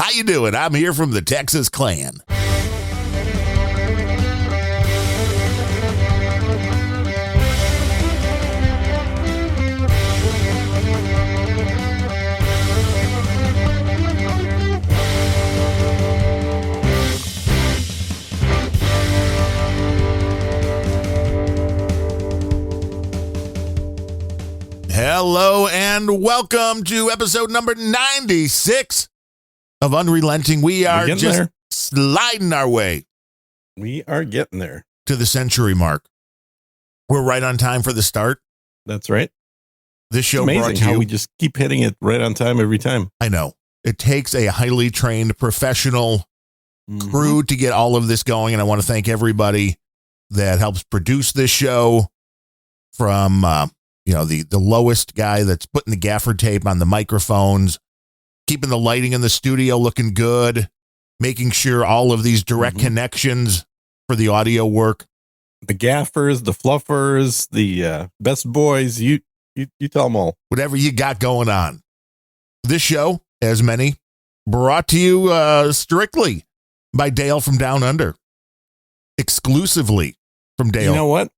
How you doing? I'm here from the Texas Clan. Hello and welcome to episode number 96 of Unrelenting. We are just sliding our way. We are getting there. To the century mark. We're right on time for the start. That's right. This show it's amazing brought to how you. We just keep hitting it right on time every time. I know. It takes a highly trained professional crew to get all of this going. And I want to thank everybody that helps produce this show from, the lowest guy that's putting the gaffer tape on the microphones, keeping the lighting in the studio looking good, making sure all of these direct connections for the audio work. The gaffers, the fluffers, the best boys, you tell them all. Whatever you got going on. This show, as many, brought to you strictly by Dale from Down Under. Exclusively from Dale. You know what?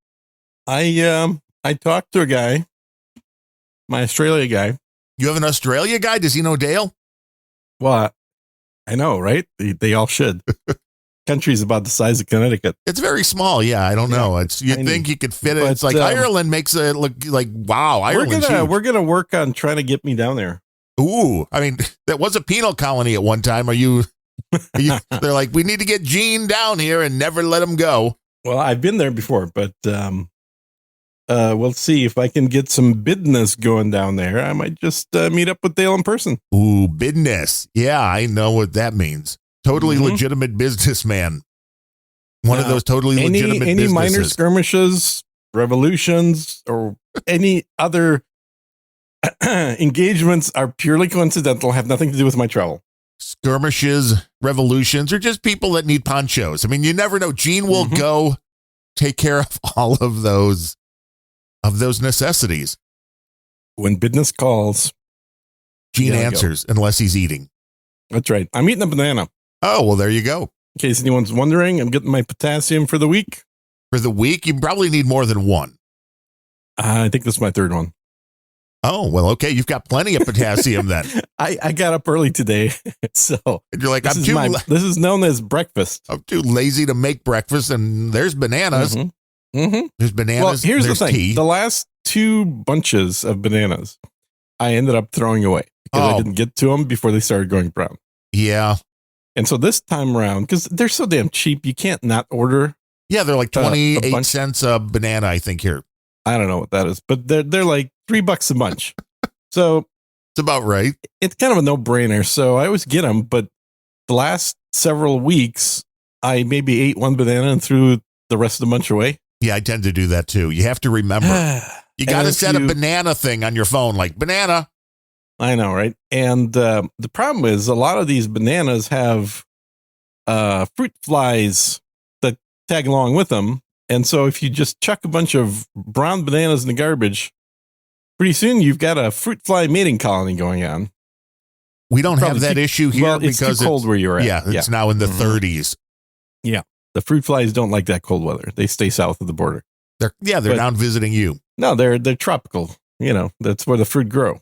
I talked to a guy, my Australia guy. You have an Australia guy? Does he know Dale? Well, I know, right? They all should. Country's about the size of Connecticut. It's very small. Yeah, I don't know. It's you think you could fit it. But, it's like Ireland makes it look like, wow, Ireland's huge. We're gonna work on trying to get me down there. Ooh, I mean, that was a penal colony at one time. Are you they're like, we need to get Gene down here and never let him go. Well, I've been there before, but we'll see if I can get some business going down there. I might just meet up with Dale in person. Ooh, business. Yeah, I know what that means. Totally legitimate businessman. One of those totally legitimate any businesses. Minor skirmishes, revolutions, or any other engagements are purely coincidental, have nothing to do with my travel. Skirmishes, revolutions, or just people that need ponchos. I mean, you never know. Gene will go take care of all of those necessities. When business calls, Gene answers unless he's eating. That's right. I'm eating a banana. Oh, well, there you go. In case anyone's wondering, I'm getting my potassium for the week. For the week, you probably need more than one. I think this is my third one. Oh, well, okay. You've got plenty of potassium then. I got up early today. So and you're like, this is known as breakfast. I'm too lazy to make breakfast. And there's bananas. There's bananas. Well, here's the thing. Tea. The last two bunches of bananas, I ended up throwing away because I didn't get to them before they started going brown. Yeah. And so this time around, because they're so damn cheap, you can't not order. Yeah, they're like 28 cents a banana, I think, here. I don't know what that is, but they're like $3 a bunch. So it's about right. It's kind of a no-brainer. So I always get them, but the last several weeks, I maybe ate one banana and threw the rest of the bunch away. Yeah, I tend to do that too. You have to remember. You got to set a banana thing on your phone, like banana. I know, right? And the problem is a lot of these bananas have fruit flies that tag along with them. And so if you just chuck a bunch of brown bananas in the garbage, pretty soon you've got a fruit fly mating colony going on. We don't have that issue here because it's too cold where you're at. Yeah, it's now in the 30s. Yeah. The fruit flies don't like that cold weather. They stay south of the border. They're down visiting you. No, they're tropical. That's where the fruit grow.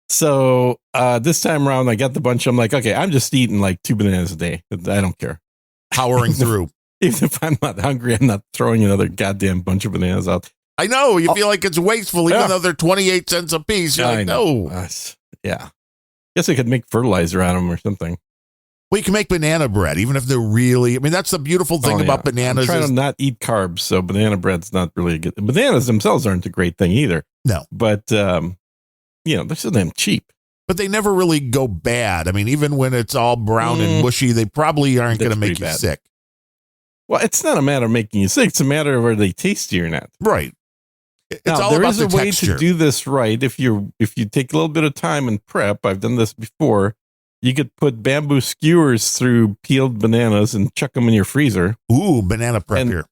So this time around, I got the bunch. I'm like, okay, I'm just eating like 2 bananas a day. I don't care. Powering through. Even if I'm not hungry, I'm not throwing another goddamn bunch of bananas out. I know. You feel like it's wasteful, even though they're 28 cents a piece. You're like, no. Yeah. Guess I could make fertilizer out of them or something. Well, you can make banana bread, even if they're really, I mean, that's the beautiful thing about bananas. I'm trying to not eat carbs, so banana bread's not really a good. Bananas themselves aren't a great thing either. No. But, they're so damn cheap. But they never really go bad. I mean, even when it's all brown and mushy, they probably aren't going to make you sick. Well, it's not a matter of making you sick. It's a matter of are they tasty or not. Right. It's now, all there about is the a way texture. to do this right. If you take a little bit of time and prep, I've done this before. You could put bamboo skewers through peeled bananas and chuck them in your freezer. Ooh, banana prep here.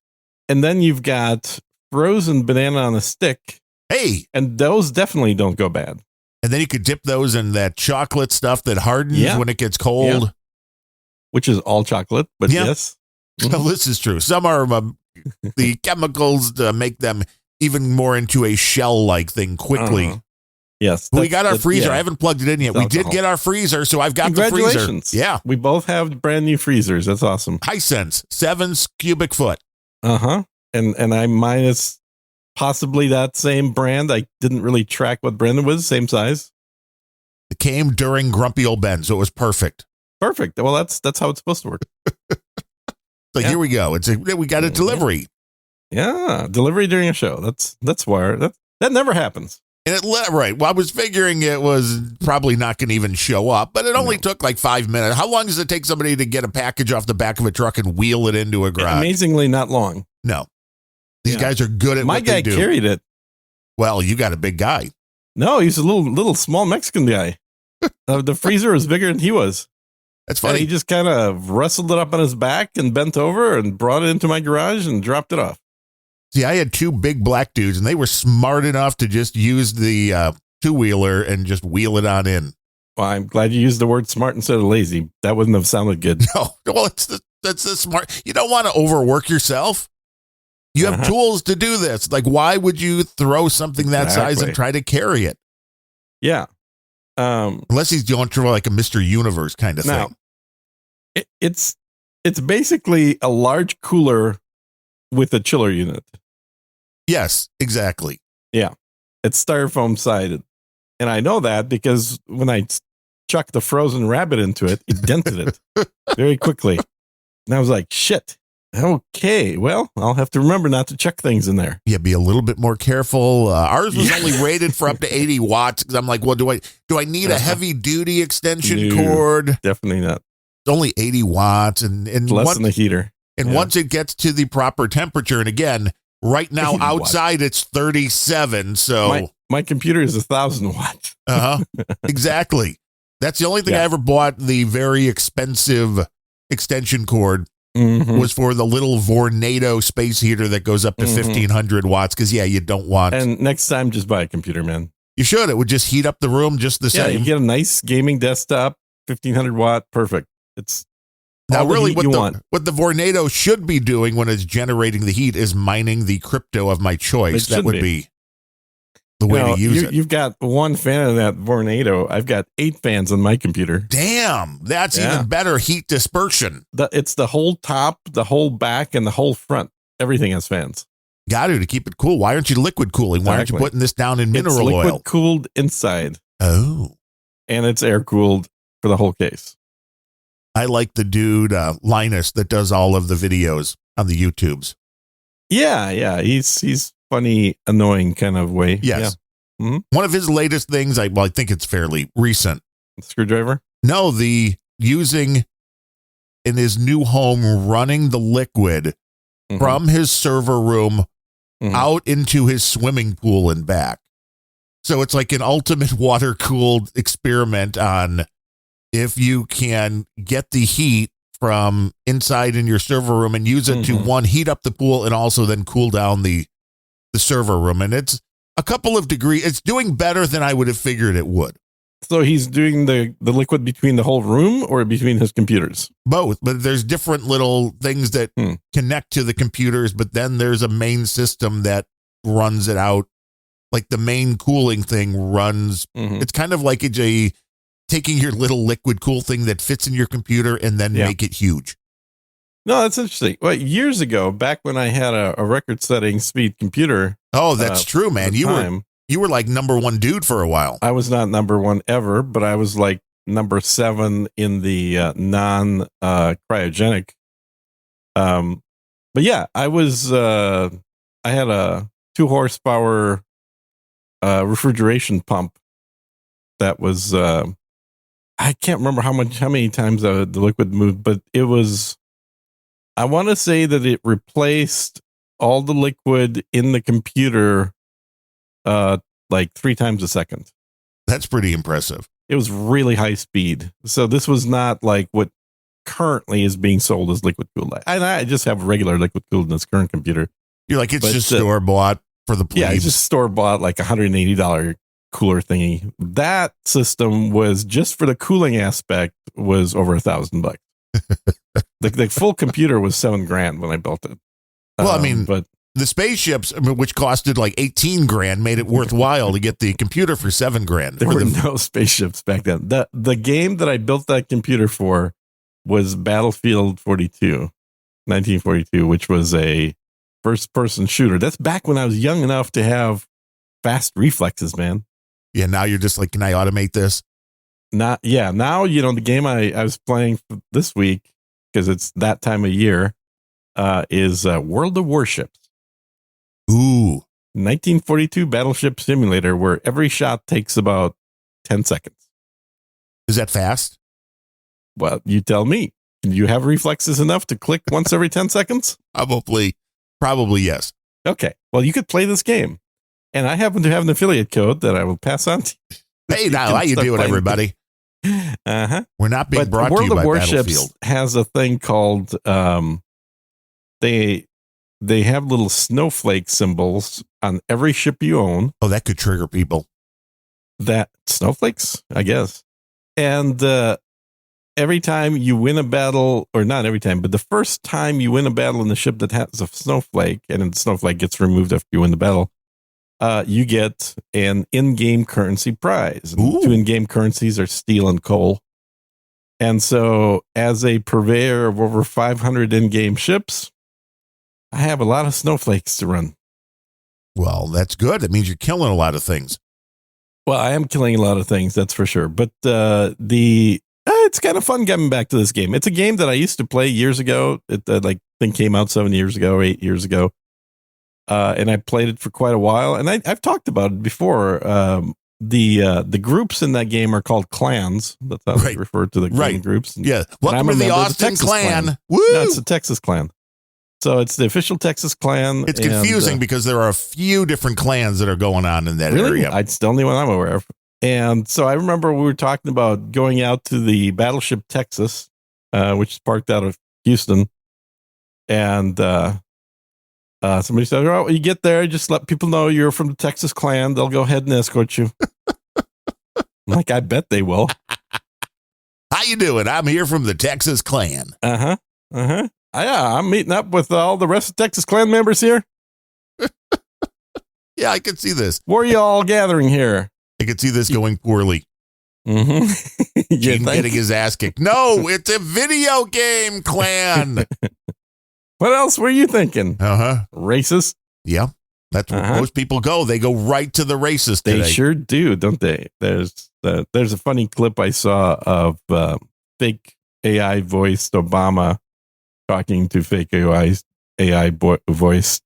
And then you've got frozen banana on a stick. Hey. And those definitely don't go bad. And then you could dip those in that chocolate stuff that hardens when it gets cold. Yeah. Which is all chocolate, but yes. Well, this is true. Some are the chemicals to make them even more into a shell-like thing quickly. Yes. We got our freezer. I haven't plugged it in yet. We did get our freezer, so I've got the freezer. Yeah. We both have brand new freezers. That's awesome. Hisense, 7 cubic foot. And mine is possibly that same brand. I didn't really track what brand it was. Same size. It came during Grumpy Old Ben, so it was perfect. Perfect. Well, that's how it's supposed to work. So here we go. We got a delivery. Yeah, delivery during a show. That's where that never happens. And right. Well, I was figuring it was probably not going to even show up, but it only took like 5 minutes. How long does it take somebody to get a package off the back of a truck and wheel it into a garage? Amazingly, not long. No, these guys are good at what they do. My guy carried it. Well, you got a big guy. No, he's a little small Mexican guy. The freezer was bigger than he was. That's funny. And he just kind of wrestled it up on his back and bent over and brought it into my garage and dropped it off. See, I had 2 big black dudes, and they were smart enough to just use the two-wheeler and just wheel it on in. Well, I'm glad you used the word smart instead of lazy. That wouldn't have sounded good. No, well, that's the smart. You don't want to overwork yourself. You have tools to do this. Like, why would you throw something that size and try to carry it? Yeah. Unless he's going through like a Mr. Universe kind of thing. It's basically a large cooler with a chiller unit. Yes, exactly. Yeah. It's styrofoam sided. And I know that because when I chucked the frozen rabbit into it, it dented it very quickly. And I was like, shit. Okay, well, I'll have to remember not to chuck things in there. Yeah, be a little bit more careful. Ours was only rated for up to 80 watts because I'm like, well, do I need a heavy duty extension cord? Definitely not. It's only 80 watts and less than a heater. And once it gets to the proper temperature, and again, right now outside it's 37. So my computer is 1,000 watts. Exactly. That's the only thing I ever bought. The very expensive extension cord was for the little Vornado space heater that goes up to 1,500 watts. Because you don't want. And next time, just buy a computer, man. You should. It would just heat up the room just the same. You get a nice gaming desktop, 1,500 watt, perfect. It's now really what the Vornado should be doing when it's generating the heat is mining the crypto of my choice. That would be the way to use it. You've got one fan of that Vornado. I've got 8 fans on my computer. Damn, that's even better heat dispersion. It's the whole top, the whole back, and the whole front. Everything has fans. Got to keep it cool. Why aren't you liquid cooling? Why aren't you putting this down in mineral oil? It's liquid cooled inside. Oh. And it's air cooled for the whole case. I like the dude, Linus, that does all of the videos on the YouTubes. Yeah. He's funny, annoying kind of way. Yes. Yeah. Mm-hmm. One of his latest things, I think it's fairly recent. Screwdriver? No, using in his new home, running the liquid from his server room out into his swimming pool and back. So it's like an ultimate water-cooled experiment on if you can get the heat from inside in your server room and use it to heat up the pool and also then cool down the server room. And it's a couple of degrees. It's doing better than I would have figured it would. So he's doing the liquid between the whole room or between his computers? Both, but there's different little things that connect to the computers, but then there's a main system that runs it out. Like the main cooling thing runs. It's kind of like taking your little liquid cool thing that fits in your computer and then make it huge. No, that's interesting. Well, years ago, back when I had a record-setting speed computer. Oh, that's true, man. You were like number 1 dude for a while. I was not number 1 ever, but I was like number 7 in the non-cryogenic. But yeah, I was. I had a 2 horsepower refrigeration pump that was. I can't remember how many times the liquid moved, but it was. I want to say that it replaced all the liquid in the computer like 3 times a second. That's pretty impressive. It was really high speed. So this was not like what currently is being sold as liquid cooled. I just have regular liquid cooled in this current computer. You're like, it's just store bought for the plebes. Yeah, it's just store bought like $180 cooler thingy. That system was just for the cooling aspect was over $1,000. The full computer was $7,000 when I built it. Well, I mean, but the spaceships, which costed like 18 grand, made it worthwhile to get the computer for 7 grand. There were no spaceships back then. The game that I built that computer for was Battlefield 42, 1942, which was a first-person shooter. That's back when I was young enough to have fast reflexes, man. Yeah, now you're just like, can I automate this? Now, the game I was playing this week, because it's that time of year, is World of Warships. Ooh. 1942 battleship simulator where every shot takes about 10 seconds. Is that fast? Well, you tell me. Do you have reflexes enough to click once every 10 seconds? Probably yes. Okay. Well, you could play this game. And I happen to have an affiliate code that I will pass on to you. Hey, now, how you doing, everybody? Uh-huh. We're not being brought to you by Battlefield. Has a thing called, they have little snowflake symbols on every ship you own. Oh, that could trigger people. That snowflakes, I guess. And every time you win a battle, or not every time, but the first time you win a battle in the ship that has a snowflake, and then the snowflake gets removed after you win the battle, you get an in-game currency prize. And 2 in-game currencies are steel and coal. And so, as a purveyor of over 500 in-game ships, I have a lot of snowflakes to run. Well, that's good. That means you're killing a lot of things. Well, I am killing a lot of things, that's for sure. But it's kind of fun getting back to this game. It's a game that I used to play years ago. It came out 7 years ago or 8 years ago. And I played it for quite a while. And I've talked about it before. The groups in that game are called clans. That's how they refer to the groups. Yeah. Welcome to the Austin clan. Woo! No, it's the Texas clan. So it's the official Texas clan. It's confusing because there are a few different clans that are going on in that area. It's the only one I'm aware of. And so I remember we were talking about going out to the battleship Texas, which is parked out of Houston. And somebody said, "Oh, you get there, just let people know you're from the Texas clan. They'll go ahead and escort you." I'm like, I bet they will. How you doing? I'm here from the Texas clan. Uh-huh. Yeah, I'm meeting up with all the rest of Texas clan members here. Yeah, I can see this. Where are you all gathering here? I can see this going poorly. Mm-hmm. Gene getting his ass kicked. No, it's a video game clan. What else were you thinking? Racist? Yeah, that's where most people go. They go right to the racist today. They sure do, don't they? There's a funny clip I saw of fake AI voiced Obama talking to fake AI voiced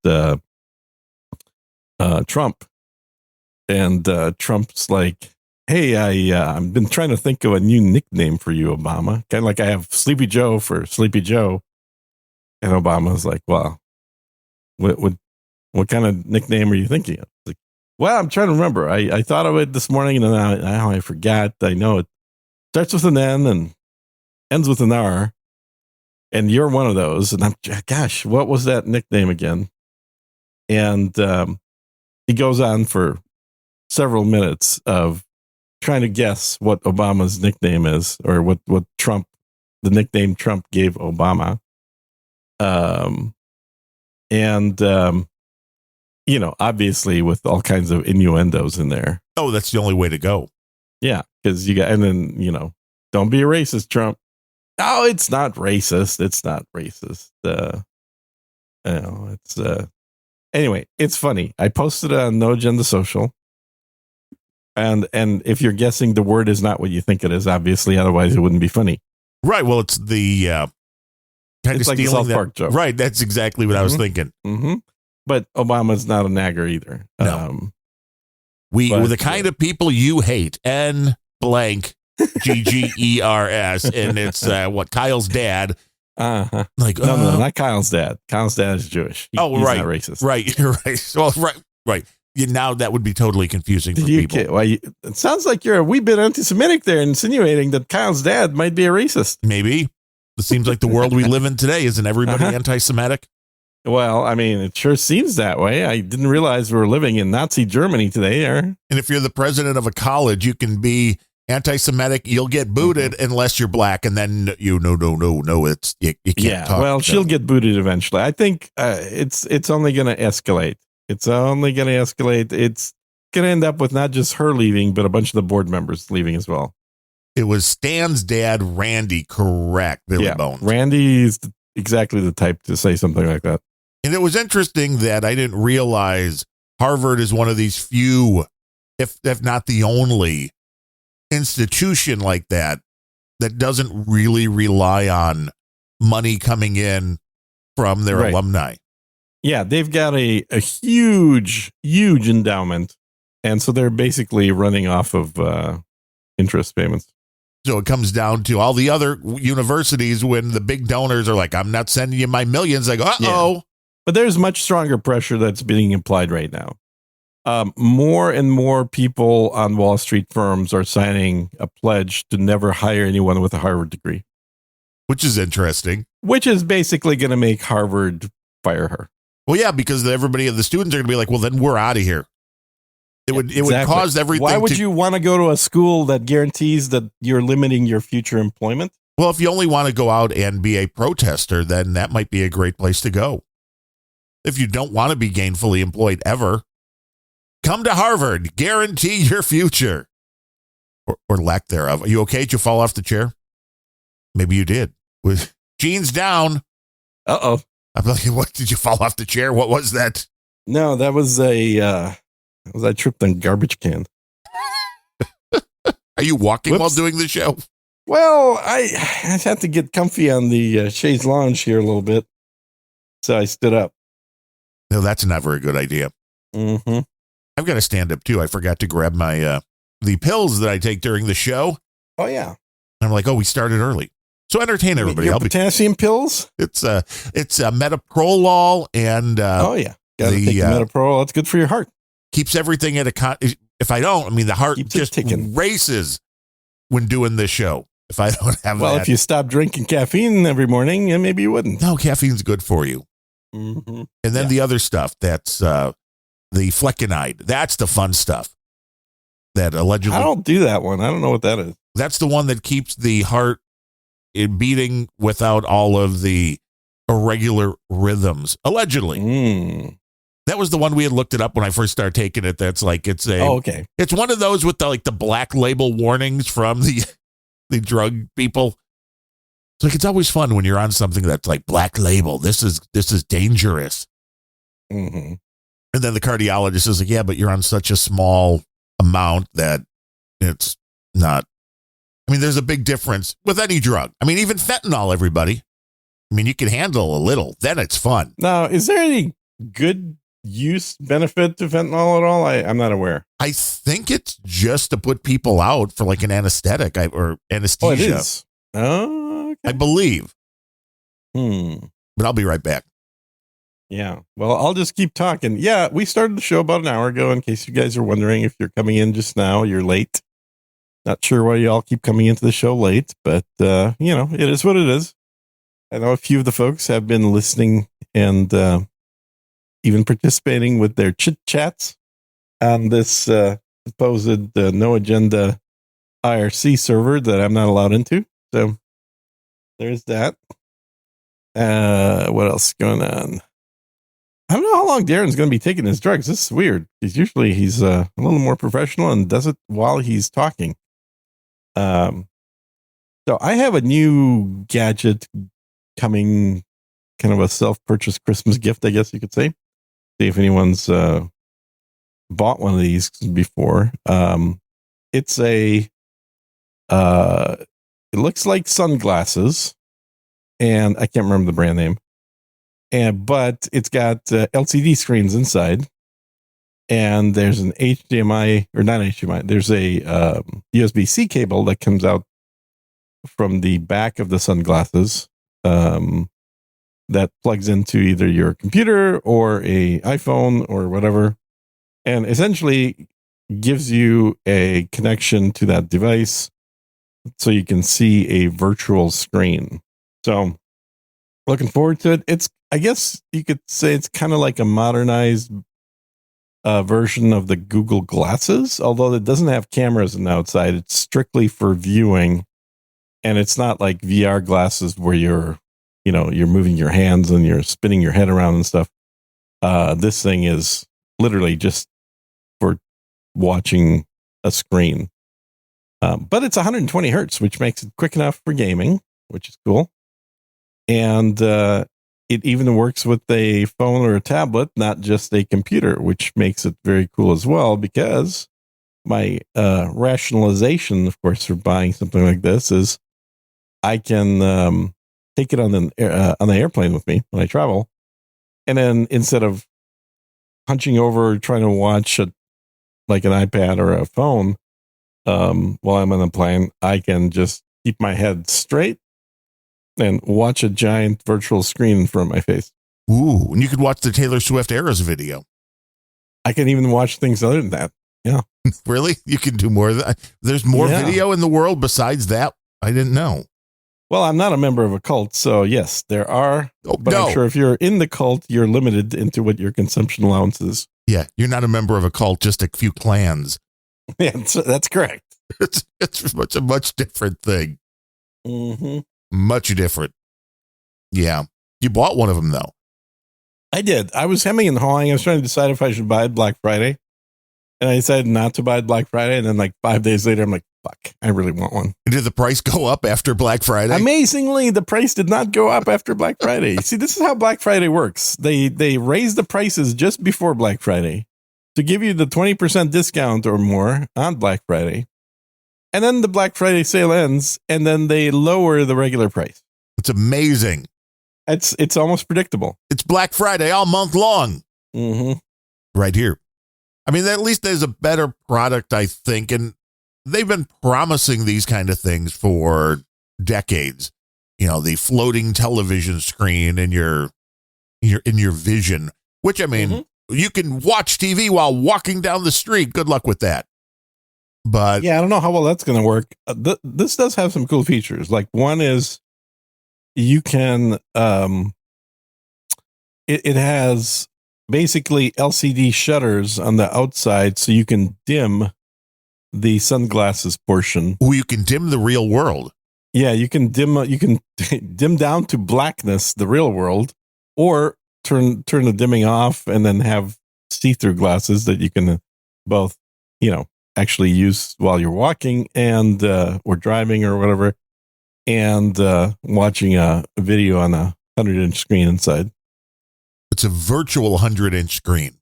Trump. And Trump's like, "Hey, I've been trying to think of a new nickname for you, Obama. Kind of like I have Sleepy Joe for Sleepy Joe." And Obama's like, "Well, what kind of nickname are you thinking of?" Like, "Well, I'm trying to remember. I thought of it this morning, and then I forgot. I know it starts with an N and ends with an R, and you're one of those." And gosh, what was that nickname again? And he goes on for several minutes of trying to guess what Obama's nickname is, or what the nickname Trump gave Obama. Obviously with all kinds of innuendos in there. Oh, that's the only way to go. Yeah, because and then, don't be a racist, Trump. No, it's not racist. It's not racist. Anyway, it's funny. I posted it on No Agenda Social. And if you're guessing the word is not what you think it is, obviously, otherwise it wouldn't be funny. Right. Well, it's the kind of like the South Park joke. Right. That's exactly what I was thinking. Mm-hmm. But Obama's not a nagger either. No. We're the kind of people you hate. N blank GGERS. And it's Kyle's dad. Uh-huh. Like, no, not Kyle's dad. Kyle's dad is Jewish. He's right. not racist. Right. You're right. Well, right. Now that would be totally confusing for people. It sounds like you're a wee bit anti-Semitic there, insinuating that Kyle's dad might be a racist. Maybe. It seems like the world we live in today. Isn't everybody anti-Semitic? Well, I mean, it sure seems that way. I didn't realize we were living in Nazi Germany today. And if you're the president of a college, you can be anti-Semitic. You'll get booted unless you're black, and then no. It's you can't talk. Well, she'll get booted eventually. I think it's only going to escalate. It's only going to escalate. It's going to end up with not just her leaving, but a bunch of the board members leaving as well. It was Stan's dad, Randy, correct, Billy Bones. Randy's exactly the type to say something like that. And it was interesting that I didn't realize Harvard is one of these few, if not the only, institution like that doesn't really rely on money coming in from their alumni. Yeah, they've got a huge endowment. And so they're basically running off of interest payments. So it comes down to all the other universities when the big donors are like, I'm not sending you my millions. I go, uh-oh. Yeah. But there's much stronger pressure that's being applied right now. More and more people on Wall Street firms are signing a pledge to never hire anyone with a Harvard degree. Which is interesting. Which is basically going to make Harvard fire her. Well, yeah, because everybody of the students are going to be like, well, then we're out of here. It would cause everything. Why would you want to go to a school that guarantees that you're limiting your future employment? Well, if you only want to go out and be a protester, then that might be a great place to go. If you don't want to be gainfully employed ever, come to Harvard. Guarantee your future. Or lack thereof. Are you okay? Did you fall off the chair? Maybe you did. With jeans down. Uh-oh. I'm like, what? Did you fall off the chair? What was that? No, that was I tripped on garbage can. Are you walking while doing the show? Well, I had to get comfy on the chaise lounge here a little bit. So I stood up. No, that's never a good idea. Mm-hmm. I've got to stand up too. I forgot to grab my the pills that I take during the show. Oh yeah. And I'm like, we started early. So entertain everybody. Your potassium pills? It's metoprolol and oh yeah. Got to take the metoprolol. That's good for your heart. Keeps everything at if I don't, the heart keeps just races when doing this show. If I don't have if you stop drinking caffeine every morning, maybe you wouldn't. No, caffeine's good for you. Mm-hmm. And then the other stuff, that's the flecainide. That's the fun stuff that allegedly. I don't do that one. I don't know what that is. That's the one that keeps the heart beating without all of the irregular rhythms, allegedly. That was the one we had looked it up when I first started taking it. That's like, it's one of those with the black label warnings from the drug people. It's like, it's always fun when you're on something that's like black label. This is dangerous. Mm-hmm. And then the cardiologist is like, yeah, but you're on such a small amount that it's not. There's a big difference with any drug. Even fentanyl, everybody. You can handle a little, then it's fun. Now, is there any good benefit to fentanyl at all? I'm not aware. I think it's just to put people out for like an anesthetic or anesthesia. Oh, it is? Oh, okay. I believe. But I'll be right back. Yeah. Well, I'll just keep talking. Yeah, we started the show about an hour ago, in case you guys are wondering. If you're coming in just now, you're late. Not sure why you all keep coming into the show late, but, it is what it is. I know a few of the folks have been listening and even participating with their chit-chats on this supposed no-agenda IRC server that I'm not allowed into. So there's that. What else is going on? I don't know how long Darren's going to be taking his drugs. This is weird. He's a little more professional and does it while he's talking. So I have a new gadget coming, kind of a self-purchased Christmas gift, I guess you could say. See if anyone's bought one of these before. It's it looks like sunglasses, and I can't remember the brand name. But it's got LCD screens inside, and there's an HDMI, or not HDMI. There's a USB-C cable that comes out from the back of the sunglasses that plugs into either your computer or a iPhone or whatever, and essentially gives you a connection to that device so you can see a virtual screen. So Looking forward to it. I guess you could say it's kind of like a modernized version of the Google Glasses, although it doesn't have cameras on the outside. It's strictly for viewing, and it's not like VR glasses where you're moving your hands and you're spinning your head around and stuff. This thing is literally just for watching a screen. But it's 120 hertz, which makes it quick enough for gaming, which is cool. And it even works with a phone or a tablet, not just a computer, which makes it very cool as well, because my rationalization, of course, for buying something like this is I can take it on the airplane with me when I travel. And then instead of hunching over trying to watch like an iPad or a phone while I'm on the plane, I can just keep my head straight and watch a giant virtual screen in front of my face. Ooh, and you could watch the Taylor Swift Eras video. I can even watch things other than that. Yeah. Really? You can do more of that? There's more video in the world besides that? I didn't know. Well, I'm not a member of a cult, so yes, there are. But no. I'm sure if you're in the cult, you're limited into what your consumption allowance is. Yeah, you're not a member of a cult, just a few clans. Yeah, that's correct. It's a much different thing. Mm-hmm. Much different. Yeah. You bought one of them, though. I did. I was hemming and hawing. I was trying to decide if I should buy it Black Friday. And I decided not to buy it Black Friday. And then like 5 days later, I'm like, fuck, I really want one. Did the price go up after Black Friday? Amazingly, the price did not go up after Black Friday. See, this is how Black Friday works. They raise the prices just before Black Friday to give you the 20% discount or more on Black Friday. And then the Black Friday sale ends, and then they lower the regular price. It's amazing. It's almost predictable. It's Black Friday all month long. Mm-hmm. Right here. I mean, at least there's a better product, I think, and they've been promising these kind of things for decades. You know, the floating television screen in your vision, which, I mean, you can watch TV while walking down the street. Good luck with that. But yeah, I don't know how well that's going to work. This does have some cool features. Like one is you can, it has basically LCD shutters on the outside, so you can dim the sunglasses portion. Oh, you can dim the real world. Yeah, you can dim down to blackness the real world, or turn the dimming off and then have see-through glasses that you can both, actually use while you're walking and or driving or whatever, and watching a video on a 100-inch screen inside. It's a virtual 100-inch screen.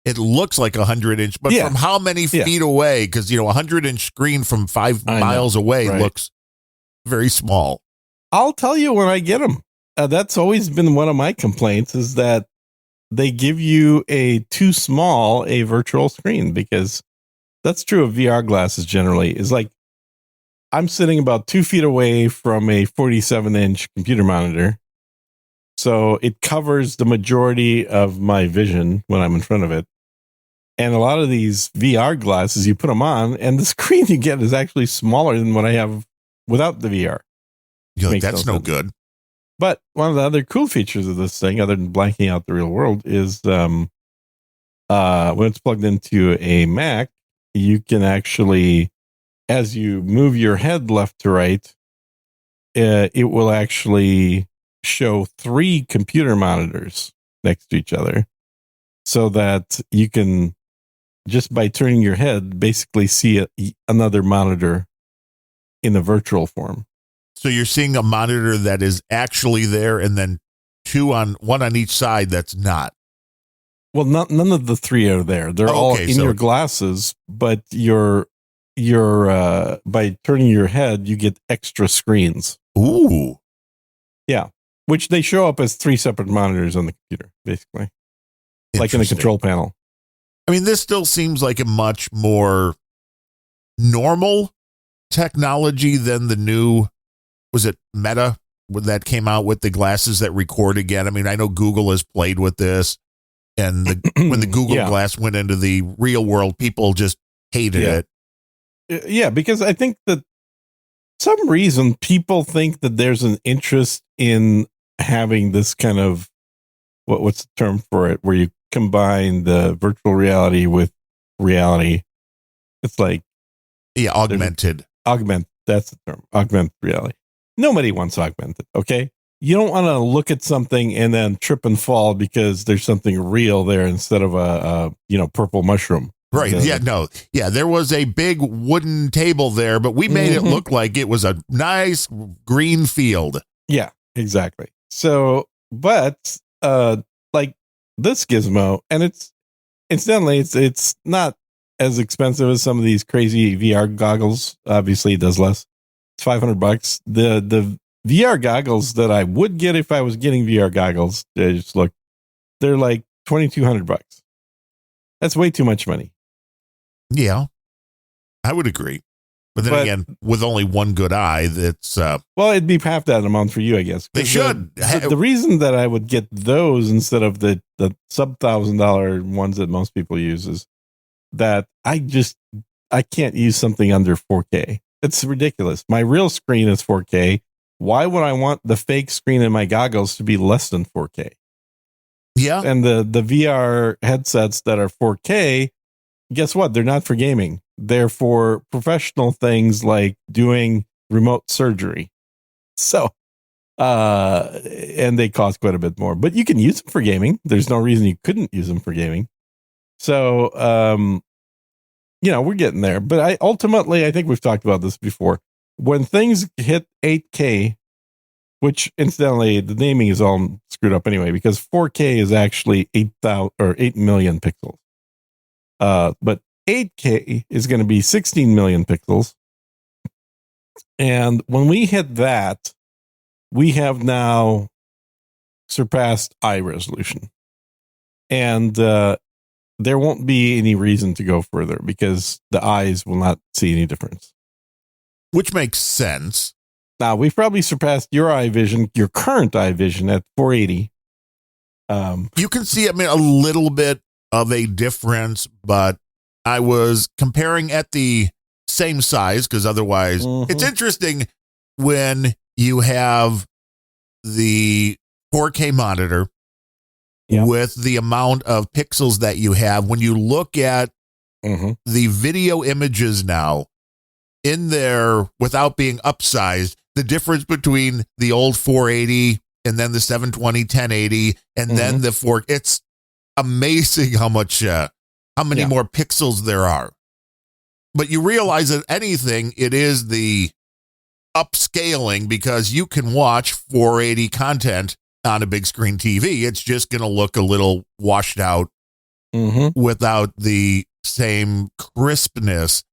It looks like 100-inch, but from how many feet away? Because, a 100-inch screen from 5 miles away looks very small. I'll tell you when I get them. That's always been one of my complaints, is that they give you a too small a virtual screen, because that's true of VR glasses generally. Is like I'm sitting about 2 feet away from a 47-inch computer monitor. So it covers the majority of my vision when I'm in front of it. And a lot of these VR glasses, you put them on, and the screen you get is actually smaller than what I have without the VR. You're like, that's no good. But one of the other cool features of this thing, other than blanking out the real world, is when it's plugged into a Mac, you can actually, as you move your head left to right, it will actually show 3 computer monitors next to each other, so that you can, just by turning your head, basically see another monitor in a virtual form. So you're seeing a monitor that is actually there, and then one on each side that's not. Well, none of the 3 are there. They're all in your glasses, but you're by turning your head, you get extra screens. Ooh. Yeah. Which they show up as 3 separate monitors on the computer, basically. Like in a control panel. I mean, this still seems like a much more normal technology than the new, was it Meta, that came out with the glasses that record again? I mean, I know Google has played with this, and when the Google Glass went into the real world, people just hated it. Yeah, because I think that some reason people think that there's an interest in having this kind of what's the term for it, where you combine the virtual reality with reality. It's like augmented. That's the term. Augmented reality. Nobody wants augmented. Okay, you don't want to look at something and then trip and fall because there's something real there instead of a purple mushroom. Right. Yeah. There was a big wooden table there, but we made it look like it was a nice green field. Yeah, exactly. So, but like this gizmo, and incidentally, it's not as expensive as some of these crazy VR goggles. Obviously, it does less. It's $500. The VR goggles that I would get if I was getting VR goggles, they're like $2,200. That's way too much money. Yeah, I would agree. But then again, with only one good eye, that's well, it'd be half that amount for you, I guess. They should. The reason that I would get those instead of the sub $1,000 ones that most people use is that I can't use something under 4K. It's ridiculous. My real screen is 4K. Why would I want the fake screen in my goggles to be less than 4K? Yeah. And the VR headsets that are 4K, guess what? They're not for gaming. They're for professional things like doing remote surgery. So, and they cost quite a bit more, but you can use them for gaming. There's no reason you couldn't use them for gaming. So, we're getting there. But I think we've talked about this before. When things hit 8K, which incidentally, the naming is all screwed up anyway, because 4K is actually 8,000 or 8 million pixels. But 8K is going to be 16 million pixels. And when we hit that, we have now surpassed eye resolution. And there won't be any reason to go further because the eyes will not see any difference. Which makes sense. Now, we've probably surpassed your current eye vision at 480. You can see, a little bit of a difference, but I was comparing at the same size because otherwise it's interesting when you have the 4K monitor with the amount of pixels that you have. When you look at the video images now in there without being upsized, the difference between the old 480 and then the 720, 1080, and then the 4, it's amazing how many more pixels there are. But you realize that it is the upscaling because you can watch 480 content on a big screen TV. It's just going to look a little washed out without the same crispness.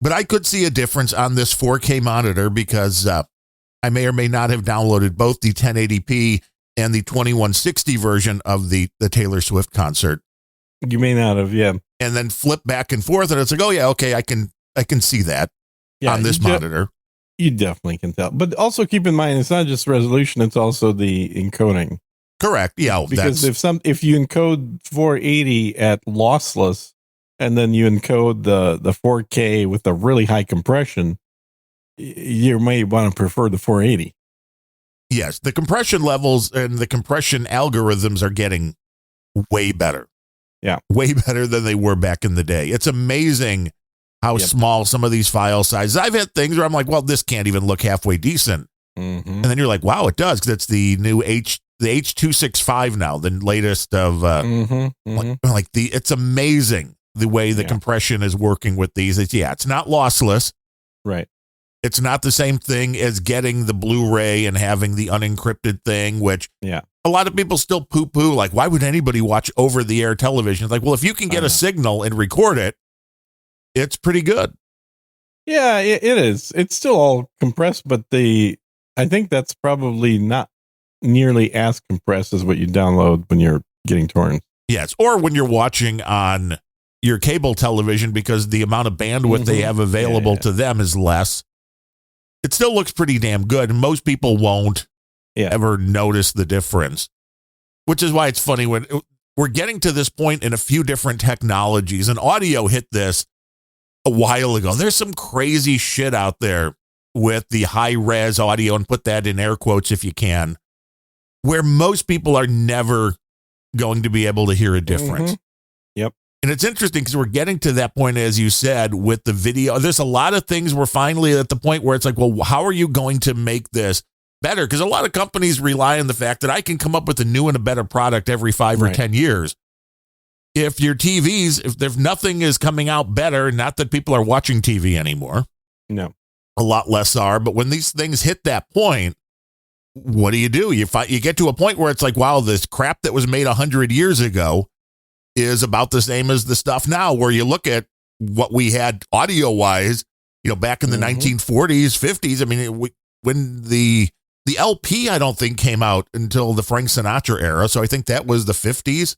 But I could see a difference on this 4K monitor because I may or may not have downloaded both the 1080p and the 2160 version of the Taylor Swift concert. You may not have, yeah. And then flip back and forth, and it's like, oh yeah, okay, I can see that on this monitor. You definitely can tell. But also keep in mind, it's not just resolution; it's also the encoding. Correct. Yeah, because if you encode 480 at lossless, and then you encode the 4K with a really high compression, you may want to prefer the 480. Yes, the compression levels and the compression algorithms are getting way better. Yeah. Way better than they were back in the day. It's amazing how small some of these file sizes. I've had things where I'm like, well, this can't even look halfway decent. And then you're like, wow, it does, because it's the new H265 now, the latest of it's amazing the way the compression is working with these. It's not lossless. Right. It's not the same thing as getting the Blu-ray and having the unencrypted thing, which a lot of people still poo-poo. Like, why would anybody watch over-the-air television? It's like, well, if you can get a signal and record it, it's pretty good. Yeah, it is. It's still all compressed, but I think that's probably not nearly as compressed as what you download when you're getting torrents. Yes, or when you're watching on your cable television because the amount of bandwidth they have available to them is less. It still looks pretty damn good, and most people won't ever notice the difference, which is why it's funny when we're getting to this point in a few different technologies, and audio hit this a while ago. There's some crazy shit out there with the high res audio, and put that in air quotes if you can, where most people are never going to be able to hear a difference. Mm-hmm. Yep. And it's interesting because we're getting to that point, as you said, with the video. There's a lot of things we're finally at the point where it's like, well, how are you going to make this better? Because a lot of companies rely on the fact that I can come up with a new and a better product every 5 or 10 years. If your TVs, if nothing is coming out better, not that people are watching TV anymore. No. A lot less are. But when these things hit that point, what do? You get to a point where it's like, wow, this crap that was made 100 years ago is about the same as the stuff now, where you look at what we had audio wise, back in the 1940s, 50s. I mean, when the LP, I don't think came out until the Frank Sinatra era. So I think that was the 50s.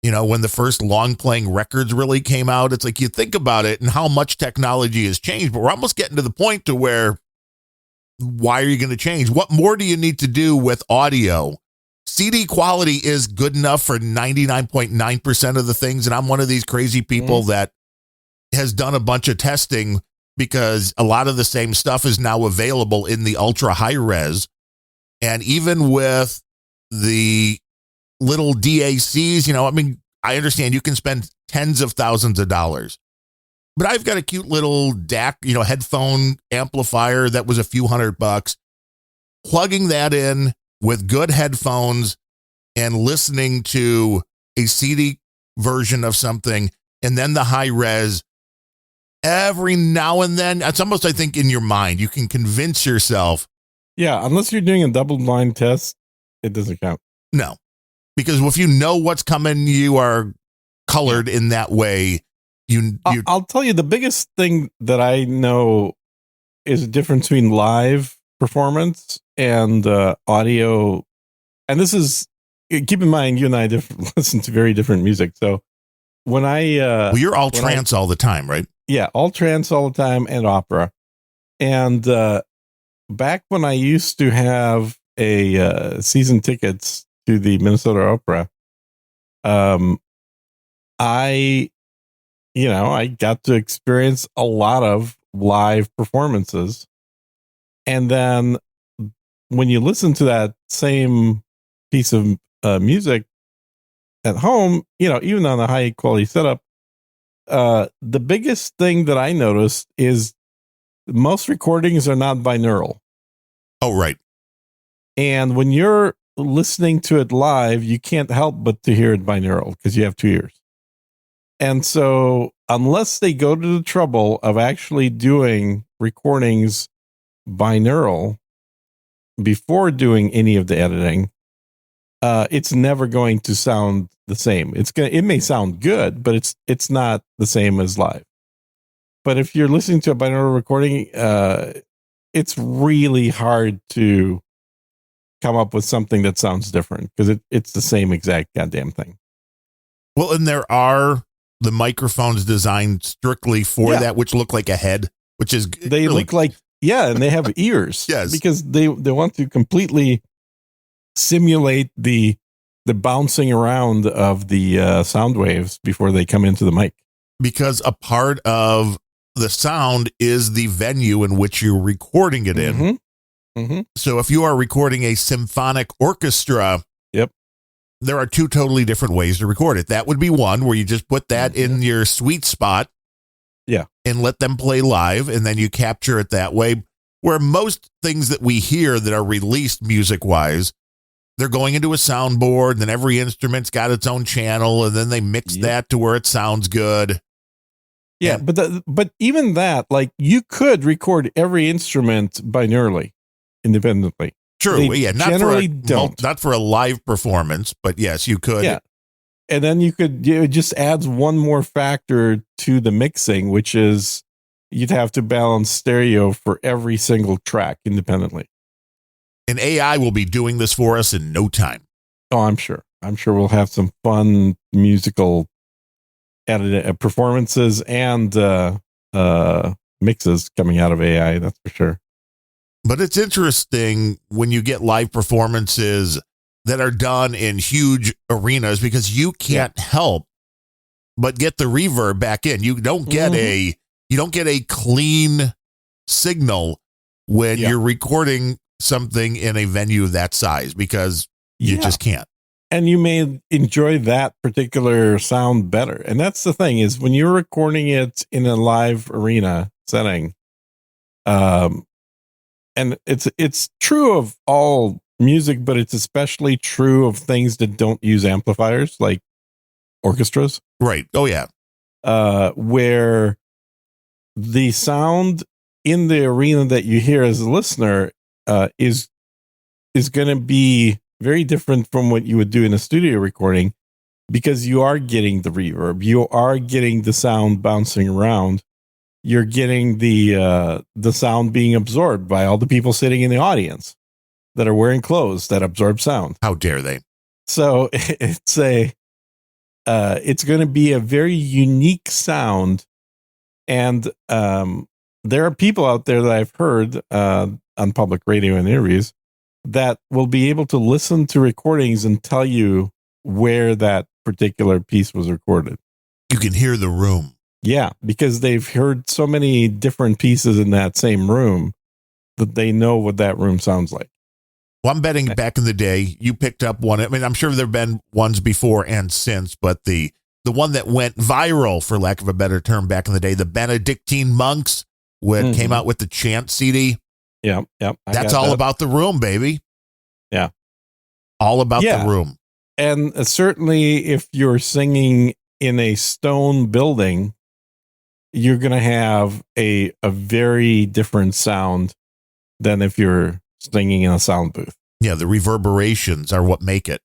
When the first long playing records really came out, it's like you think about it and how much technology has changed, but we're almost getting to the point to where, why are you going to change? What more do you need to do with audio? CD quality is good enough for 99.9% of the things. And I'm one of these crazy people that has done a bunch of testing because a lot of the same stuff is now available in the ultra high res. And even with the little DACs, I understand you can spend tens of thousands of dollars. But I've got a cute little DAC, headphone amplifier that was a few $100. Plugging that in with good headphones and listening to a CD version of something and then the high res, every now and then, it's almost, I think, in your mind, you can convince yourself. Yeah, unless you're doing a double blind test, it doesn't count. No, because if you know what's coming, you are colored in that way. I'll tell you, the biggest thing that I know is a difference between live performance and audio. And this is, keep in mind, you and I listen to very different music. So when you're all trance all the time, right? Yeah, all trance all the time and opera. And back when I used to have a season tickets to the Minnesota Opera, I got to experience a lot of live performances. And then when you listen to that same piece of music at home, even on a high quality setup, the biggest thing that I noticed is most recordings are not binaural. Oh, right. And when you're listening to it live, you can't help but to hear it binaural because you have two ears. And so unless they go to the trouble of actually doing recordings binaural before doing any of the editing, it's never going to sound the same. It may sound good, but it's not the same as live. But if you're listening to a binaural recording, it's really hard to come up with something that sounds different because it's the same exact goddamn thing. Well, and there are the microphones designed strictly for that, which look like a head, which is they really look like, and they have ears. Yes, because they want to completely simulate the bouncing around of the sound waves before they come into the mic. Because a part of the sound is the venue in which you're recording it in. So if you are recording a symphonic orchestra, there are two totally different ways to record it. That would be one where you just put that in your sweet spot, and let them play live, and then you capture it that way. Where most things that we hear that are released music-wise, they're going into a soundboard, and then every instrument's got its own channel, and then they mix that to where it sounds good. Yeah, but even that, like, you could record every instrument binaurally, independently. True, not not for a live performance, but yes, you could. Yeah, and then it just adds one more factor to the mixing, which is you'd have to balance stereo for every single track independently. And AI will be doing this for us in no time. Oh, I'm sure. We'll have some fun musical edit performances and mixes coming out of AI. That's for sure. But it's interesting when you get live performances that are done in huge arenas because you can't help but get the reverb back in. You don't get a clean signal when you're recording something in a venue of that size because you just can't. And you may enjoy that particular sound better. And that's the thing is when you're recording it in a live arena setting, and it's true of all music, but it's especially true of things that don't use amplifiers like orchestras. Right. Oh, yeah. Where the sound in the arena that you hear as a listener is going to be very different from what you would do in a studio recording, because you are getting the reverb, you are getting the sound bouncing around, you're getting the sound being absorbed by all the people sitting in the audience that are wearing clothes that absorb sound. How dare they? So it's going to be a very unique sound, and there are people out there that I've heard on public radio and interviews that will be able to listen to recordings and tell you where that particular piece was recorded. You can hear the room. Yeah, because they've heard so many different pieces in that same room that they know what that room sounds like. Well, I'm betting back in the day, you picked up one. I mean, I'm sure there have been ones before and since, but the one that went viral, for lack of a better term, back in the day, the Benedictine monks, when came out with the chant CD. Yeah. That's all about the room, baby. Yeah. All about the room. And certainly if you're singing in a stone building, you're going to have a very different sound than if you're singing in a sound booth. Yeah, the reverberations are what make it.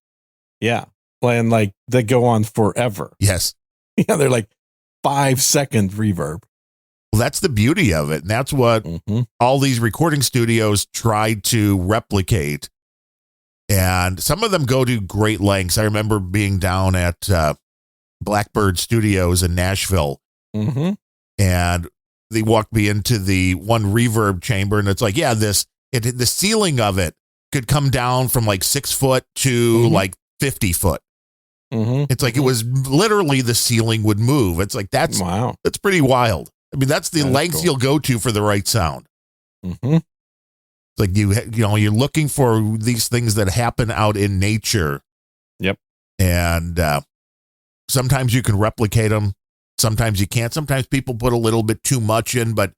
Yeah. And like they go on forever. Yes. Yeah, they're like 5-second reverb. Well, that's the beauty of it. And that's what all these recording studios try to replicate. And some of them go to great lengths. I remember being down at Blackbird Studios in Nashville. And they walked me into the one reverb chamber. And it's like, yeah, the ceiling of it could come down from like 6 foot to like 50 foot. It's like it was literally the ceiling would move. It's like that's pretty wild. I mean, that's the lengths you'll go to for the right sound. It's like you're looking for these things that happen out in nature. Yep. And sometimes you can replicate them. Sometimes you can't. Sometimes people put a little bit too much in, but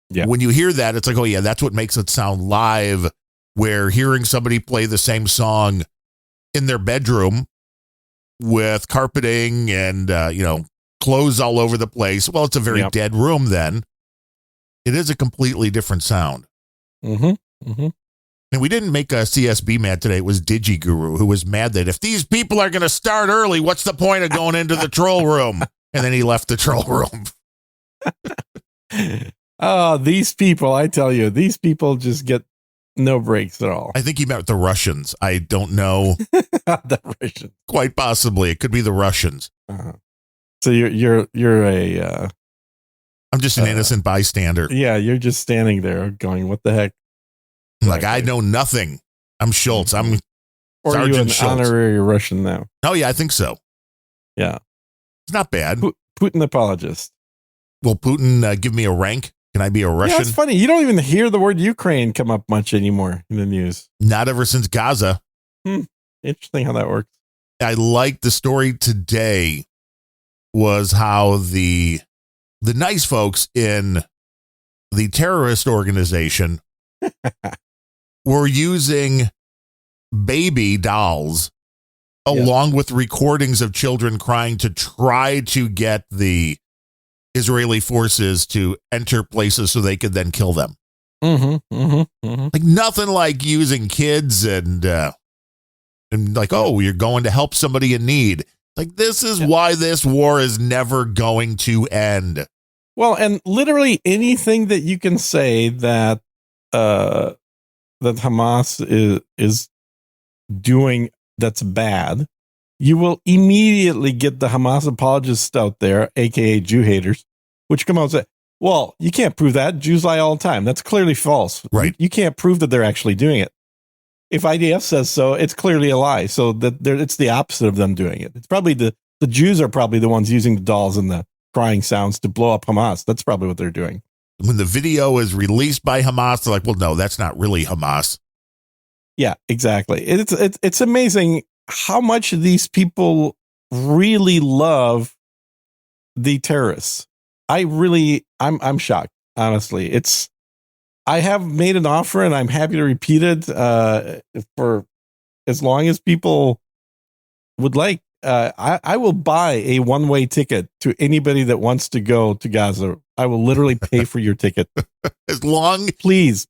when you hear that, it's like, oh yeah, that's what makes it sound live. Where hearing somebody play the same song in their bedroom with carpeting and clothes all over the place. Well, it's a very dead room then. It is a completely different sound. And we didn't make a CSB mad today. It was DigiGuru who was mad that if these people are going to start early, what's the point of going into the troll room? And then he left the troll room. Oh, these people, I tell you, these people just get no breaks at all. I think he meant the Russians. I don't know. The Russians. Quite possibly. It could be the Russians. So you're a I'm just an innocent bystander. Yeah, you're just standing there going, what the heck? Like, I know nothing. I'm Schultz. I'm or Sergeant you an Schultz. Honorary Russian now. Oh, yeah, I think so. Yeah. It's not bad. Putin apologist. Will Putin give me a rank? Can I be a Russian? Yeah, it's funny. You don't even hear the word Ukraine come up much anymore in the news. Not ever since Gaza. Interesting how that works. I like the story today was how the nice folks in the terrorist organization were using baby dolls along with recordings of children crying to try to get the Israeli forces to enter places so they could then kill them. Like nothing like using kids and like, oh, you're going to help somebody in need. Like, this is why this war is never going to end. Well, and literally anything that you can say that that Hamas is doing that's bad, you will immediately get the Hamas apologists out there, aka Jew haters, which come out and say, well, you can't prove that. Jews lie all the time. That's clearly false. Right. You can't prove that they're actually doing it. If IDF says so, it's clearly a lie. So that it's the opposite of them doing it. It's probably the Jews are probably the ones using the dolls and the crying sounds to blow up Hamas. That's probably what they're doing. When the video is released by Hamas, they're like, well, no, that's not really Hamas. Yeah, exactly. It's amazing how much these people really love the terrorists. I'm shocked, honestly. I have made an offer and I'm happy to repeat it for as long as people would like. I will buy a one-way ticket to anybody that wants to go to Gaza. I will literally pay for your ticket. As long, please,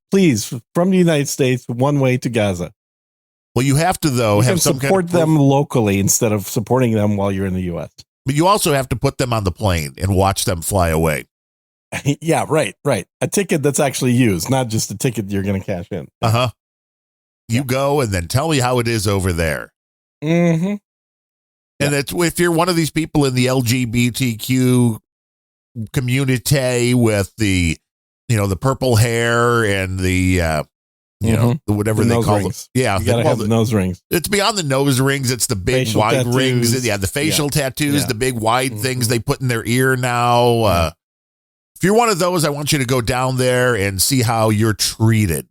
from the United States, one way to Gaza. Well, you have to, though, you have can some support kind of them locally instead of supporting them while you're in the U.S. But you also have to put them on the plane and watch them fly away. Yeah, right. A ticket that's actually used, not just a ticket you're going to cash in. Uh-huh. You go and then tell me how it is over there. Mm-hmm. And it's, if you're one of these people in the LGBTQ community with the, the purple hair and the, whatever the they call rings. them. Yeah. You got to have the nose rings. It's beyond the nose rings. It's the big facial wide tattoos. rings. Yeah. The facial tattoos, the big wide things they put in their ear now. If you're one of those, I want you to go down there and see how you're treated.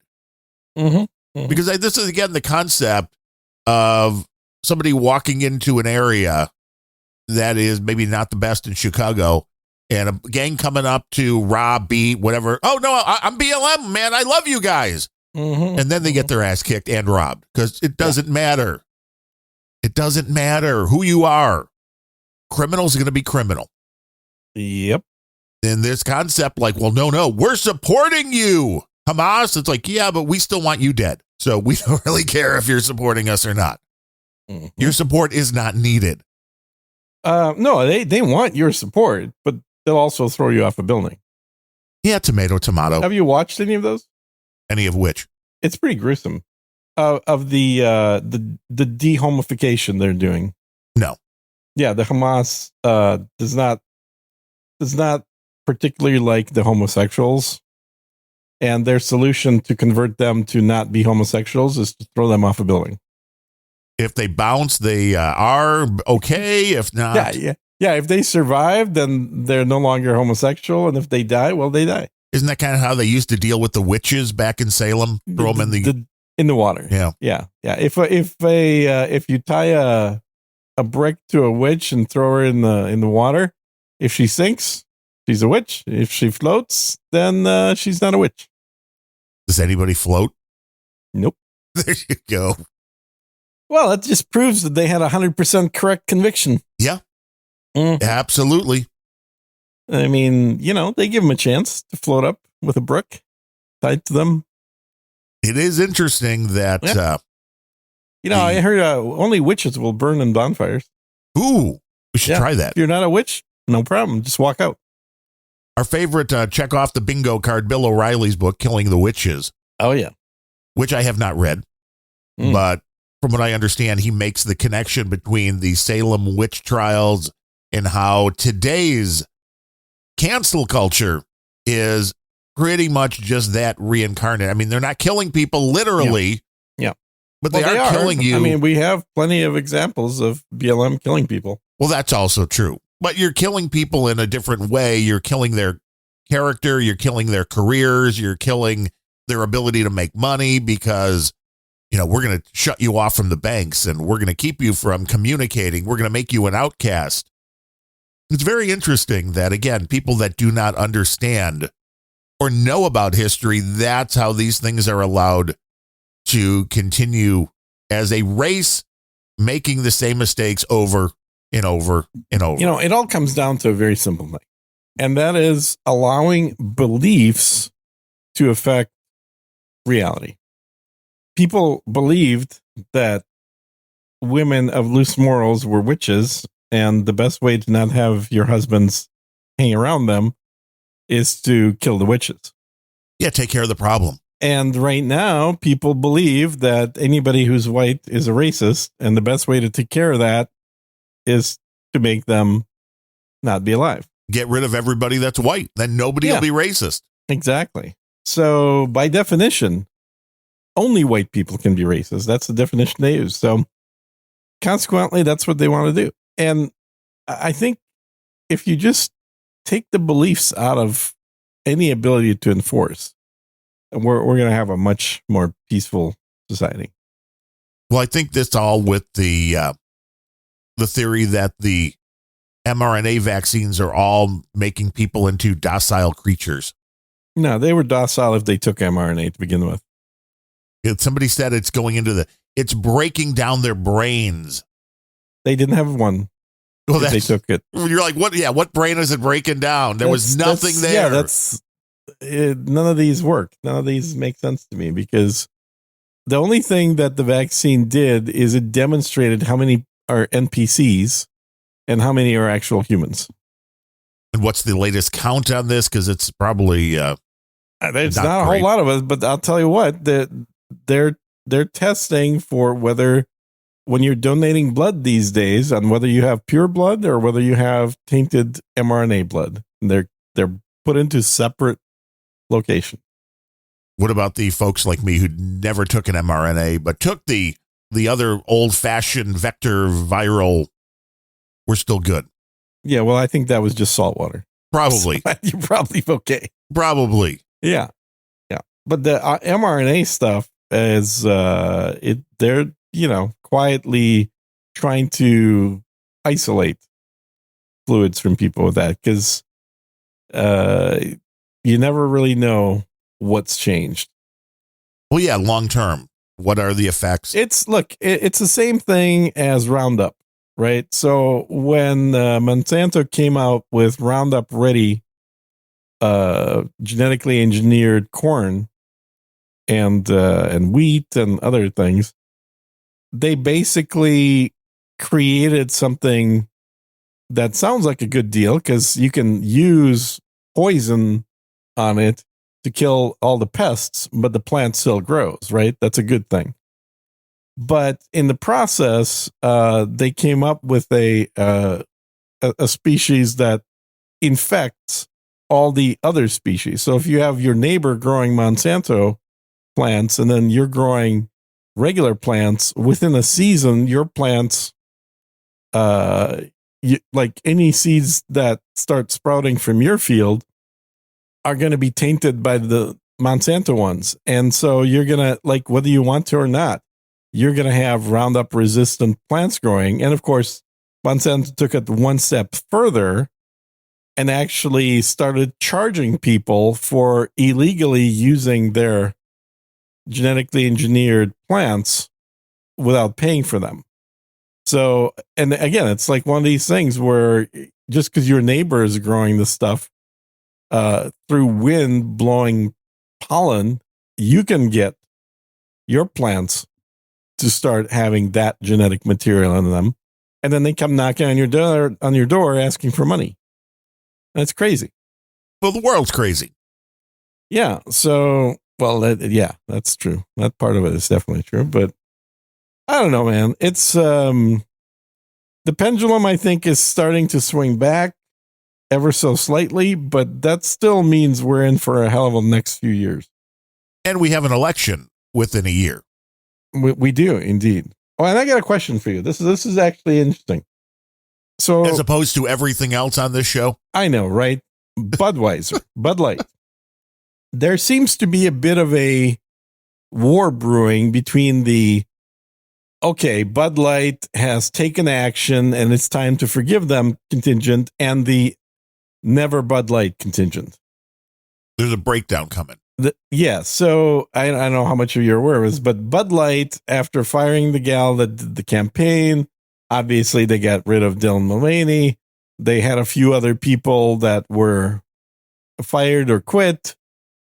Because this is, again, the concept of somebody walking into an area that is maybe not the best in Chicago and a gang coming up to rob, beat, whatever. Oh, no, I'm BLM, man. I love you guys. And then they get their ass kicked and robbed because it doesn't matter. It doesn't matter who you are. Criminals are going to be criminal. Yep. And this concept like, well, no, we're supporting you. Hamas, it's like, yeah, but we still want you dead. So we don't really care if you're supporting us or not. Your support is not needed. No, they want your support, but they'll also throw you off a building. Yeah, tomato. Have you watched any of those? Any of which? It's pretty gruesome. Of the dehomification they're doing. No. Yeah, the Hamas does not particularly like the homosexuals, and their solution to convert them to not be homosexuals is to throw them off a building. If they bounce, they are okay. If not, yeah. If they survive, then they're no longer homosexual, and if they die, well, they die. Isn't that kind of how they used to deal with the witches back in Salem? Throw them in the water. Yeah. If you tie a brick to a witch and throw her in the water, if she sinks, she's a witch. If she floats, then she's not a witch. Does anybody float? Nope. There you go. Well, that just proves that they had 100% correct conviction. Yeah, absolutely. I mean, they give them a chance to float up with a brick tied to them. It is interesting that, I heard only witches will burn in bonfires. Ooh, we should try that. If you're not a witch, no problem. Just walk out. Our favorite, check off the bingo card, Bill O'Reilly's book, Killing the Witches. Oh, yeah. Which I have not read, but from what I understand, he makes the connection between the Salem witch trials and how today's cancel culture is pretty much just that reincarnate. I mean, they're not killing people literally. Yeah. But they are killing you. I mean, we have plenty of examples of BLM killing people. Well, that's also true. But you're killing people in a different way. You're killing their character. You're killing their careers. You're killing their ability to make money because, we're going to shut you off from the banks and we're going to keep you from communicating. We're going to make you an outcast. It's very interesting that, again, people that do not understand or know about history, that's how these things are allowed to continue as a race, making the same mistakes over and over and over. It all comes down to a very simple thing, and that is allowing beliefs to affect reality. People believed that women of loose morals were witches, and the best way to not have your husbands hang around them is to kill the witches. Yeah, take care of the problem. And right now, people believe that anybody who's white is a racist, and the best way to take care of that is to make them not be alive. Get rid of everybody that's white. Then nobody will be racist. Exactly. So by definition, only white people can be racist. That's the definition they use. So consequently, that's what they want to do. And I think if you just take the beliefs out of any ability to enforce, we're going to have a much more peaceful society. Well, I think this all with the theory that the mRNA vaccines are all making people into docile creatures. No, they were docile if they took mRNA to begin with. Somebody said it's breaking down their brains. They didn't have one. Well, they took it. You're like, what? Yeah, what brain is it breaking down? There was nothing there. Yeah, none of these work. None of these make sense to me because the only thing that the vaccine did is it demonstrated how many are NPCs and how many are actual humans. And what's the latest count on this? Because it's probably it's not a whole lot of us, but I'll tell you what, they're testing for whether when you're donating blood these days on whether you have pure blood or whether you have tainted mRNA blood. And they're put into separate location. What about the folks like me who never took an mRNA but took the other old-fashioned vector viral? We're still good. Yeah, well, I think that was just salt water. Probably. So you're probably okay. Probably. Yeah. But the mRNA stuff is they're quietly trying to isolate fluids from people with that because you never really know what's changed. Well, yeah, long term. What are the effects? It's the same thing as Roundup, right? So when Monsanto came out with Roundup Ready genetically engineered corn and wheat and other things, they basically created something that sounds like a good deal because you can use poison on it to kill all the pests, but the plant still grows, right? That's a good thing. But in the process, they came up with a species that infects all the other species. So if you have your neighbor growing Monsanto plants and then you're growing regular plants, within a season, your plants, like any seeds that start sprouting from your field, are going to be tainted by the Monsanto ones. And so you're going to, like, whether you want to or not, you're going to have Roundup resistant plants growing. And of course, Monsanto took it one step further and actually started charging people for illegally using their genetically engineered plants without paying for them. So, and again, it's like one of these things where just because your neighbor is growing this stuff through wind blowing pollen, you can get your plants to start having that genetic material in them, and then they come knocking on your door asking for money. That's crazy. Well, the world's crazy. Yeah. So, well, that's true. That part of it is definitely true. But I don't know, man. It's the pendulum, I think, is starting to swing back ever so slightly, but that still means we're in for a hell of a next few years. And we have an election within a year. We do indeed. Oh, and I got a question for you. This is actually interesting. So, as opposed to everything else on this show, I know, right? Budweiser, Bud Light. There seems to be a bit of a war brewing between Bud Light has taken action and it's time to forgive them contingent and the never Bud Light contingent. There's a breakdown coming. So I don't know how much of you're aware of this, but Bud Light, after firing the gal that did the campaign, obviously they got rid of Dylan Mulvaney. They had a few other people that were fired or quit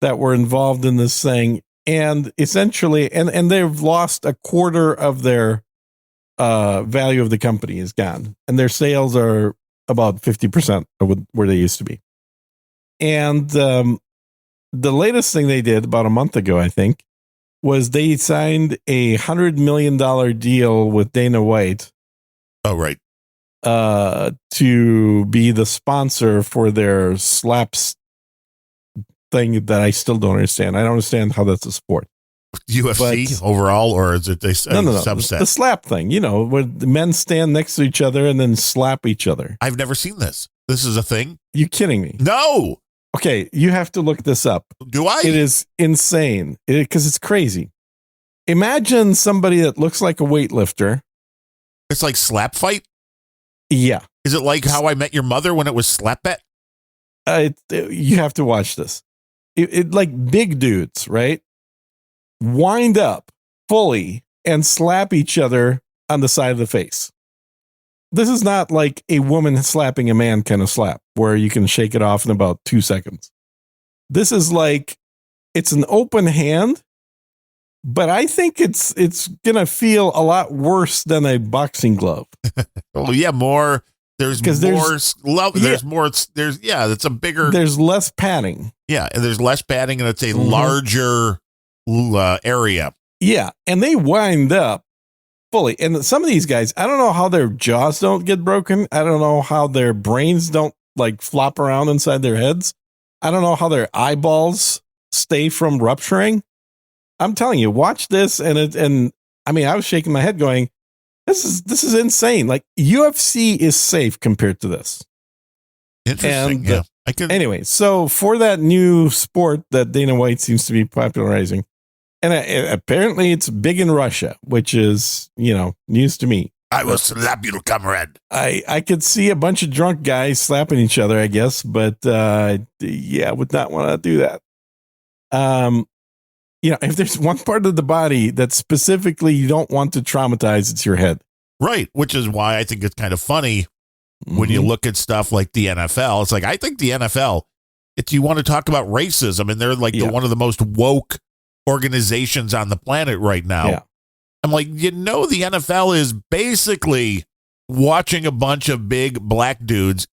that were involved in this thing. And essentially, and they've lost a quarter of their value of the company is gone. And their sales are about 50% of where they used to be. And the latest thing they did about a month ago, I think, was they signed a $100 million deal with Dana White. Oh, right. To be the sponsor for their slaps thing that I still don't understand. I don't understand how that's a sport. UFC overall, or is it a subset? The slap thing, where the men stand next to each other and then slap each other. I've never seen this. This is a thing? You kidding me? No. Okay, you have to look this up. Do I? It is insane because it's crazy. imagine somebody that looks like a weightlifter. It's like slap fight. Yeah. Is it like How I Met Your Mother when it was slap bet? You have to watch this. It like big dudes, right? Wind up fully and slap each other on the side of the face. This is not like a woman slapping a man kind of slap where you can shake it off in about 2 seconds. This is like, it's an open hand, but I think it's going to feel a lot worse than a boxing glove. Oh yeah, more. There's it's a bigger. There's less padding. Yeah, and there's less padding, and it's a larger area. Yeah, and they wind up fully. And some of these guys, I don't know how their jaws don't get broken. I don't know how their brains don't like flop around inside their heads. I don't know how their eyeballs stay from rupturing. I'm telling you, watch this, and I mean, I was shaking my head, going, "This is insane." Like UFC is safe compared to this. Interesting. Yeah. Anyway, so for that new sport that Dana White seems to be popularizing, and apparently it's big in Russia, which is, news to me. I will slap you, comrade. I could see a bunch of drunk guys slapping each other, I guess, but I would not want to do that. If there's one part of the body that specifically you don't want to traumatize, it's your head. Right, which is why I think it's kind of funny when you look at stuff like the NFL. It's like, I think the NFL, you want to talk about racism, and they're like one of the most woke organizations on the planet right now. Yeah. I'm like, the NFL is basically watching a bunch of big black dudes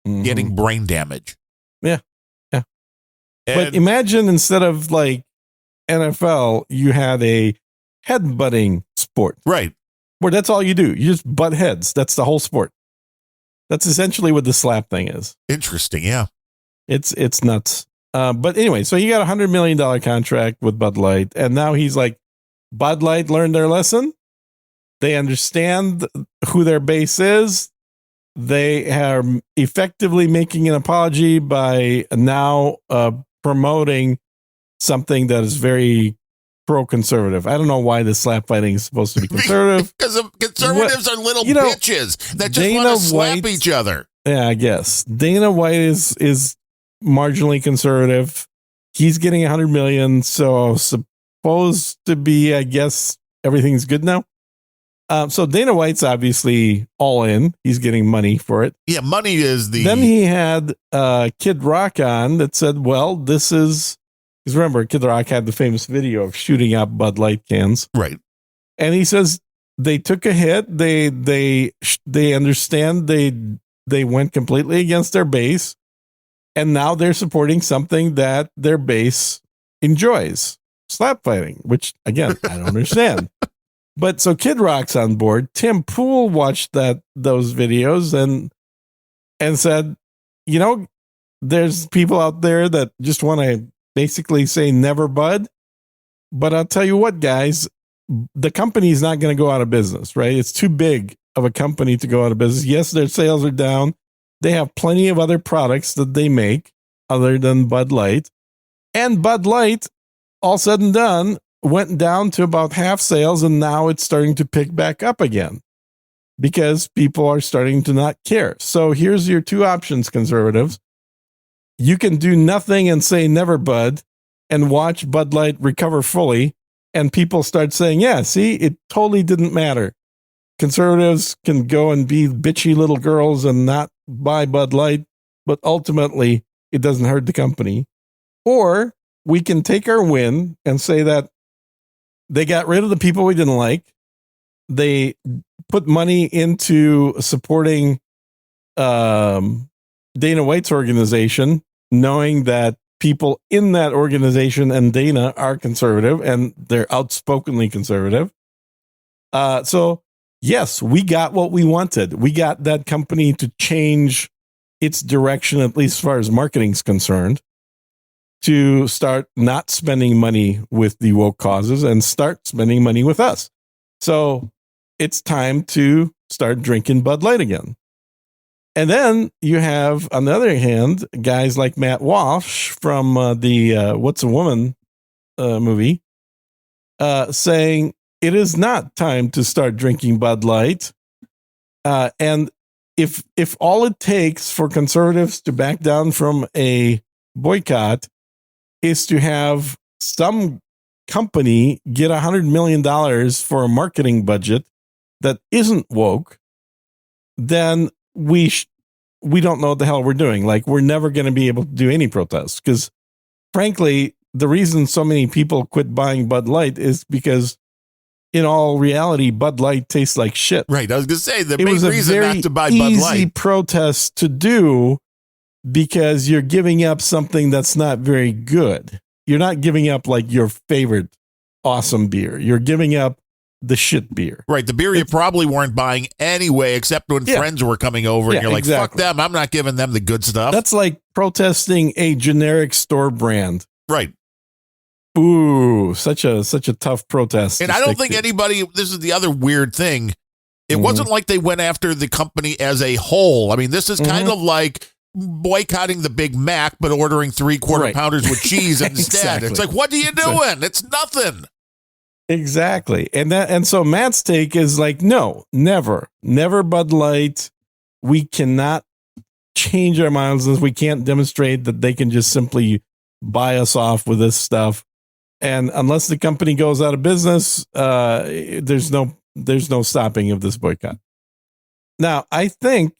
getting brain damage. Yeah. Yeah. And, but imagine instead of like NFL, you had a headbutting sport. Right. Where that's all you do. You just butt heads. That's the whole sport. That's essentially what the slap thing is. Interesting. Yeah. It's nuts. But anyway, so you got $100 million contract with Bud Light. And now he's like, Bud Light learned their lesson. They understand who their base is. They are effectively making an apology by now promoting something that is very pro-conservative. I don't know why the slap fighting is supposed to be conservative. Because conservatives are little bitches that just want to slap each other. Yeah, I guess. Dana White is marginally conservative. He's getting $100 million, so supposed to be, I guess, everything's good now. So Dana White's obviously all in. He's getting money for it. Yeah, money is the... Then he had Kid Rock on that said, well, this is... Because remember, Kid Rock had the famous video of shooting out Bud Light cans. Right. And he says they took a hit. They understand they went completely against their base. And now they're supporting something that their base enjoys. Slap fighting, which, again, I don't understand. But so Kid Rock's on board. Tim Pool watched those videos and said, there's people out there that just want to basically say never Bud. But I'll tell you what, guys, the company is not going to go out of business, right? It's too big of a company to go out of business. Yes, their sales are down. They have plenty of other products that they make other than Bud Light. And Bud Light, all said and done, went down to about half sales, and now it's starting to pick back up again because people are starting to not care. So here's your two options, conservatives. You can do nothing and say never Bud and watch Bud Light recover fully, and people start saying, yeah, see, it totally didn't matter. Conservatives can go and be bitchy little girls and not buy Bud Light, but ultimately it doesn't hurt the company. Or we can take our win and say that they got rid of the people we didn't like. They put money into supporting Dana White's organization, knowing that people in that organization and Dana are conservative and they're outspokenly conservative. So yes, we got what we wanted. We got that company to change its direction, at least as far as marketing is concerned, to start not spending money with the woke causes and start spending money with us. So it's time to start drinking Bud Light again. And then you have, on the other hand, guys like Matt Walsh from the What's a Woman movie saying it is not time to start drinking Bud Light. And if all it takes for conservatives to back down from a boycott is to have some company get $100 million for a marketing budget that isn't woke, then we don't know what the hell we're doing. Like, we're never going to be able to do any protests, because frankly, the reason so many people quit buying Bud Light is because in all reality, Bud Light tastes like shit. Right. I was going to say the main reason not to buy Bud Light. It was a very easy protest to do because you're giving up something that's not very good. You're not giving up like your favorite awesome beer. You're giving up the shit beer. Right. The beer you probably weren't buying anyway, except when friends were coming over and you're like, fuck them. I'm not giving them the good stuff. That's like protesting a generic store brand. Right. Ooh, such a tough protest. And I don't think anybody, this is the other weird thing. It wasn't like they went after the company as a whole. I mean, this is kind of like boycotting the Big Mac, but ordering 3/4 pounders with cheese instead. Exactly. It's like, what are you doing? It's nothing. Exactly. And so Matt's take is like, no, never Bud Light. We cannot change our minds as we can't demonstrate that they can just simply buy us off with this stuff. And unless the company goes out of business, there's no stopping of this boycott. Now, I think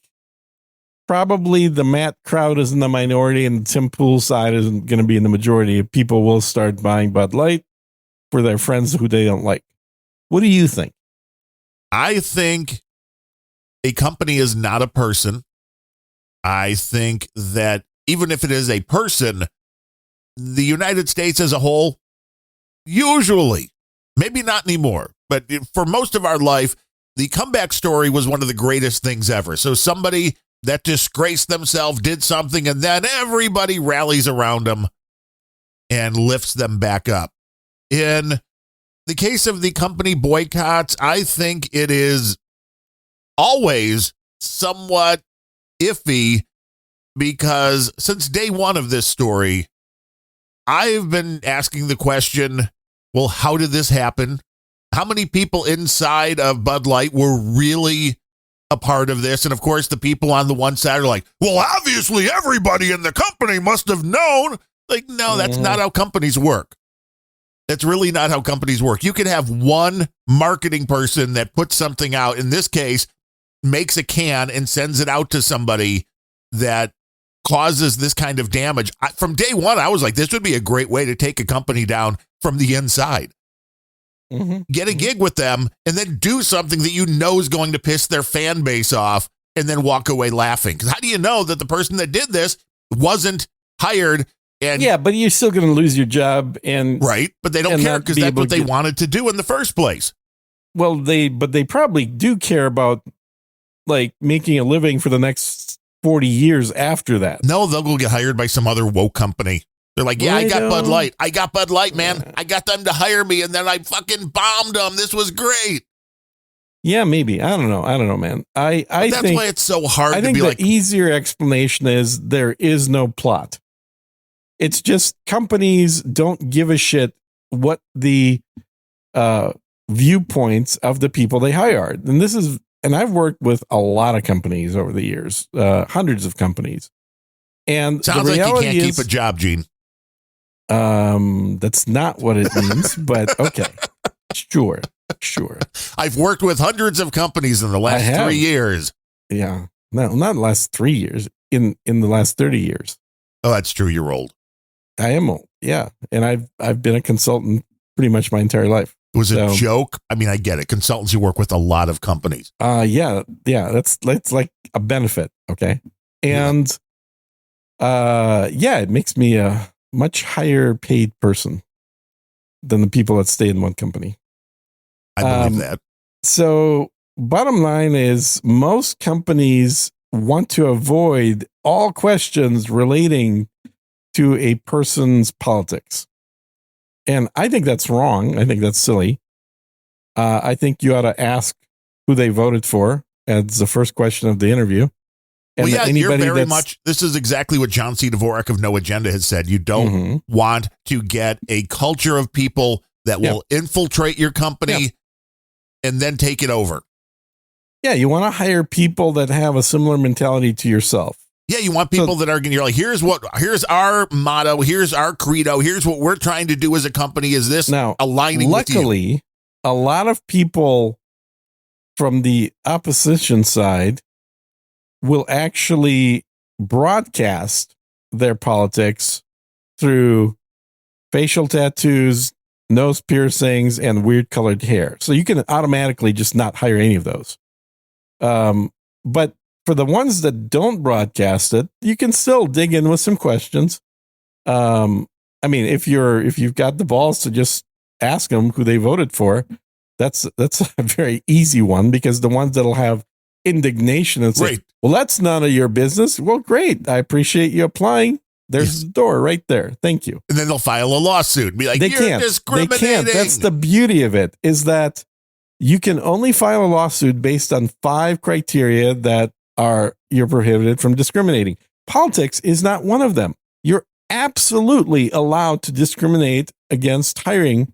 probably the Matt crowd is in the minority and the Tim Pool side isn't going to be in the majority. People will start buying Bud Light for their friends who they don't like. What do you think? I think a company is not a person. I think that even if it is a person, the United States as a whole, usually, maybe not anymore, but for most of our life, the comeback story was one of the greatest things ever. So somebody that disgraced themselves did something, and then everybody rallies around them and lifts them back up. In the case of the company boycotts, I think it is always somewhat iffy, because since day one of this story, I've been asking the question, well, how did this happen? How many people inside of Bud Light were really a part of this? And of course, the people on the one side are like, well, obviously everybody in the company must have known. Like, no, that's not how companies work. That's really not how companies work. You can have one marketing person that puts something out, in this case, makes a can and sends it out to somebody that causes this kind of damage. From day one, I was like, this would be a great way to take a company down from the inside. Get a gig with them and then do something that you know is going to piss their fan base off, and then walk away laughing. Because how do you know that the person that did this wasn't hired? And yeah, but you're still going to lose your job, and right, but they don't care because that's what they wanted to do in the first place. Well, they probably do care about like making a living for the next 40 years after that. No, they'll go get hired by some other woke company. They're like, yeah, I got Bud Light. I got Bud Light, man. I got them to hire me, and then I fucking bombed them. This was great. Yeah, maybe. I don't know, man. I that's think why it's so hard I to think be the like, easier explanation is there is no plot. It's just companies don't give a shit what the viewpoints of the people they hire. And I've worked with a lot of companies over the years, hundreds of companies. And sounds like you can't keep a job, Gene. That's not what it means, but okay. Sure. I've worked with hundreds of companies in the last 3 years. Yeah. No, not the last 3 years, in the last 30 years. Oh, that's true. You're old. I am old. Yeah. And I've been a consultant pretty much my entire life. It was a joke. I mean, I get it. Consultants, you work with a lot of companies. Yeah. That's like a benefit. Okay. And it makes me a much higher paid person than the people that stay in one company. I believe that. So bottom line is, most companies want to avoid all questions relating to a person's politics. And I think that's wrong. I think that's silly. I think you ought to ask who they voted for as the first question of the interview. And well, yeah, you're very much, this is exactly what John C. Dvorak of No Agenda has said. You don't want to get a culture of people that will infiltrate your company and then take it over. Yeah, you want to hire people that have a similar mentality to yourself. Yeah, you want people that are going to, you're like, here's our motto, here's our credo, here's what we're trying to do as a company. Is this now aligning with you? Luckily, a lot of people from the opposition side will actually broadcast their politics through facial tattoos, nose piercings, and weird colored hair. So you can automatically just not hire any of those. But for the ones that don't broadcast it, you can still dig in with some questions. I mean, if you've got the balls to just ask them who they voted for, that's a very easy one, because the ones that'll have indignation and say, well, that's none of your business. Well, great. I appreciate you applying. There's the door right there. Thank you. And then they'll file a lawsuit and be like, you're discriminating. They can't. That's the beauty of it, is that you can only file a lawsuit based on 5 criteria that you're prohibited from discriminating. Politics is not one of them. You're absolutely allowed to discriminate against hiring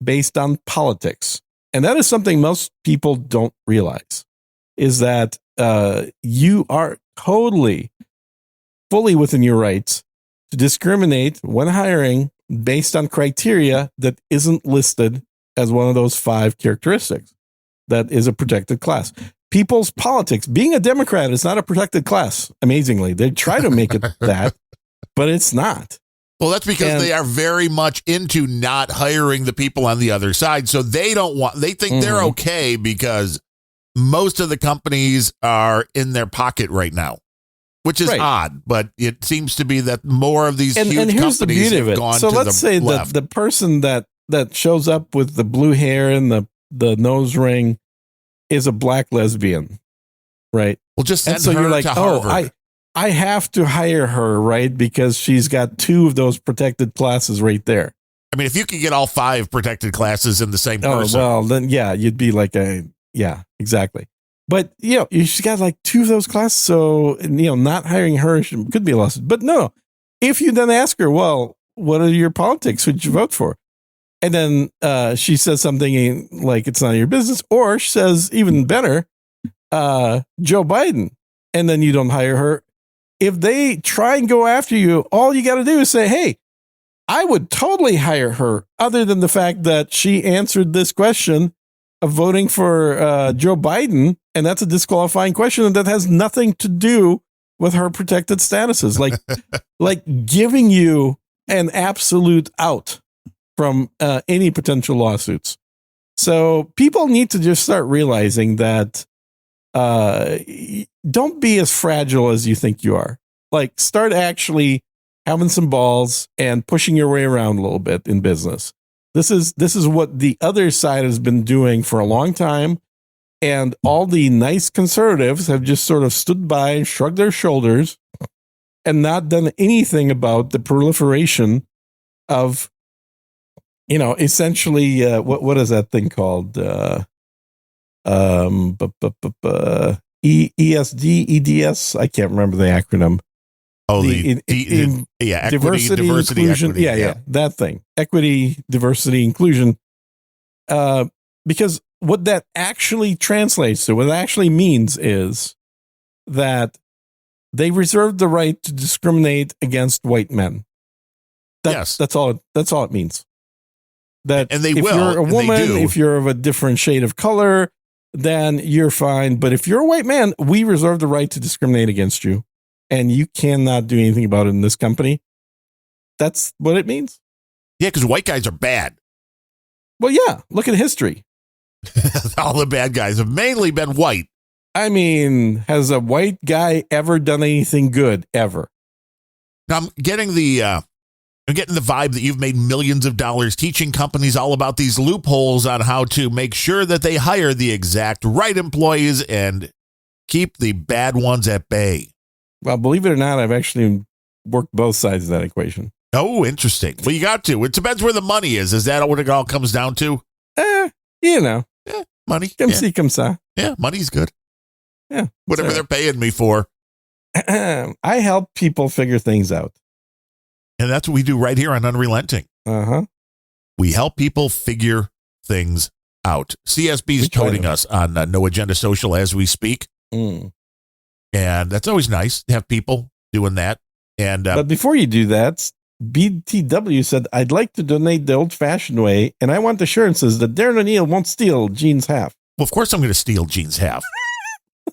based on politics. And that is something most people don't realize, is that you are totally, fully within your rights to discriminate when hiring based on criteria that isn't listed as one of those 5 characteristics that is a protected class. People's politics, being a Democrat is not a protected class. Amazingly, they try to make it that, but it's not. Well, that's because they are very much into not hiring the people on the other side. So they think they're okay because most of the companies are in their pocket right now, which is odd, but it seems to be that more of these huge companies have gone to the left. So let's say that the person that shows up with the blue hair and the nose ring is a black lesbian, right? Well, just send her to Harvard. I have to hire her, right? Because she's got 2 of those protected classes right there. I mean, if you could get all 5 protected classes in the same person. Oh, well, then, yeah, you'd be like exactly. But, she's got like 2 of those classes. So, not hiring her could be a lawsuit. But no, if you then ask her, well, what are your politics? Who'd you vote for? And then she says something like, it's none of your business. Or she says, even better, Joe Biden. And then you don't hire her. If they try and go after you, all you got to do is say, hey, I would totally hire her, other than the fact that she answered this question of voting for Joe Biden. And that's a disqualifying question. And that has nothing to do with her protected statuses, like giving you an absolute out from any potential lawsuits. So people need to just start realizing that don't be as fragile as you think you are. Like, start actually having some balls and pushing your way around a little bit in business. This is what the other side has been doing for a long time. And all the nice conservatives have just sort of stood by and shrugged their shoulders and not done anything about the proliferation of, essentially, what is that thing called? ESD, EDS. I can't remember the acronym. Oh, equity, diversity, inclusion. Equity, yeah, that thing. Equity, diversity, inclusion. Because what that actually translates to, what it actually means, is that they reserve the right to discriminate against white men. That's all it means. That and they if will, you're a woman, if you're of a different shade of color, then you're fine. But if you're a white man, we reserve the right to discriminate against you, and you cannot do anything about it in this company. That's what it means. Yeah, because white guys are bad. Well, yeah. Look at history. All the bad guys have mainly been white. I mean, has a white guy ever done anything good, ever? Now, I'm getting the vibe that you've made millions of dollars teaching companies all about these loopholes on how to make sure that they hire the exact right employees and keep the bad ones at bay. Well, believe it or not, I've actually worked both sides of that equation. Oh, interesting. Well, you got to. It depends where the money is. Is that what it all comes down to? Money. Come see, come sa. Yeah, money's good. Yeah. Whatever they're paying me for. I help people figure things out. And that's what we do right here on Unrelenting. Uh-huh. We help people figure things out. CSB's toting us on No Agenda Social as we speak. And that's always nice to have people doing that. And but before you do that, BTW said, I'd like to donate the old-fashioned way, and I want assurances that Darren O'Neill won't steal Gene's half. Well, of course I'm going to steal Gene's half.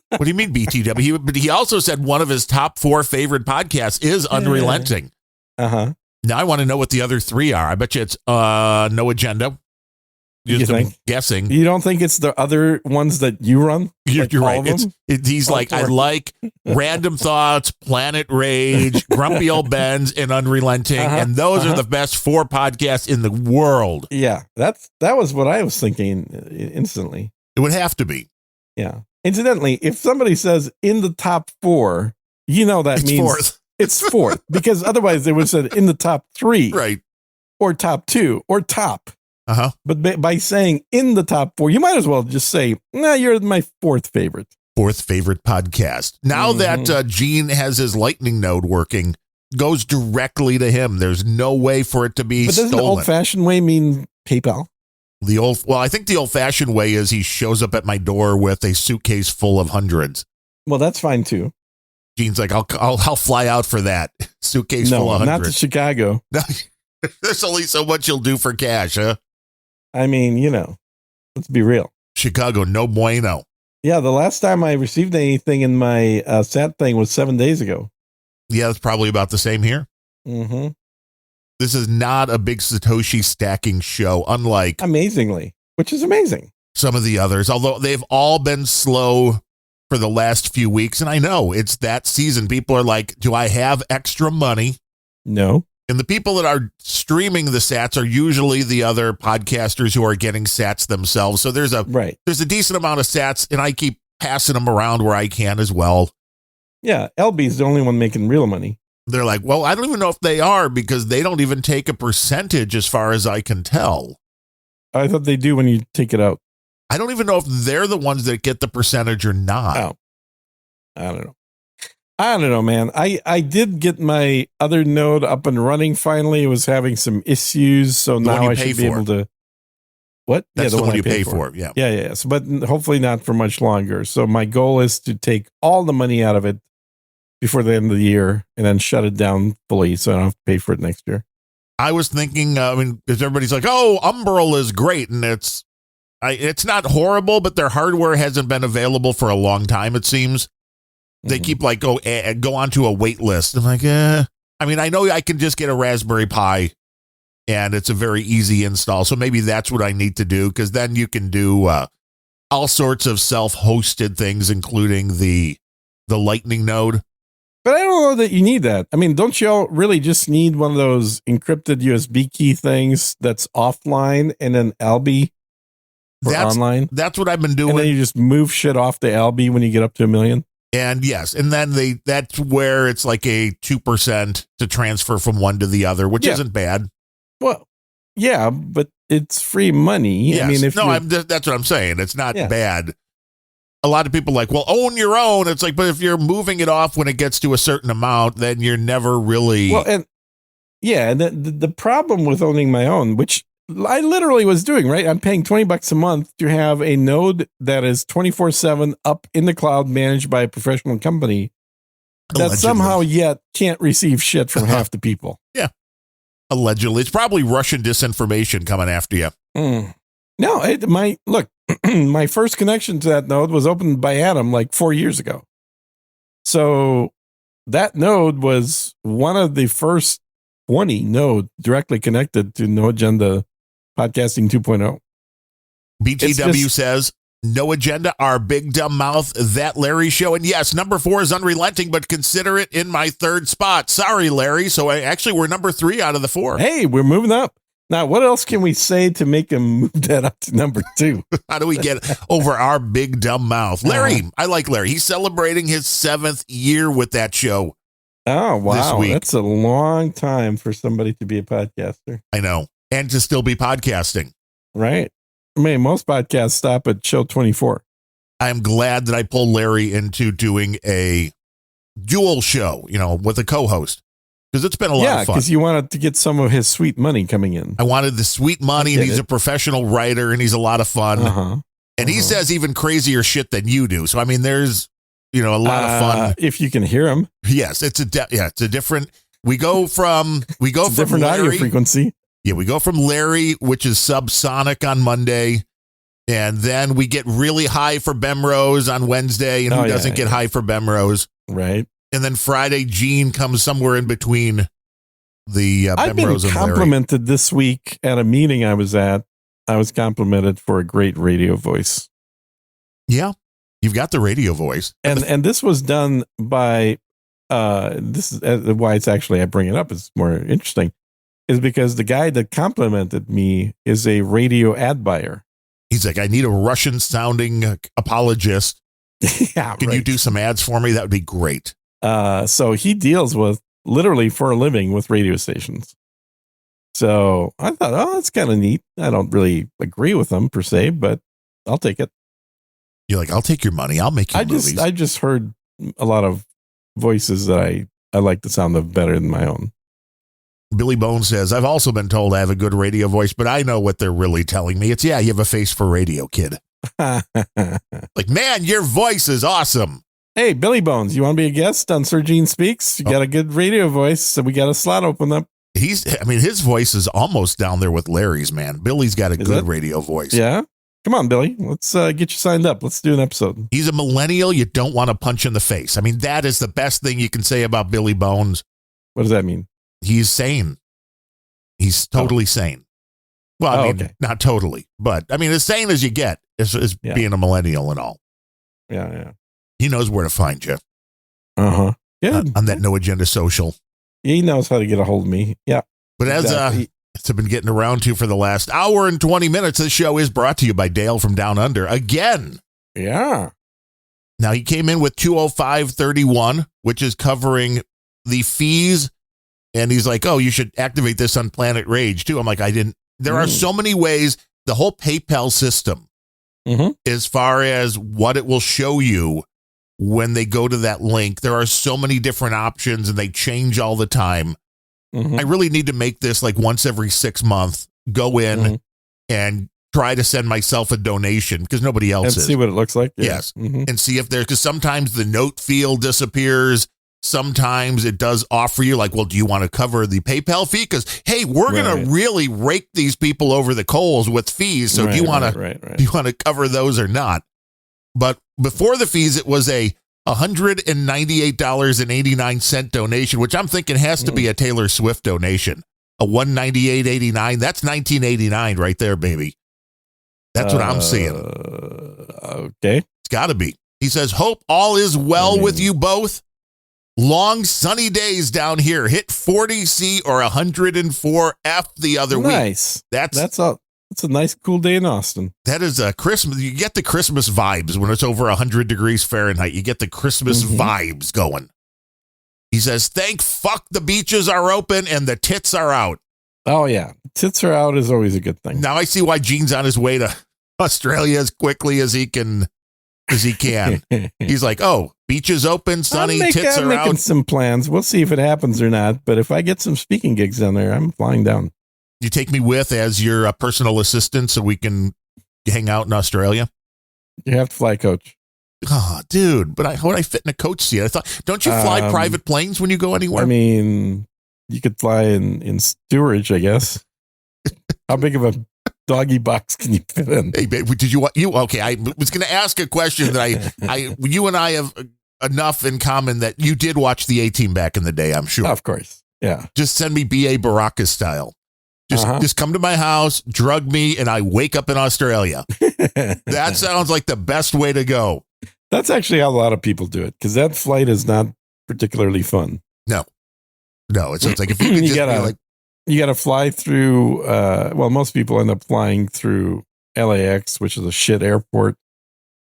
What do you mean BTW? But he also said one of his top 4 favorite podcasts is Unrelenting. Uh-huh. Now I want to know what the other 3 are. I bet you it's No Agenda. You think? Guessing. You don't think it's the other ones that you run? You're right. He's like, I like Random Thoughts, Planet Rage, Grumpy Old Ben's, and Unrelenting. And those are the best 4 podcasts in the world. Yeah, that was what I was thinking instantly. It would have to be. Yeah. Incidentally, if somebody says in the top 4, that it's means 4th. It's 4th, because otherwise they would have said in the top 3. Right. Or top 2 or top. Uh-huh. But by saying in the top 4, you might as well just say, nah, you're my 4th favorite. 4th favorite podcast. Now that Gene has his lightning node working, goes directly to him. There's no way for it to be stolen. But doesn't the old-fashioned way mean PayPal? I think the old-fashioned way is he shows up at my door with a suitcase full of hundreds. Well, that's fine too. Gene's like, I'll fly out for that suitcase full of hundreds. No, not to Chicago. There's only so much you'll do for cash, huh? I mean, let's be real. Chicago, no bueno. Yeah, the last time I received anything in my SAT thing was 7 days ago. Yeah, it's probably about the same here. Mm-hmm. This is not a big Satoshi stacking show, unlike amazingly, which is amazing. Some of the others, although they've all been slow for the last few weeks. And I know it's that season. People are like, do I have extra money? No. And the people that are streaming the sats are usually the other podcasters who are getting sats themselves. So there's a decent amount of sats, and I keep passing them around where I can as well. Yeah, LB's the only one making real money. They're like, well, I don't even know if they are, because they don't even take a percentage as far as I can tell. I thought they do when you take it out. I don't even know if they're the ones that get the percentage or not. Oh. I don't know, man. I did get my other node up and running finally. It was having some issues, so now I should be able to. What? That's the one you pay for. Yeah. Yeah. So, but hopefully not for much longer. So my goal is to take all the money out of it before the end of the year and then shut it down fully, so I don't have to pay for it next year. I was thinking, because everybody's like, oh, Umbrel is great, and it's not horrible, but their hardware hasn't been available for a long time, it seems. They keep like, go onto a wait list. I'm like, I know I can just get a Raspberry Pi, and it's a very easy install. So maybe that's what I need to do, because then you can do all sorts of self-hosted things, including the Lightning node. But I don't know that you need that. I mean, don't you all really just need one of those encrypted USB key things that's offline and then Albi for online? That's what I've been doing. And then you just move shit off the Albi when you get up to 1 million? And yes, and then that's where it's like a 2% to transfer from one to the other, which isn't bad. Well, yeah, but it's free money. Yes. I mean, that's what I'm saying. It's not bad. A lot of people are like, well, own your own. It's like, but if you're moving it off when it gets to a certain amount, then you're never really. Well, and the problem with owning my own, which I literally was doing, right? I'm paying $20 a month to have a node that is 24/7 up in the cloud, managed by a professional company that somehow yet can't receive shit from half the people. Yeah. Allegedly. It's probably Russian disinformation coming after you. No, my first connection to that node was opened by Adam like 4 years ago. So that node was one of the first 20 nodes directly connected to No Agenda Podcasting 2.0. BTW says, No Agenda, our big dumb mouth, that Larry show. And yes, number 4 is Unrelenting, but consider it in my 3rd spot. Sorry, Larry. So we're number 3 out of the 4. Hey, we're moving up. Now, what else can we say to make him move that up to number 2? How do we get over our big dumb mouth? Larry, I like Larry. He's celebrating his 7th year with that show. Oh, wow. That's a long time for somebody to be a podcaster. I know. And to still be podcasting. Right. I mean, most podcasts stop at show 24. I'm glad that I pulled Larry into doing a dual show, with a co-host. because it's been a lot of fun. Because you wanted to get some of his sweet money coming in. I wanted the sweet money, and he's a professional writer, and he's a lot of fun. And he says even crazier shit than you do. So I mean, there's a lot of fun if you can hear him. Yes, it's a different. We go from different Larry, audio frequency. Yeah, we go from Larry, which is subsonic on Monday, and then we get really high for Bemrose on Wednesday, and who doesn't get high for Bemrose? Right. And then Friday, Gene comes somewhere in between the I've Bemrose been and Larry. complimented this week at a meeting I was at. I was complimented for a great radio voice. Yeah, you've got the radio voice, and this was done by. This is why it's actually I bring it up. It's more interesting, is because the guy that complimented me is a radio ad buyer. He's like, I need a Russian sounding apologist. Yeah, can you do some ads for me? That would be great. So he deals with literally for a living with radio stations. So I thought, that's kind of neat. I don't really agree with them per se, but I'll take it. You're like, I'll take your money. I'll make you movies. I just heard a lot of voices that I like the sound of better than my own. Billy Bones says, I've also been told I have a good radio voice, but I know what they're really telling me. It's, you have a face for radio, kid. Like, man, your voice is awesome. Hey, Billy Bones, you want to be a guest on Sir Gene Speaks? You got a good radio voice, so we got a slot open up. His voice is almost down there with Larry's, man. Billy's got a good radio voice. Yeah. Come on, Billy. Let's get you signed up. Let's do an episode. He's a millennial you don't want to punch in the face. I mean, that is the best thing you can say about Billy Bones. What does that mean? He's sane. He's totally sane. Well, I mean, not totally, but I mean, as sane as you get is being a millennial and all. Yeah. He knows where to find you. Yeah. On that No Agenda Social. He knows how to get a hold of me. Yeah. But as I've been getting around to for the last hour and 20 minutes, this show is brought to you by Dale from Down Under again. Yeah. Now he came in with 205.31, which is covering the fees. And he's like, oh, you should activate this on Planet Rage too. I'm like, I didn't. There are so many ways. The whole PayPal system, as far as what it will show you when they go to that link, there are so many different options and they change all the time. I really need to make this like once every 6 months, go in and try to send myself a donation because nobody else is. See what it looks like. Yeah. Yes. And see if because sometimes the note field disappears. Sometimes it does offer you like, well, do you want to cover the PayPal fee? Because, hey, we're going to really rake these people over the coals with fees. So do you want to cover those or not? But before the fees, it was a $198.89 donation, which I'm thinking has to be a Taylor Swift donation. A $198.89. That's 1989 right there, baby. That's what I'm seeing. Okay. It's got to be. He says, hope all is well with you both. Long sunny days down here. Hit 40C or 104F the other week. Nice. That's a nice cool day in Austin. That is a Christmas. You get the Christmas vibes when it's over 100 degrees Fahrenheit. You get the Christmas vibes going. He says, thank fuck the beaches are open and the tits are out. Oh, yeah. Tits are out is always a good thing. Now I see why Gene's on his way to Australia as quickly as he can. He's like, oh, beaches open, sunny, tits are out. I'm making some plans. We'll see if it happens or not. But if I get some speaking gigs down there, I'm flying down. You take me with as your personal assistant so we can hang out in Australia? You have to fly coach. Oh, dude, but how would I fit in a coach seat? I thought, don't you fly private planes when you go anywhere? I mean, you could fly in steerage, I guess. How big of a doggy box can you fit in? Hey, babe, did you okay? I was going to ask a question that you and I have enough in common that you did watch the A-Team back in the day, I'm sure. Of course. Yeah. Just send me B.A. Baraka style. Just come to my house, drug me, and I wake up in Australia. That sounds like the best way to go. That's actually how a lot of people do it, because that flight is not particularly fun. No, it sounds like if you could you got to fly through. Most people end up flying through LAX, which is a shit airport,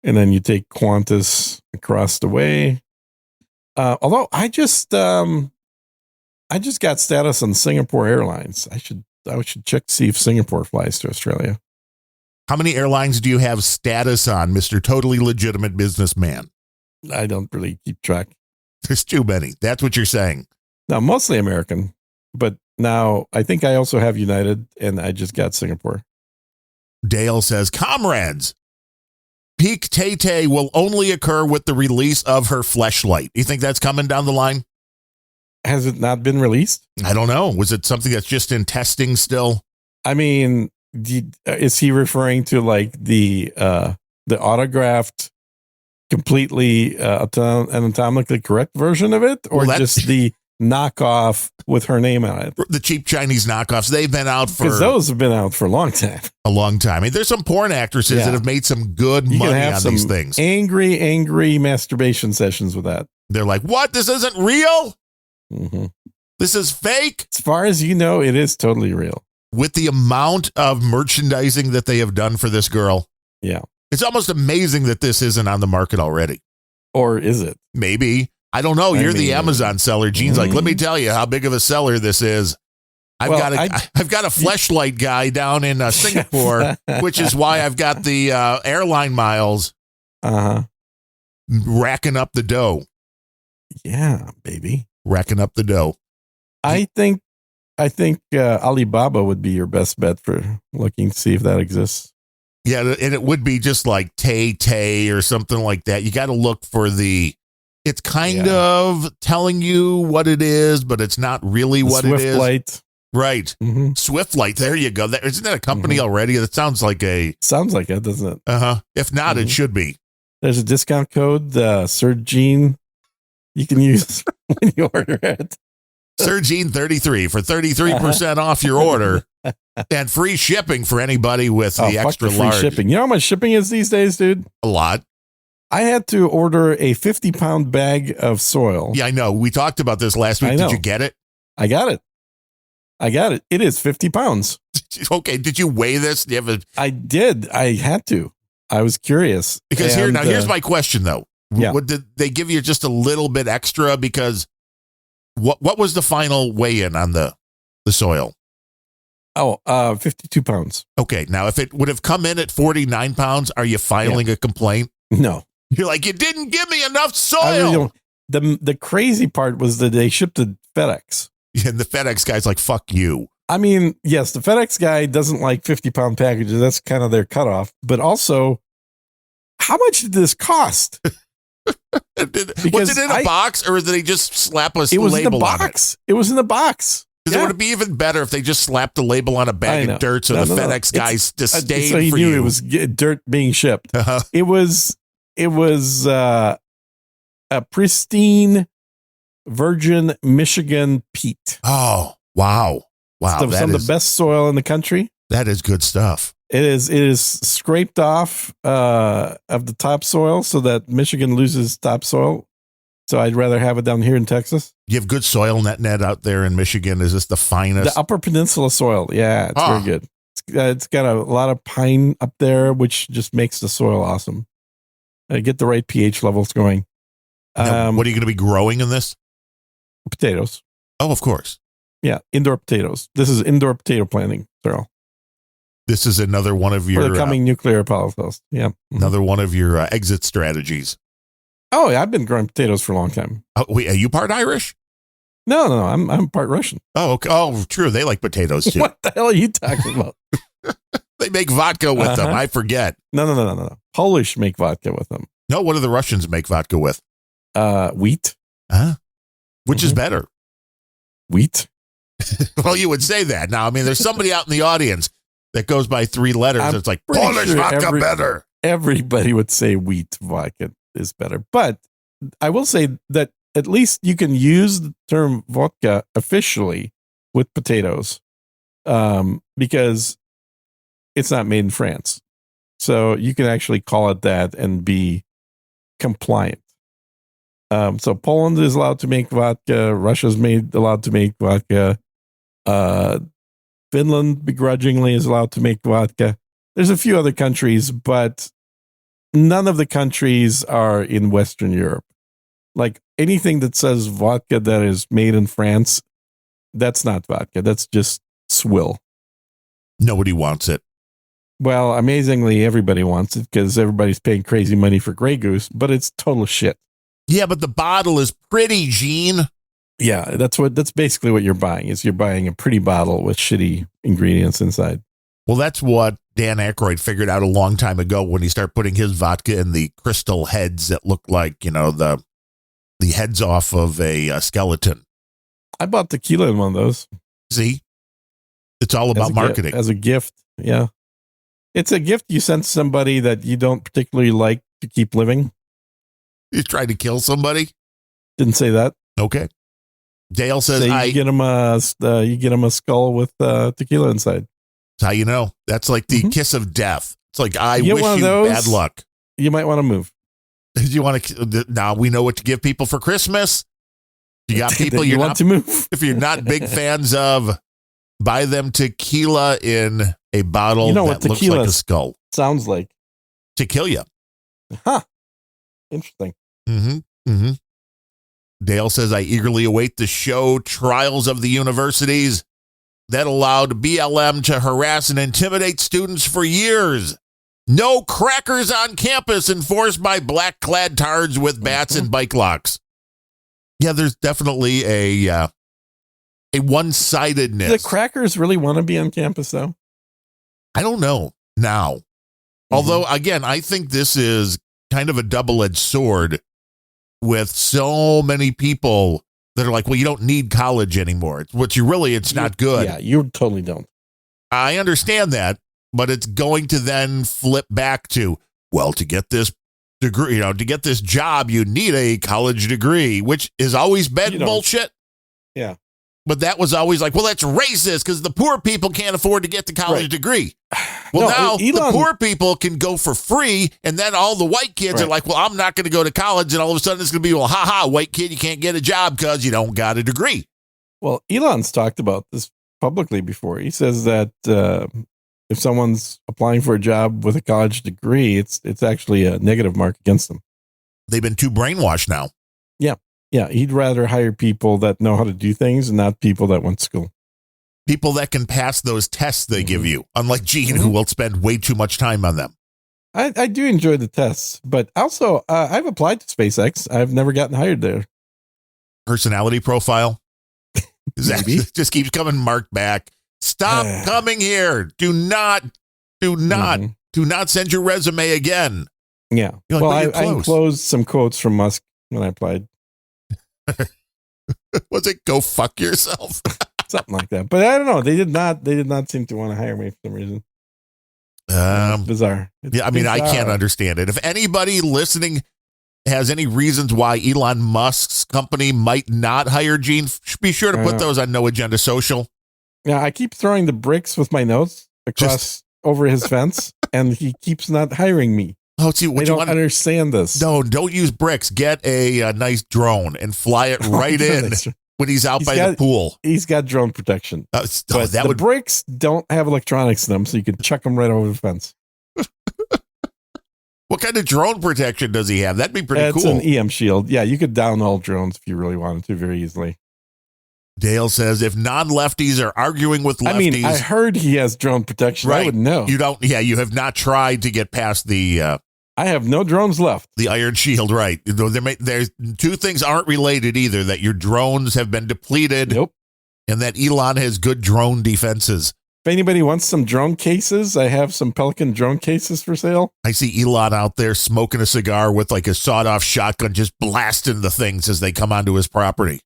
and then you take Qantas across the way. Although I just got status on Singapore Airlines. I should check to see if Singapore flies to Australia. How many airlines do you have status on, Mr. Totally Legitimate Businessman? I don't really keep track. There's too many. That's what you're saying. No, mostly American, but now I think I also have United, and I just got Singapore. Dale says, comrades, peak Tay-Tay will only occur with the release of her fleshlight. You think that's coming down the line? Has it not been released? I don't know. Was it something that's just in testing still? I mean, is he referring to like the autographed, completely anatomically correct version of it, or just the knockoff with her name on it? The cheap Chinese knockoffs. They've been out for... Because those have been out for a long time. A long time. I mean, there's some porn actresses that have made some good money on these things. Angry masturbation sessions with that. They're like, what? This isn't real? Mm-hmm. This is fake? As far as you know, it is totally real. With the amount of merchandising that they have done for this girl. Yeah. It's almost amazing that this isn't on the market already. Or is it? Maybe. I don't know. You're the Amazon seller. Gene's like, let me tell you how big of a seller this is. I've got a fleshlight guy down in Singapore, which is why I've got the airline miles racking up the dough. Yeah, baby. Racking up the dough. I think Alibaba would be your best bet for looking to see if that exists. Yeah, and it would be just like Tay-Tay or something like that. You got to look for it's kind of telling you what it is, but it's not really what it is. Swiftlight. Right. Mm-hmm. Swiftlight. There you go. Isn't that a company already? That sounds like it, doesn't it? Uh-huh. If not, it should be. There's a discount code, Sir Gene, you can use when you order it. Sir Gene 33 for 33% off your order and free shipping for anybody with the extra large. Shipping. You know how much shipping is these days, dude? A lot. I had to order a 50-pound bag of soil. Yeah, I know. We talked about this last week. Did you get it? I got it. It is 50 pounds. Okay. Did you weigh this? Do you have I did. I had to. I was curious. Because here's my question, though. Yeah. Did they give you just a little bit extra? Because what was the final weigh-in on the soil? 52 pounds. Okay. Now, if it would have come in at 49 pounds, are you filing a complaint? No. You're like, you didn't give me enough soil. The crazy part was that they shipped to FedEx. And the FedEx guy's like, fuck you. I mean, yes, the FedEx guy doesn't like 50-pound packages. That's kind of their cutoff. But also, how much did this cost? Was it in a box, or did they just slap a label on it? It was in the box. Because it would be even better if they just slapped a label on a bag of dirt so the FedEx guys disdained so he for knew you. It was dirt being shipped. Uh-huh. It was a pristine virgin Michigan peat. Oh, wow. Some of the best soil in the country. That is good stuff. It is scraped off of the topsoil so that Michigan loses topsoil. So I'd rather have it down here in Texas. You have good soil net out there in Michigan. Is this the finest? The Upper Peninsula soil. Yeah, it's very good. It's got a lot of pine up there, which just makes the soil awesome. Get the right pH levels going. Now, what are you going to be growing in this? Potatoes. Oh, of course. Yeah, indoor potatoes. This is indoor potato planting, Cyril. This is another one of your... For the coming nuclear power plants. Yeah. Another one of your exit strategies. Oh, yeah, I've been growing potatoes for a long time. Oh, wait, are you part Irish? No, I'm part Russian. Oh, okay. Oh, true. They like potatoes, too. What the hell are you talking about? They make vodka with them. I forget. No. Polish make vodka with them. No, what do the Russians make vodka with? Wheat. Huh? Which is better? Wheat. Well, you would say that. Now, I mean, there's somebody out in the audience that goes by 3 letters. It's like, Polish vodka better. Everybody would say wheat vodka is better. But I will say that at least you can use the term vodka officially with potatoes because it's not made in France. So you can actually call it that and be compliant. So Poland is allowed to make vodka. Russia's allowed to make vodka. Finland begrudgingly is allowed to make vodka. There's a few other countries, but none of the countries are in Western Europe. Like anything that says vodka that is made in France, that's not vodka. That's just swill. Nobody wants it. Well, amazingly, everybody wants it because everybody's paying crazy money for Grey Goose, but it's total shit. Yeah, but the bottle is pretty, Gene. Yeah, that's basically what you're buying. Is you're buying a pretty bottle with shitty ingredients inside. Well, that's what Dan Aykroyd figured out a long time ago when he started putting his vodka in the crystal heads that look like, the heads off of a skeleton. I bought tequila in one of those. See, it's all about marketing. As a gift. Yeah. It's a gift you send somebody that you don't particularly like to keep living. You tried to kill somebody? Didn't say that. Okay. Dale says, you get him a skull with tequila inside. That's how you know. That's like the kiss of death. It's like, I wish you bad luck. You might want to move. You want to? Now we know what to give people for Christmas. You got people you want to move. If you're not big fans of, buy them tequila in a bottle that looks like a skull. Sounds like to kill you. Huh. Interesting. Dale says, I eagerly await the show Trials of the Universities that allowed BLM to harass and intimidate students for years. No crackers on campus enforced by black-clad tards with bats and bike locks. Yeah, there's definitely a one-sidedness. Do the crackers really want to be on campus, though? I don't know now. Although, again, I think this is kind of a double-edged sword with so many people that are like, well, you don't need college anymore. It's not good. Yeah, you totally don't. I understand that, but it's going to then flip back to, well, to get this degree, to get this job, you need a college degree, which has always been bullshit. Yeah. But that was always like, well, that's racist because the poor people can't afford to get the college degree. Well, now the poor people can go for free, and then all the white kids are like, well, I'm not going to go to college, and all of a sudden it's going to be, well, white kid, you can't get a job because you don't got a degree. Well, Elon's talked about this publicly before. He says that if someone's applying for a job with a college degree, it's actually a negative mark against them. They've been too brainwashed now. Yeah. Yeah, he'd rather hire people that know how to do things and not people that went to school. People that can pass those tests they give you, unlike Gene, who will spend way too much time on them. I do enjoy the tests, but also I've applied to SpaceX. I've never gotten hired there. Personality profile? Just keeps coming marked back. Stop coming here. Do not send your resume again. Yeah. Like, well, I enclosed some quotes from Musk when I applied. Was it go fuck yourself? Something like that. But I don't know. They did not seem to want to hire me for some reason. It's bizarre. I mean, I can't understand it. If anybody listening has any reasons why Elon Musk's company might not hire Gene, be sure to put those on No Agenda Social. Yeah, I keep throwing the bricks with my notes across over his fence, and he keeps not hiring me. Oh, see, I don't understand this. No, don't use bricks. Get a nice drone and fly it right in when he's out by the pool. He's got drone protection. But bricks don't have electronics in them, so you can chuck them right over the fence. What kind of drone protection does he have? That'd be pretty cool. It's an EM shield. Yeah, you could down all drones if you really wanted to very easily. Dale says if non-lefties are arguing with lefties. I mean, I heard he has drone protection. Right. I would know. You don't. Yeah, you have not tried to get past the. I have no drones left. The iron shield, right? There's two things aren't related either. That your drones have been depleted. Nope. And that Elon has good drone defenses. If anybody wants some drone cases, I have some Pelican drone cases for sale. I see Elon out there smoking a cigar with like a sawed-off shotgun, just blasting the things as they come onto his property.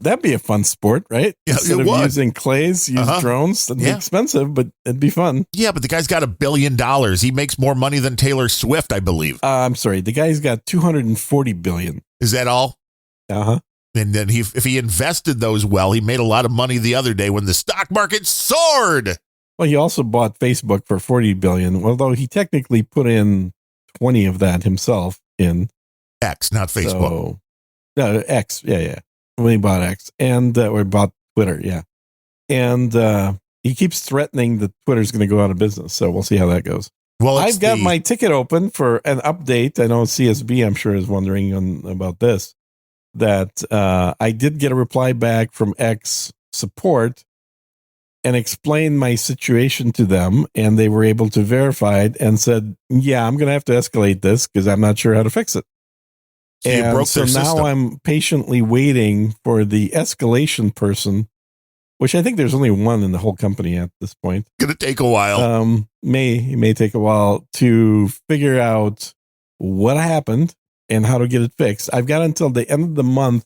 That'd be a fun sport, right? Yeah, Instead of using clays, use drones. That'd be expensive, but it'd be fun. Yeah, but the guy's got $1 billion. He makes more money than Taylor Swift, I believe. I'm sorry. The guy's got $240 billion. Is that all? Uh-huh. And then if he invested those well, he made a lot of money the other day when the stock market soared. Well, he also bought Facebook for $40 billion, although he technically put in 20 of that himself in X, not Facebook. No, X. Yeah. When he bought X or bought Twitter. Yeah. And he keeps threatening that Twitter's going to go out of business. So we'll see how that goes. Well, I've got my ticket open for an update. I know CSB, I'm sure, is wondering about this, that I did get a reply back from X support and explained my situation to them. And they were able to verify it and said, yeah, I'm going to have to escalate this because I'm not sure how to fix it. So you broke their system. Now I'm patiently waiting for the escalation person, which I think there's only one in the whole company at this point. Gonna take a while. May take a while to figure out what happened and how to get it fixed. I've got until the end of the month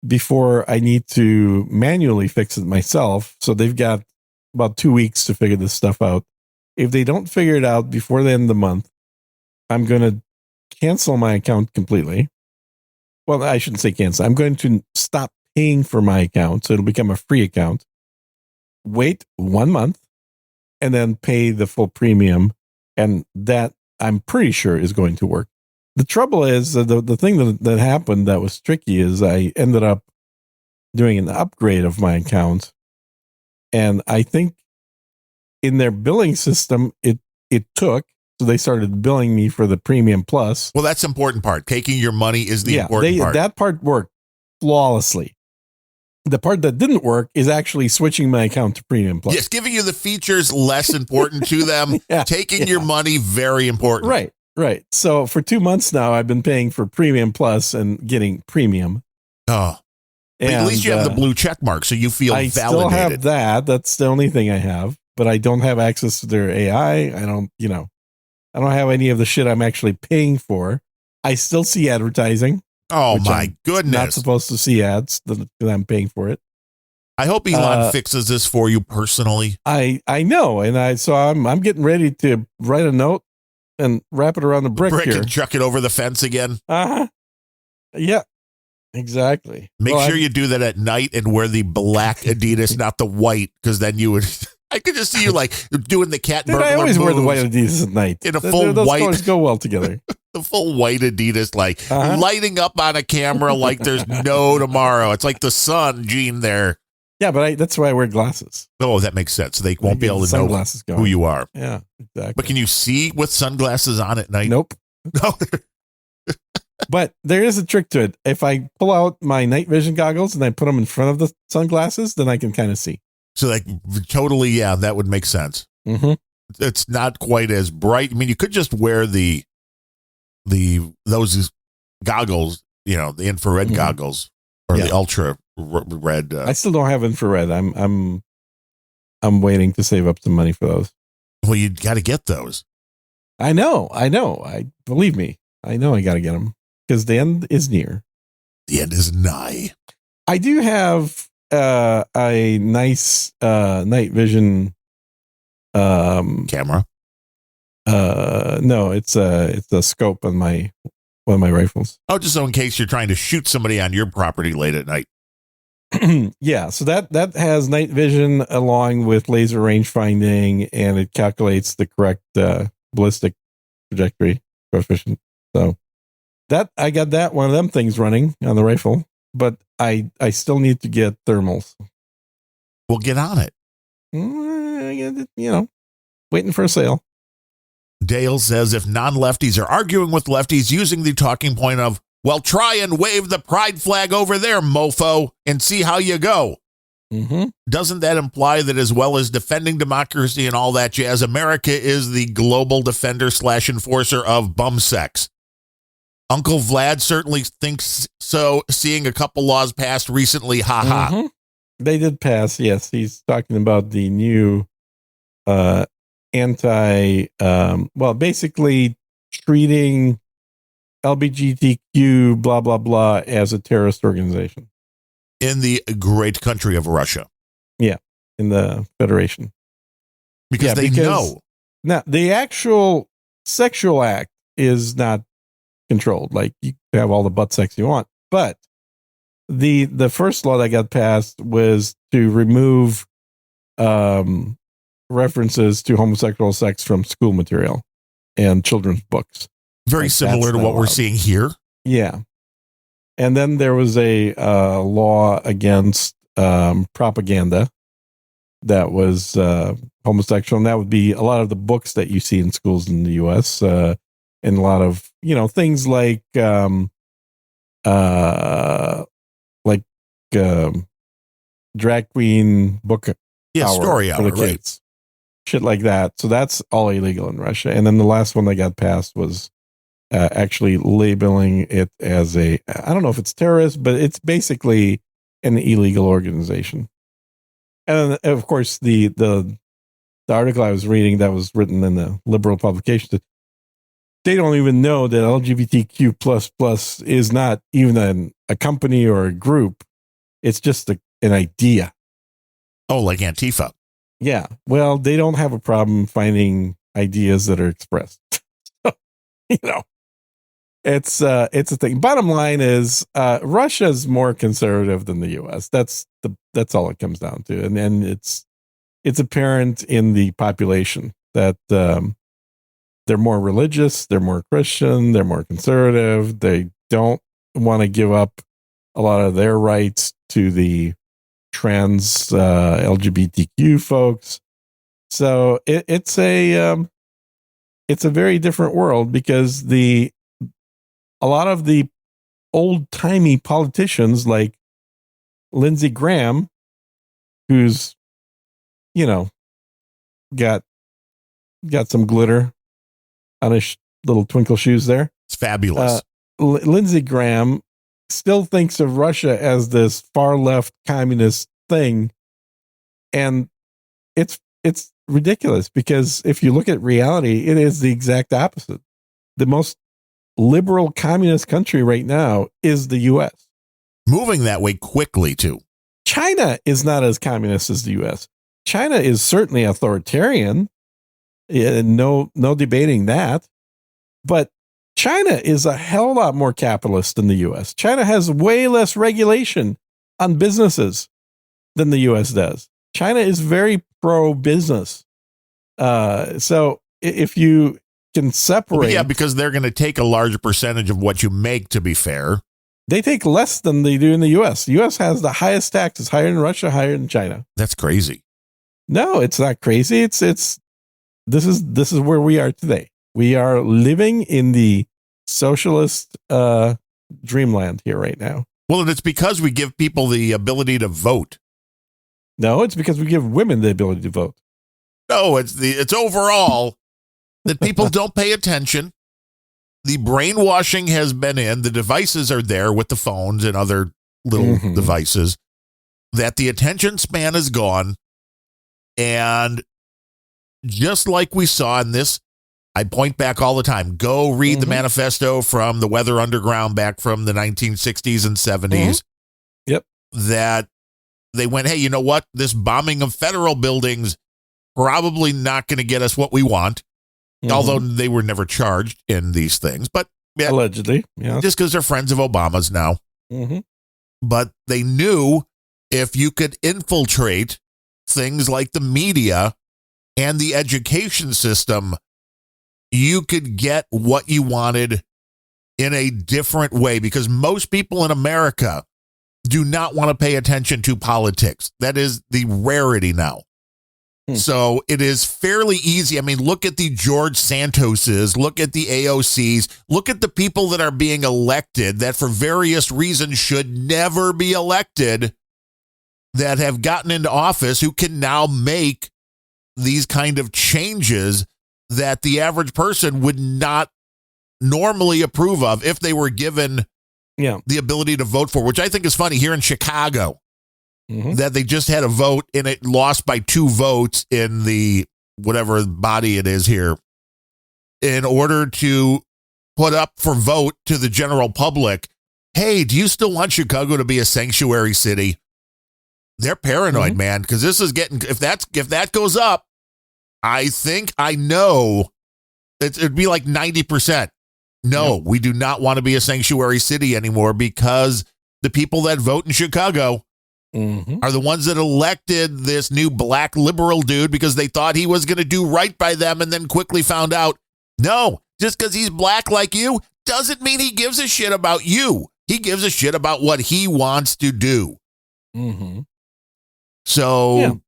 before I need to manually fix it myself. So they've got about 2 weeks to figure this stuff out. If they don't figure it out before the end of the month, I'm going to cancel my account completely. Well, I shouldn't say cancel. I'm going to stop paying for my account. So it'll become a free account. Wait 1 month and then pay the full premium. And that I'm pretty sure is going to work. The trouble is the thing that happened that was tricky is I ended up doing an upgrade of my account. And I think in their billing system, it took. So they started billing me for the premium plus. Well, that's the important part. Taking your money is the important part. That part worked flawlessly. The part that didn't work is actually switching my account to premium plus. Yes, giving you the features less important to them. Taking your money, very important. Right. So for 2 months now, I've been paying for premium plus and getting premium. Oh, but at least you have the blue check mark, so you feel validated. I still have that. That's the only thing I have, but I don't have access to their AI. I don't have any of the shit I'm actually paying for. I still see advertising. Oh my goodness. Not supposed to see ads that I'm paying for it. I hope Elon fixes this for you personally. I know. And I'm getting ready to write a note and wrap it around the brick here. And chuck it over the fence again. Uh-huh. Yeah, exactly. Make sure you do that at night and wear the black Adidas, not the white, because then you would... I could just see you like doing the cat burglar I always wear the white moves Adidas at night. in a full those white. colors go well together. The full white Adidas, like lighting up on a camera like there's no tomorrow. It's like the sun, Gene. There. Yeah, but that's why I wear glasses. Oh, that makes sense. They won't be able to know who you are. Yeah, exactly. But can you see with sunglasses on at night? Nope. No. But there is a trick to it. If I pull out my night vision goggles and I put them in front of the sunglasses, then I can kind of see. So like totally, yeah, that would make sense. Mm-hmm. It's not quite as bright. I mean, you could just wear those goggles, the infrared goggles or the ultra red. I still don't have infrared. I'm waiting to save up some money for those. Well, you got to get those. I know. Believe me. I know I got to get them because the end is near. The end is nigh. I do have a nice night vision camera. No, it's a scope on one of my rifles. Oh, just so in case you're trying to shoot somebody on your property late at night. Yeah, so that has night vision along with laser range finding, and it calculates the correct ballistic trajectory coefficient. So that I got that one of them things running on the rifle, but I still need to get thermals. We'll get on it. Waiting for a sale. Dale says if non-lefties are arguing with lefties using the talking point of, well, try and wave the pride flag over there, mofo, and see how you go. Mm-hmm. Doesn't that imply that as well as defending democracy and all that jazz, America is the global defender / enforcer of bum sex? Uncle Vlad certainly thinks so, seeing a couple laws passed recently. Ha ha. Mm-hmm. They did pass, yes. He's talking about the new basically treating LGBTQ blah, blah, blah as a terrorist organization. In the great country of Russia. Yeah, in the Federation. Because they know. Now, the actual sexual act is not controlled. Like, you can have all the butt sex you want. But the first law that got passed was to remove references to homosexual sex from school material and children's books. Very similar to what we're seeing here. Yeah. And then there was a law against propaganda that was homosexual. And that would be a lot of the books that you see in schools in the U.S. And a lot of, things like drag queen book story for the kids. Right. Shit like that. So that's all illegal in Russia. And then the last one that got passed was actually labeling it as I don't know if it's terrorist, but it's basically an illegal organization. And of course, the article I was reading that was written in the liberal publication, they don't even know that LGBTQ++ is not even a company or a group. It's just an idea. Oh, like Antifa. Yeah. Well, they don't have a problem finding ideas that are expressed. You know, it's a thing. Bottom line is, Russia's more conservative than the U.S. That's all it comes down to. And then it's apparent in the population that they're more religious, they're more Christian, they're more conservative. They don't want to give up a lot of their rights to the trans LGBTQ folks. So it's a very different world, because a lot of the old-timey politicians like Lindsey Graham, who's, you know, got some glitter on his little twinkle shoes there. It's fabulous. Lindsey Graham still thinks of Russia as this far left communist thing. And it's ridiculous, because if you look at reality, it is the exact opposite. The most liberal communist country right now is the U.S. Moving that way quickly, too. China is not as communist as the U.S. China is certainly authoritarian. No debating that. But China is a hell of a lot more capitalist than the U.S. China has way less regulation on businesses than the U.S. does. China is very pro-business. So if you can separate... Yeah, because they're going to take a larger percentage of what you make, to be fair. They take less than they do in the U.S. The U.S. has the highest taxes, higher than Russia, higher than China. That's crazy. No, it's not crazy. This is where we are today. We are living in the socialist dreamland here right now. Well, and it's because we give people the ability to vote. No, it's because we give women the ability to vote. No, it's overall that people don't pay attention. The brainwashing has been in. The devices are there with the phones and other little devices, that the attention span is gone. And just like we saw in this, I point back all the time. Go read the manifesto from the Weather Underground back from the 1960s and 70s. Yep. That they went, hey, you know what? This bombing of federal buildings probably not going to get us what we want. Although they were never charged in these things. But yeah, allegedly, yeah. Just because they're friends of Obama's now. But they knew if you could infiltrate things like the media and the education system, you could get what you wanted in a different way, because most people in America do not want to pay attention to politics. That is the rarity now. So it is fairly easy. I mean, look at the George Santoses, look at the AOCs, look at the people that are being elected that for various reasons should never be elected, that have gotten into office, who can now make these kind of changes that the average person would not normally approve of if they were given the ability to vote for, which I think is funny here in Chicago. That they just had a vote and it lost by 2 votes in the whatever body it is here, in order to put up for vote to the general public, hey, do you still want Chicago to be a sanctuary city? They're paranoid, man, because this is getting, if that goes up, I think I know it'd be like 90%. No, we do not want to be a sanctuary city anymore, because the people that vote in Chicago are the ones that elected this new black liberal dude because they thought he was going to do right by them, and then quickly found out, no, just because he's black like you doesn't mean he gives a shit about you. He gives a shit about what he wants to do. So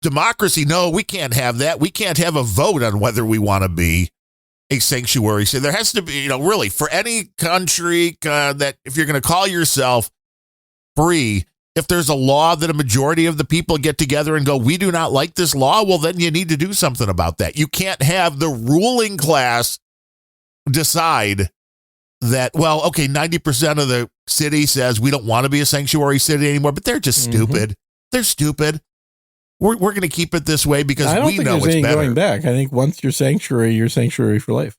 democracy, no, we can't have that. We can't have a vote on whether we want to be a sanctuary. So there has to be, really, for any country that if you're going to call yourself free, if there's a law that a majority of the people get together and go, we do not like this law, well, then you need to do something about that. You can't have the ruling class decide that, well, okay, 90% of the city says we don't want to be a sanctuary city anymore, but they're just stupid. They're stupid. We're going to keep it this way because we know it's better. Going back. I think once you're sanctuary for life.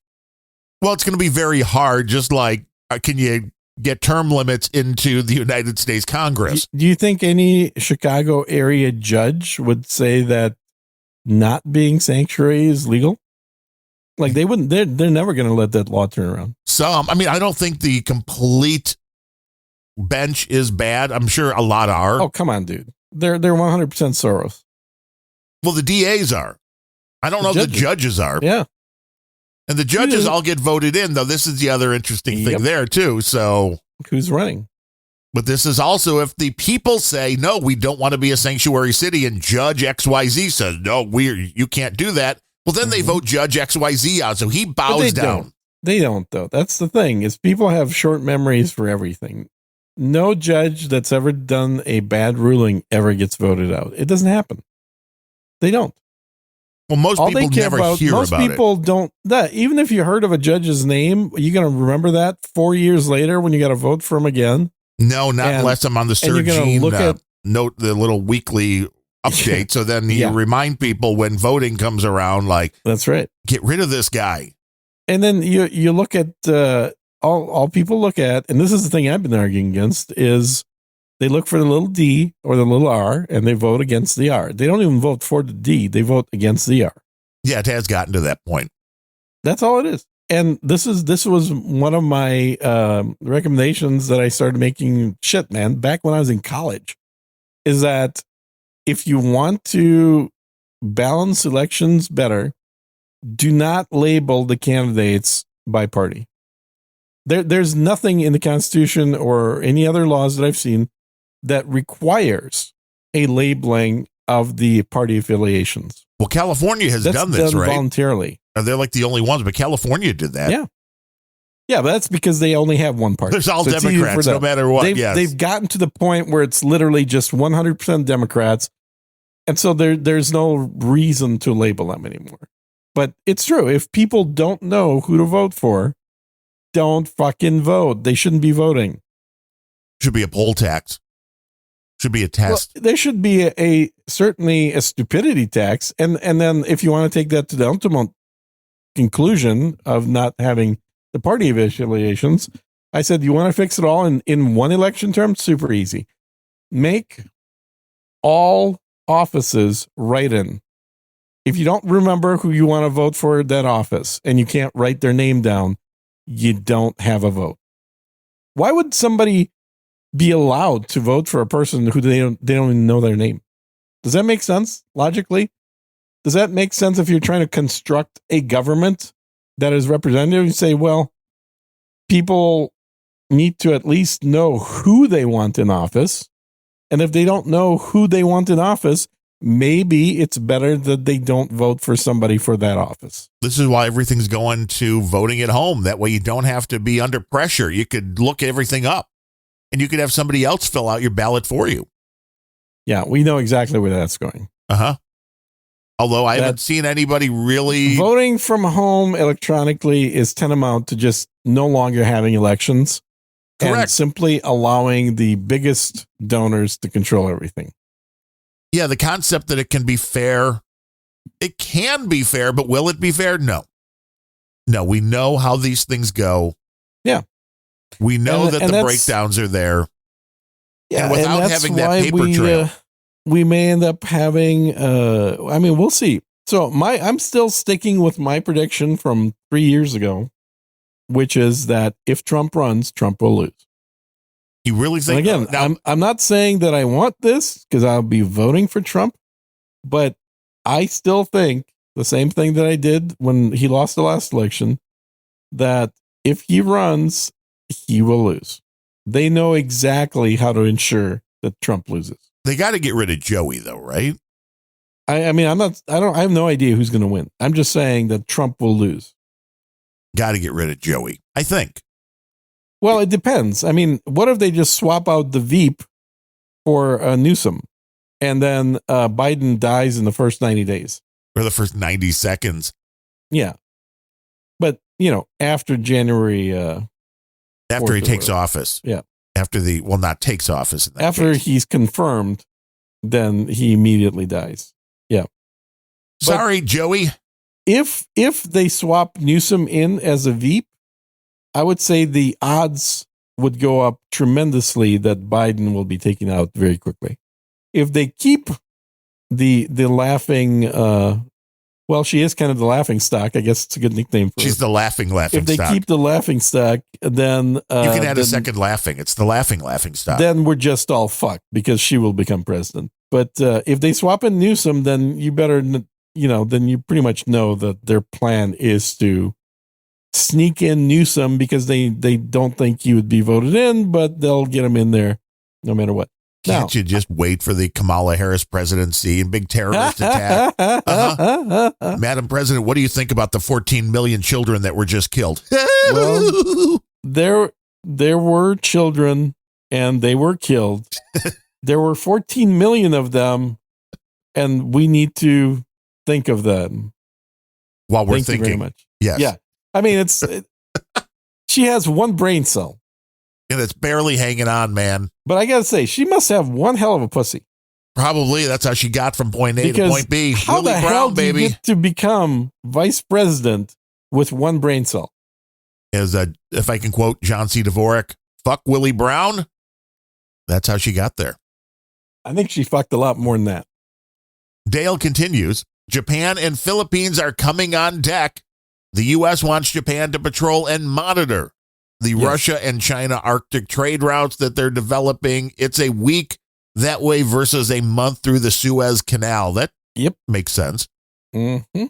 Well, it's going to be very hard. Just like, can you get term limits into the United States Congress? Do you think any Chicago area judge would say that not being sanctuary is legal? Like they wouldn't. They're never going to let that law turn around. I don't think the complete bench is bad. I'm sure a lot are. Oh, come on, dude. They're 100% Soros. Well, the DAs are. I don't know if the judges are. Yeah. And the judges all get voted in, though. This is the other interesting thing there, too. So who's running? But this is also if the people say, no, we don't want to be a sanctuary city, and Judge XYZ says, no, you can't do that. Well, then they vote Judge XYZ out, so he bows down. They don't, though. That's the thing, is people have short memories for everything. No judge that's ever done a bad ruling ever gets voted out. It doesn't happen. They don't. Well, most people never hear about it. Most people don't. Even if you heard of a judge's name, are you going to remember that 4 years later when you got to vote for him again? No, not unless I'm on the Sir Gene note, the little weekly update. So then you remind people when voting comes around, like, that's right. Get rid of this guy. And then you look at all people look at, and this is the thing I've been arguing against, is they look for the little D or the little R and they vote against the R. They don't even vote for the D. They vote against the R. Yeah, it has gotten to that point. That's all it is. And this was one of my recommendations that I started making back when I was in college, is that if you want to balance elections better, do not label the candidates by party. There's nothing in the Constitution or any other laws that I've seen that requires a labeling of the party affiliations. Well, California has done this, right? Voluntarily. They're like the only ones, but California did that. Yeah. Yeah, but that's because they only have one party. There's all Democrats, no matter what. They've gotten to the point where it's literally just 100% Democrats. And so there's no reason to label them anymore. But it's true. If people don't know who to vote for, don't fucking vote. They shouldn't be voting. Should be a poll tax. Should be a test. Well, there should be certainly a stupidity tax. And then if you want to take that to the ultimate conclusion of not having the party affiliations, I said, you want to fix it all in one election term? Super easy. Make all offices write-in. If you don't remember who you want to vote for that office and you can't write their name down, you don't have a vote. Why would somebody be allowed to vote for a person who they don't even know their name? Does that make sense logically? Does that make sense if you're trying to construct a government that is representative? You say, well, people need to at least know who they want in office. And if they don't know who they want in office, maybe it's better that they don't vote for somebody for that office. This is why everything's going to voting at home. That way you don't have to be under pressure. You could look everything up and you could have somebody else fill out your ballot for you. Yeah, we know exactly where that's going. Uh-huh. Although I haven't seen anybody really... Voting from home electronically is tantamount to just no longer having elections. Correct. And simply allowing the biggest donors to control everything. Yeah, the concept that it can be fair. It can be fair, but will it be fair? No. No, we know how these things go. Yeah. We know that the breakdowns are there. Yeah, and without having that paper trail. We may end up having, we'll see. So I'm still sticking with my prediction from 3 years ago, which is that if Trump runs, Trump will lose. You really think? And again, I'm not saying that I want this because I'll be voting for Trump, but I still think the same thing that I did when he lost the last election, that if he runs, he will lose. They know exactly how to ensure that Trump loses. They got to get rid of Joey, though, right? I have no idea who's going to win. I'm just saying that Trump will lose. Got to get rid of Joey, I think. Well, it depends. I mean, what if they just swap out the Veep for Newsom and then Biden dies in the first 90 days? Or the first 90 seconds. Yeah. But after January. After he takes office. Yeah. After not takes office. After he's confirmed, then he immediately dies. Yeah. Sorry, Joey. If they swap Newsom in as a Veep, I would say the odds would go up tremendously that Biden will be taken out very quickly. If they keep the laughing, she is kind of the laughing stock. I guess it's a good nickname for her. She's the laughing stock. If they keep the laughing stock, then... you can add a second laughing. It's the laughing stock. Then we're just all fucked because she will become president. But if they swap in Newsom, then you better, then you pretty much know that their plan is to sneak in Newsom because they don't think he would be voted in, but they'll get him in there no matter what. Can't you just wait for the Kamala Harris presidency and big terrorist attack? Madam President, what do you think about the 14 million children that were just killed? Well, there were children and they were killed. There were 14 million of them, and we need to think of that. While we're Thank thinking. you very much. Yes. Yeah. I mean, she has one brain cell. And it's barely hanging on, man. But I got to say, she must have one hell of a pussy. Probably. That's how she got from point A to point B. How Willie the Brown, hell do baby. you get to become vice president with one brain cell? If I can quote John C. Dvorak, fuck Willie Brown. That's how she got there. I think she fucked a lot more than that. Dale continues, Japan and Philippines are coming on deck. The U.S. wants Japan to patrol and monitor the Russia and China Arctic trade routes that they're developing. It's a week that way versus a month through the Suez Canal. That makes sense. Mm-hmm.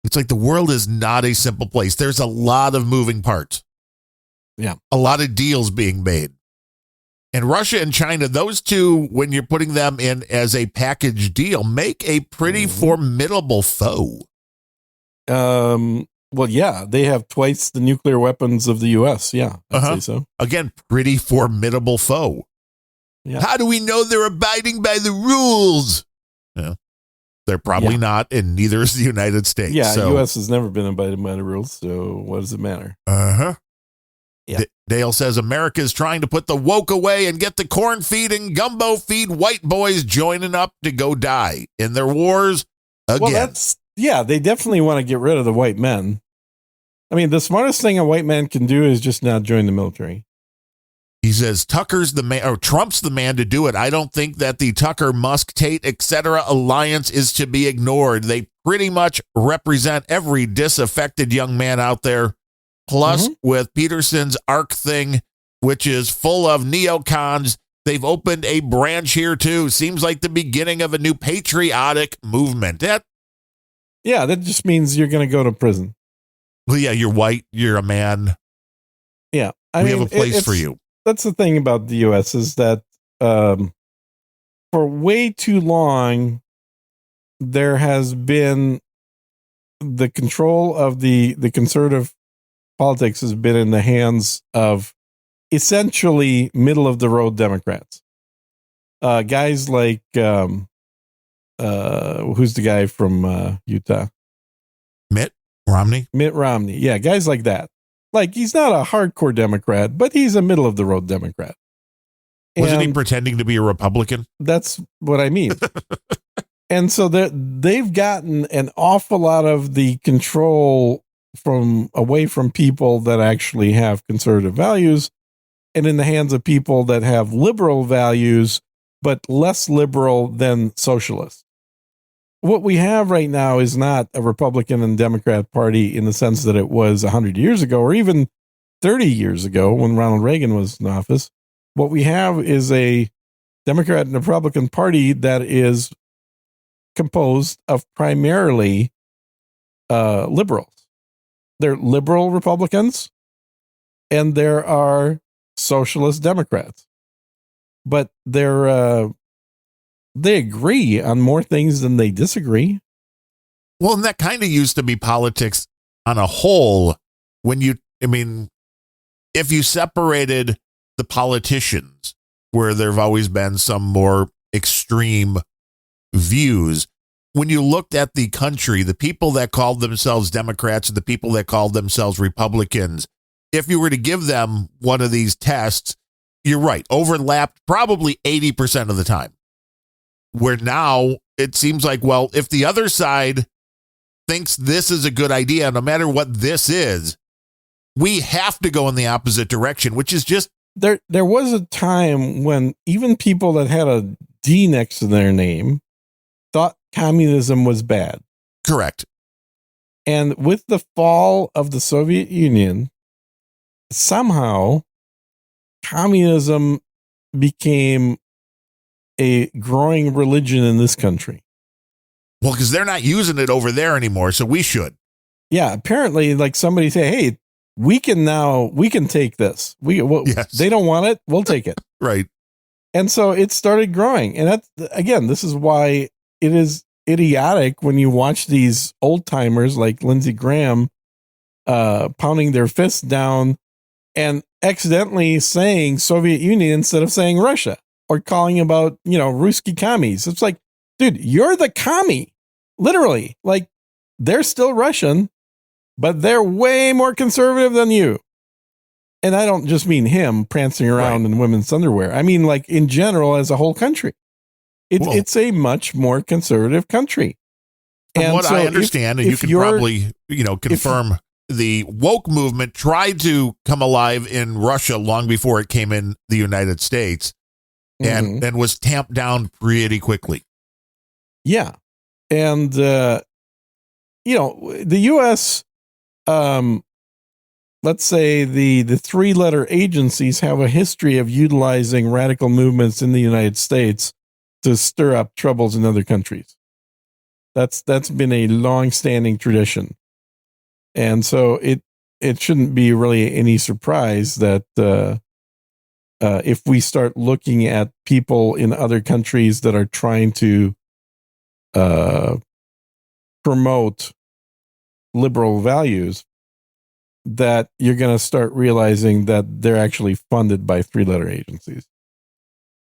It's like the world is not a simple place. There's a lot of moving parts. Yeah. A lot of deals being made. And Russia and China, those two, when you're putting them in as a package deal, make a pretty formidable foe. Well, yeah, they have twice the nuclear weapons of the U.S. Yeah, I'd say so. Again, pretty formidable foe. Yeah. How do we know they're abiding by the rules? Yeah. They're probably not, and neither is the United States. Yeah, the U.S. has never been abiding by the rules, so what does it matter? Yeah. Dale says America's trying to put the woke away and get the corn feed and gumbo feed white boys joining up to go die in their wars again. Well, they definitely want to get rid of the white men. I mean, the smartest thing a white man can do is just not join the military. He says Tucker's the man, or Trump's the man to do it. I don't think that the Tucker, Musk, Tate, etc. alliance is to be ignored. They pretty much represent every disaffected young man out there. Plus, with Peterson's ARC thing, which is full of neocons, they've opened a branch here too. Seems like the beginning of a new patriotic movement. That just means you're going to go to prison. Well, yeah, you're white. You're a man. Yeah, we have a place for you. That's the thing about the U.S. is that for way too long, there has been the control of the conservative politics has been in the hands of essentially middle of the road Democrats. Guys like who's the guy from Utah? Mitt Romney. Yeah, guys like that. Like, he's not a hardcore Democrat, but he's a middle of the road Democrat. Wasn't he pretending to be a Republican? That's what I mean. And so they've gotten an awful lot of the control away from people that actually have conservative values and in the hands of people that have liberal values, but less liberal than socialists. What we have right now is not a Republican and Democrat party in the sense that it was 100 years ago or even 30 years ago when Ronald Reagan was in office. What we have is a Democrat and Republican party that is composed of primarily liberals. They're liberal Republicans and there are socialist Democrats, but they agree on more things than they disagree. Well, and that kind of used to be politics on a whole if you separated the politicians where there've always been some more extreme views, when you looked at the country, the people that called themselves Democrats and the people that called themselves Republicans, if you were to give them one of these tests, you're right, overlapped probably 80% of the time. Where now it seems like, well, if the other side thinks this is a good idea, no matter what this is, we have to go in the opposite direction, which is just... There was a time when even people that had a D next to their name thought communism was bad. Correct. And with the fall of the Soviet Union, somehow communism became a growing religion in this country. Well, because they're not using it over there anymore, so we should. Yeah, apparently, like somebody say, "Hey, we can take this. Yes. They don't want it, we'll take it." Right. And so it started growing, and that's, again, this is why it is idiotic when you watch these old timers like Lindsey Graham pounding their fists down and accidentally saying Soviet Union instead of saying Russia, or calling about, Ruski commies. It's like, dude, you're the commie. Literally. Like, they're still Russian, but they're way more conservative than you. And I don't just mean him prancing around in women's underwear. I mean, like, in general, as a whole country. It's a much more conservative country. From what I understand, and you can probably, confirm, the woke movement tried to come alive in Russia long before it came in the United States, and was tamped down pretty quickly. Yeah. And, the U.S., let's say the three-letter agencies have a history of utilizing radical movements in the United States to stir up troubles in other countries. That's been a long-standing tradition. And so it shouldn't be really any surprise that if we start looking at people in other countries that are trying to promote liberal values, that you're going to start realizing that they're actually funded by three-letter agencies.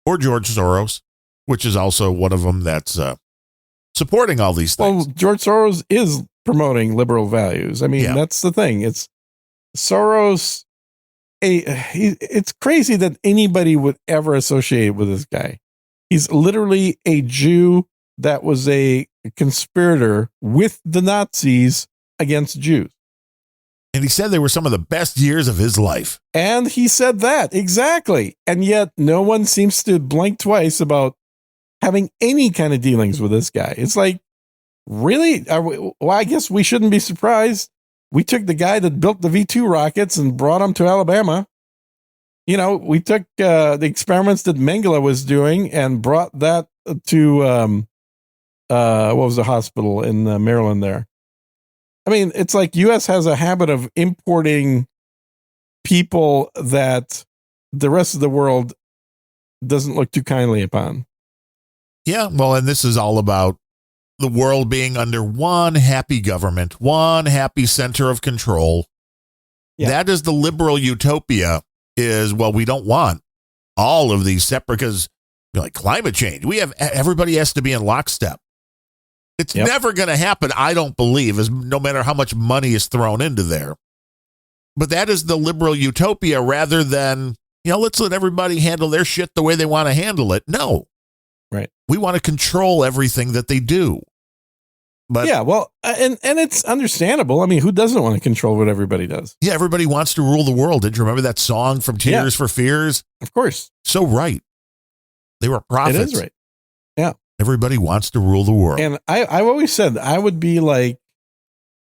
Or George Soros, which is also one of them that's supporting all these things. Well, George Soros is promoting liberal values. I mean, that's the thing. It's Soros. It's crazy that anybody would ever associate with this guy. He's literally a Jew that was a conspirator with the Nazis against Jews. And he said they were some of the best years of his life. And he said that, exactly. And yet no one seems to blink twice about having any kind of dealings with this guy. It's like, really? Well, I guess we shouldn't be surprised. We took the guy that built the V2 rockets and brought him to Alabama. We took the experiments that Mengele was doing and brought that to, what was the hospital in Maryland there? I mean, it's like U.S. has a habit of importing people that the rest of the world doesn't look too kindly upon. Yeah, well, and this is all about the world being under one happy government, one happy center of control. Yeah. That is the liberal utopia is, well, we don't want all of these separate, because like climate change, everybody has to be in lockstep. It's never going to happen, I don't believe, no matter how much money is thrown into there. But that is the liberal utopia rather than, let's let everybody handle their shit the way they want to handle it. No. Right. We want to control everything that they do. But yeah, well, and it's understandable. I mean, who doesn't want to control what everybody does? Yeah, everybody wants to rule the world. Did you remember that song from Tears for Fears? Of course. So right. They were prophets. It is right. Yeah. Everybody wants to rule the world. And I've always said I would be like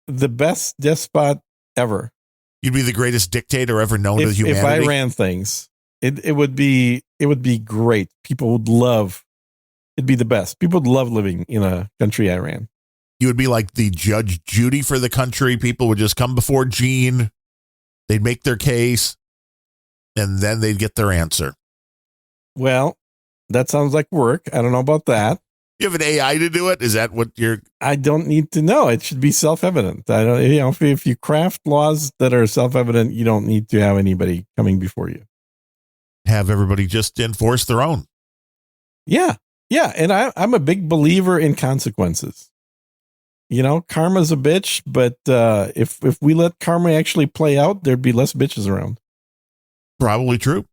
the best despot ever. You'd be the greatest dictator ever known to humanity. If I ran things, it would be great. People would love. It'd be the best. People would love living in a country I ran. You would be like the Judge Judy for the country. People would just come before Gene. They'd make their case, and then they'd get their answer. Well, that sounds like work. I don't know about that. You have an AI to do it? Is that what you're... I don't need to know. It should be self-evident. I don't, if you craft laws that are self-evident, you don't need to have anybody coming before you. Have everybody just enforce their own. Yeah. Yeah. And I'm a big believer in consequences. karma's a bitch, but if we let karma actually play out, there'd be less bitches around. Probably true.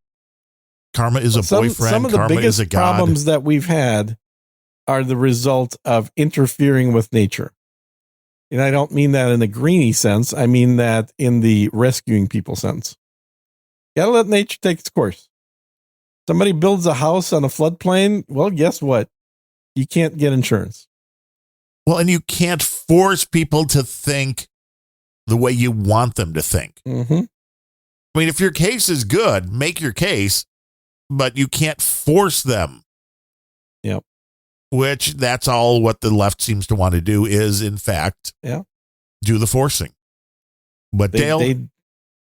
Karma is a boyfriend. Some of the Karma biggest is a god. problems that we've had are the result of interfering with nature. And I don't mean that in the greeny sense. I mean that in the rescuing people sense. Gotta let nature take its course. Somebody builds a house on a floodplain. Well, guess what? You can't get insurance. Well, and you can't force people to think the way you want them to think. Mm-hmm. I mean, if your case is good, make your case, but you can't force them. Yep. Which that's all what the left seems to want to do is, in fact, do the forcing. But Dale, they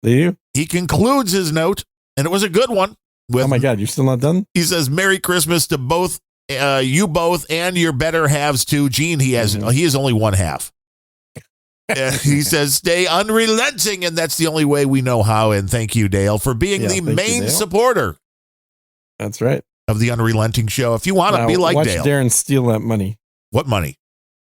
do. He concludes his note, and it was a good one. Oh my God, you're still not done? He says, "Merry Christmas to both you both and your better halves too." Gene, he is only one half. He says, "Stay unrelenting," and that's the only way we know how. And thank you, Dale, for being the main supporter. That's right. Of the Unrelenting Show. If you want to be like watch Dale. Darren steal that money. What money?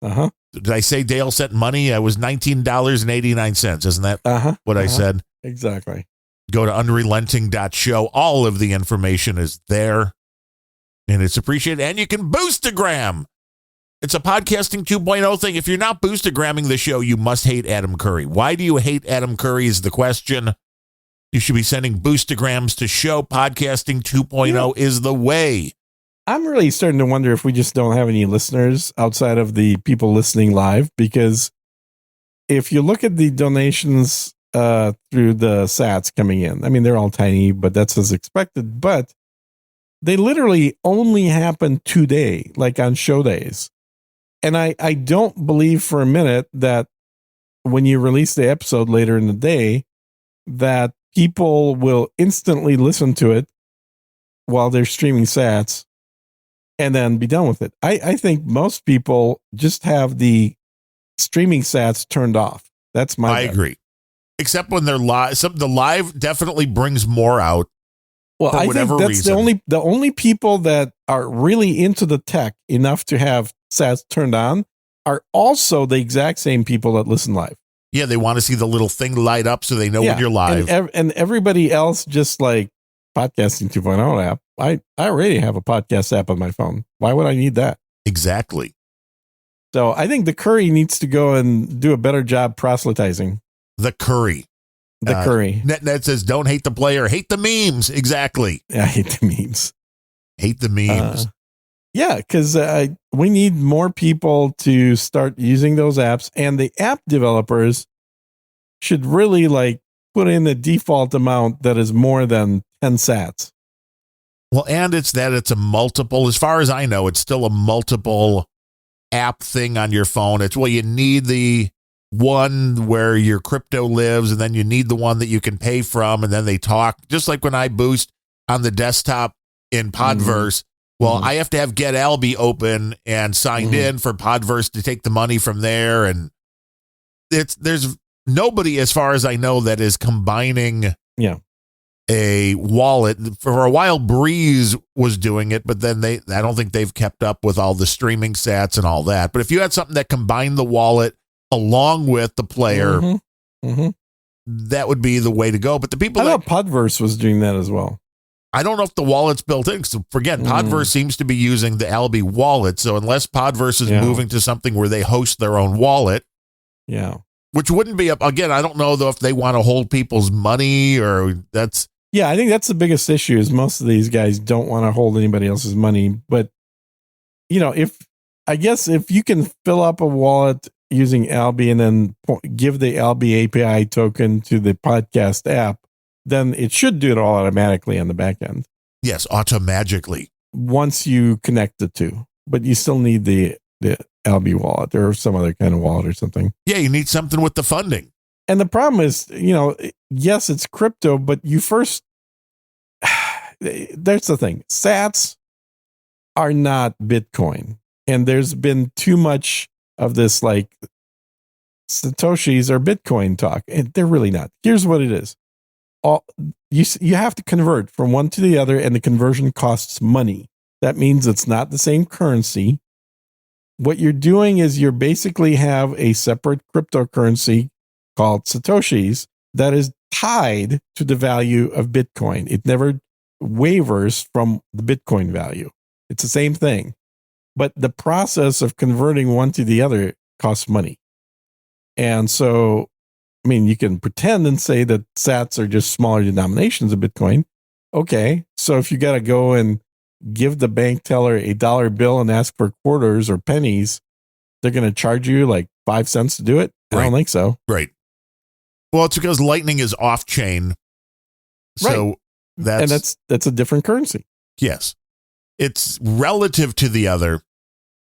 Uh-huh. Did I say Dale sent money? I was $19.89. Isn't that what I said? Exactly. Go to unrelenting.show. All of the information is there. And it's appreciated. And you can Boostagram. It's a podcasting 2.0 thing. If you're not Boostagramming the show, you must hate Adam Curry. Why do you hate Adam Curry is the question. You should be sending Boostagrams to show. Podcasting 2.0 is the way. I'm really starting to wonder if we just don't have any listeners outside of the people listening live, because if you look at the donations through the sats coming in, I mean, they're all tiny, but that's as expected, but they literally only happen today, like on show days. And I don't believe for a minute that when you release the episode later in the day, that people will instantly listen to it while they're streaming sats and then be done with it. I think most people just have the streaming sats turned off. That's my bet. Agree. Except when they're live. The live definitely brings more out. Well, I think that's reason. the only people that are really into the tech enough to have sats turned on are also the exact same people that listen live. Yeah, they want to see the little thing light up so they know when you're live. And everybody else just like podcasting 2.0 app. I already have a podcast app on my phone. Why would I need that? Exactly. So I think the Curry needs to go and do a better job proselytizing. The Curry. The Curry. Net says, don't hate the player, hate the memes. Exactly. I hate the memes. Hate the memes. Yeah, because we need more people to start using those apps, and the app developers should really like put in a default amount that is more than 10 sats. Well, and it's a multiple, as far as I know, it's still a multiple app thing on your phone. It's, well, you need the one where your crypto lives, and then you need the one that you can pay from, and then they talk. Just like when I boost on the desktop in Podverse, well, I have to have GetAlby open and signed in for Podverse to take the money from there. And there's nobody, as far as I know, that is combining a wallet. For a while, Breeze was doing it, but then I don't think they've kept up with all the streaming sats and all that. But if you had something that combined the wallet along with the player, that would be the way to go. But the people, I thought Podverse was doing that as well. I don't know if the wallet's built in. So forget, Podverse seems to be using the Alby wallet. So unless Podverse is moving to something where they host their own wallet, which wouldn't be again, I don't know though if they want to hold people's money or that's. Yeah, I think that's the biggest issue is most of these guys don't want to hold anybody else's money. But if you can fill up a wallet using Alby and then give the Alby API token to the podcast app, then it should do it all automatically on the back end. Yes, automagically. Once you connect the two, but you still need the Alby wallet or some other kind of wallet or something. Yeah, you need something with the funding. And the problem is, yes, it's crypto, but there's the thing. Sats are not Bitcoin. And there's been too much of this like Satoshis or Bitcoin talk. And they're really not. Here's what it is. You have to convert from one to the other, and the conversion costs money. That means it's not the same currency. What you're doing is you basically have a separate cryptocurrency called Satoshis that is tied to the value of Bitcoin. It never wavers from the Bitcoin value. It's the same thing. But the process of converting one to the other costs money. And so, I mean, you can pretend and say that sats are just smaller denominations of Bitcoin. Okay. So if you got to go and give the bank teller a dollar bill and ask for quarters or pennies, they're going to charge you like 5 cents to do it? I don't think so. Right. Well, it's because Lightning is off chain. So that's a different currency. Yes. It's relative to the other.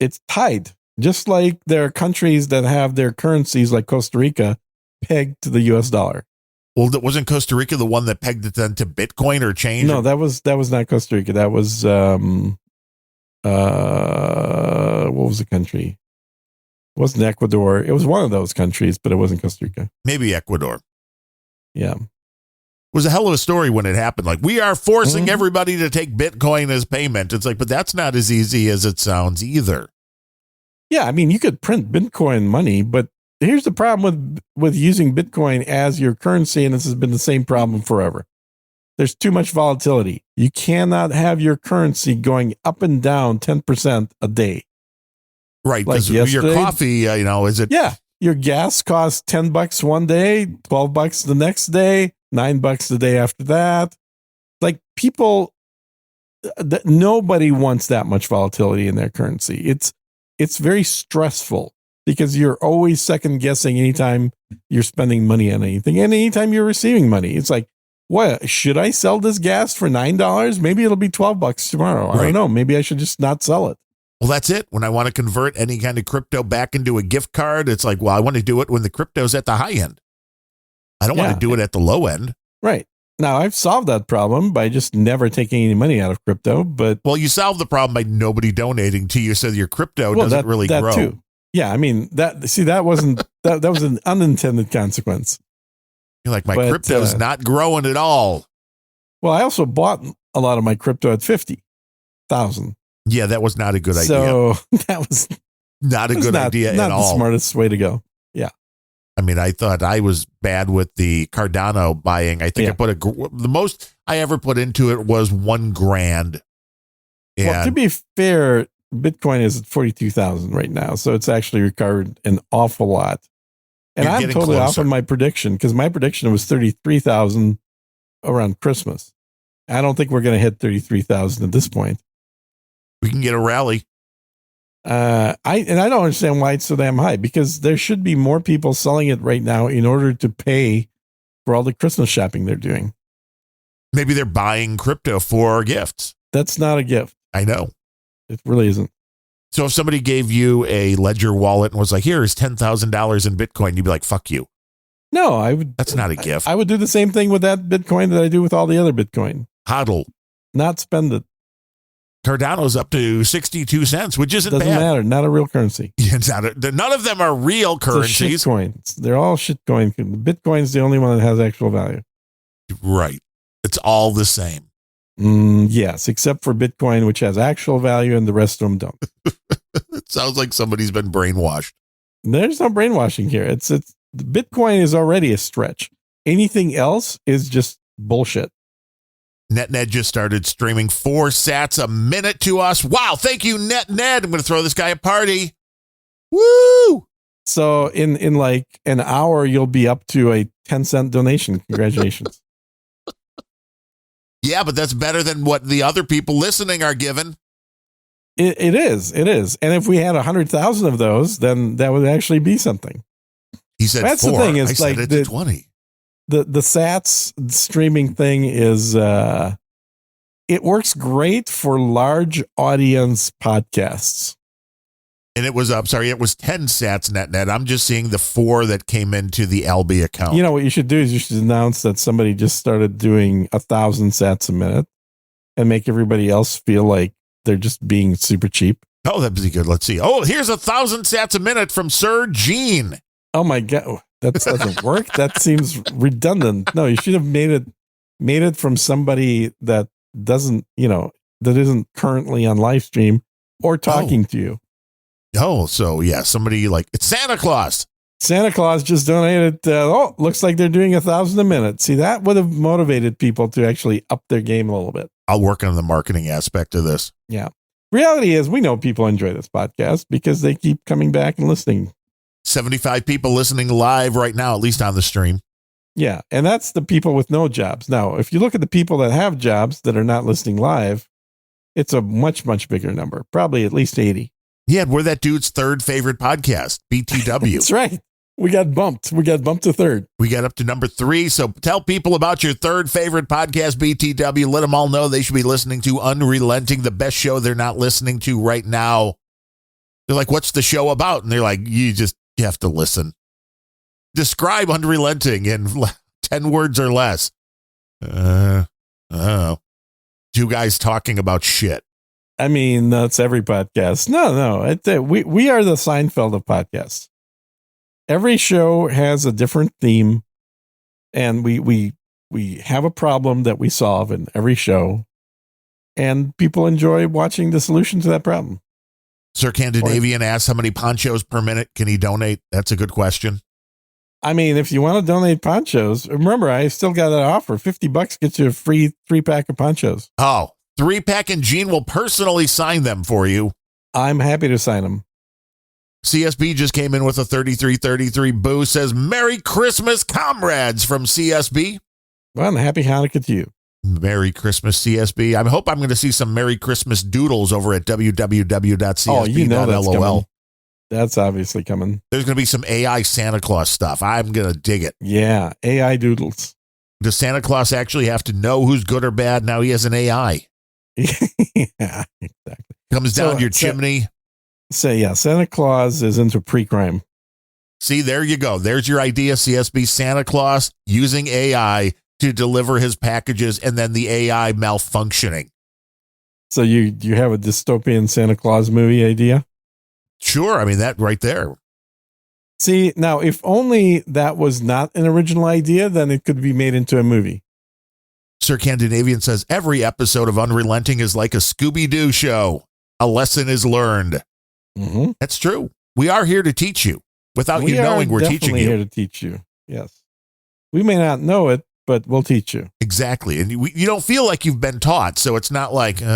It's tied. Just like there are countries that have their currencies like Costa Rica pegged to the US dollar. Well, wasn't Costa Rica the one that pegged it then to Bitcoin or change? No, that was not Costa Rica. That was what was the country? It wasn't Ecuador. It was one of those countries, but it wasn't Costa Rica. Maybe Ecuador. Yeah. It was a hell of a story when it happened. Like, we are forcing everybody to take Bitcoin as payment. It's like, but that's not as easy as it sounds either. Yeah, I mean, you could print Bitcoin money, but here's the problem with using Bitcoin as your currency, and this has been the same problem forever. There's too much volatility. You cannot have your currency going up and down 10% a day. Right, because like your coffee, is it? Yeah, your gas costs $10 one day, $12 the next day, $9 the day after that. Like people, nobody wants that much volatility in their currency. It's very stressful because you're always second guessing anytime you're spending money on anything and anytime you're receiving money. It's like, what, should I sell this gas for $9? Maybe it'll be $12 tomorrow. I don't know. Maybe I should just not sell it. Well, that's it. When I want to convert any kind of crypto back into a gift card, it's like, well, I want to do it when the crypto's at the high end. I don't want to do it at the low end. Right. Now, I've solved that problem by just never taking any money out of crypto, but... Well, you solved the problem by nobody donating to you, so your crypto doesn't really grow. Too. Yeah, I mean, that wasn't... that was an unintended consequence. You're like, my crypto's not growing at all. Well, I also bought a lot of my crypto at 50,000. Yeah, that was not a good idea. So that was... Not a good idea at all. Not the smartest way to go. Yeah. I mean, I thought I was bad with the Cardano buying. I think I put the most I ever put into it was $1,000. Well, to be fair, Bitcoin is at 42,000 right now, so it's actually recovered an awful lot. And I'm totally off on my prediction because my prediction was 33,000 around Christmas. I don't think we're going to hit 33,000 at this point. We can get a rally. I don't understand why it's so damn high because there should be more people selling it right now in order to pay for all the Christmas shopping they're doing. Maybe they're buying crypto for gifts. That's not a gift. I know. It really isn't. So if somebody gave you a Ledger wallet and was like, here's $10,000 in Bitcoin, you'd be like, fuck you. No, I would. That's not a gift. I would do the same thing with that Bitcoin that I do with all the other Bitcoin. Hodl. Not spend it. Cardano's up to 62 cents, which isn't bad. Doesn't matter. Not a real currency. None of them are real currencies. Shit coins. They're all shit coins. Bitcoin's the only one that has actual value. Right. It's all the same. Yes, except for Bitcoin, which has actual value, and the rest of them don't. It sounds like somebody's been brainwashed. There's no brainwashing here. It's Bitcoin is already a stretch. Anything else is just bullshit. NetNed just started streaming 4 sats a minute to us. Wow, thank you, NetNed. I'm going to throw this guy a party. Woo! So in like an hour, you'll be up to a 10-cent donation. Congratulations. Yeah, but that's better than what the other people listening are given. It is. And if we had 100,000 of those, then that would actually be something. He said that's 4. The thing is, I like said it's 20. The sats streaming thing is it works great for large audience podcasts. And it was 10 sats NetNed. I'm just seeing the 4 that came into the LB account. You know what you should do is you should announce that somebody just started doing 1,000 sats a minute and make everybody else feel like they're just being super cheap. Oh, that'd be good. Let's see. Oh, here's 1,000 sats a minute from Sir Gene. Oh my God. That doesn't work. That seems redundant. No, you should have made it from somebody that doesn't, that isn't currently on live stream or talking to you. Oh, so yeah, somebody like, it's Santa Claus. Santa Claus just donated. Looks like they're doing 1,000 a minute. See, that would have motivated people to actually up their game a little bit. I'll work on the marketing aspect of this. Yeah. Reality is, we know people enjoy this podcast because they keep coming back and listening. 75 people listening live right now, at least on the stream. Yeah. And that's the people with no jobs. Now, if you look at the people that have jobs that are not listening live, it's a much, much bigger number, probably at least 80. Yeah, we're that dude's third favorite podcast, BTW. That's right. We got bumped. We got bumped to third. We got up to number 3. So tell people about your third favorite podcast, BTW. Let them all know they should be listening to Unrelenting, the best show they're not listening to right now. They're like, what's the show about? And they're like, you have to listen. Describe Unrelenting in 10 words or less. Two guys talking about shit. I mean, that's every podcast. No. We are the Seinfeld of podcasts. Every show has a different theme, and we have a problem that we solve in every show, and people enjoy watching the solution to that problem. Sir Scandinavian asks how many ponchos per minute can he donate? That's a good question. I mean, if you want to donate ponchos, remember, I still got that offer. $50 gets you a free 3-pack of ponchos. Oh, 3-pack, and Gene will personally sign them for you. I'm happy to sign them. CSB just came in with a 3333 boo, says, Merry Christmas, comrades, from CSB. Well, and happy Hanukkah to you. Merry Christmas, CSB. I hope I'm going to see some Merry Christmas doodles over at www.csb.lol. Oh, you know that's coming. That's obviously coming. There's going to be some AI Santa Claus stuff. I'm going to dig it. Yeah, AI doodles. Does Santa Claus actually have to know who's good or bad? Now he has an AI. Yeah, exactly. Comes down your chimney. Yeah, Santa Claus is into pre-crime. See, there you go. There's your idea, CSB. Santa Claus using AI to deliver his packages, and then the AI malfunctioning. So you have a dystopian Santa Claus movie idea? Sure. I mean, that right there. See, now, if only that was not an original idea, then it could be made into a movie. Sir Scandinavian says, every episode of Unrelenting is like a Scooby-Doo show. A lesson is learned. Mm-hmm. That's true. We are here to teach you. Without you knowing, we're teaching you. We're here to teach you. Yes. We may not know it, but we'll teach you. Exactly. And you don't feel like you've been taught. So it's not like, You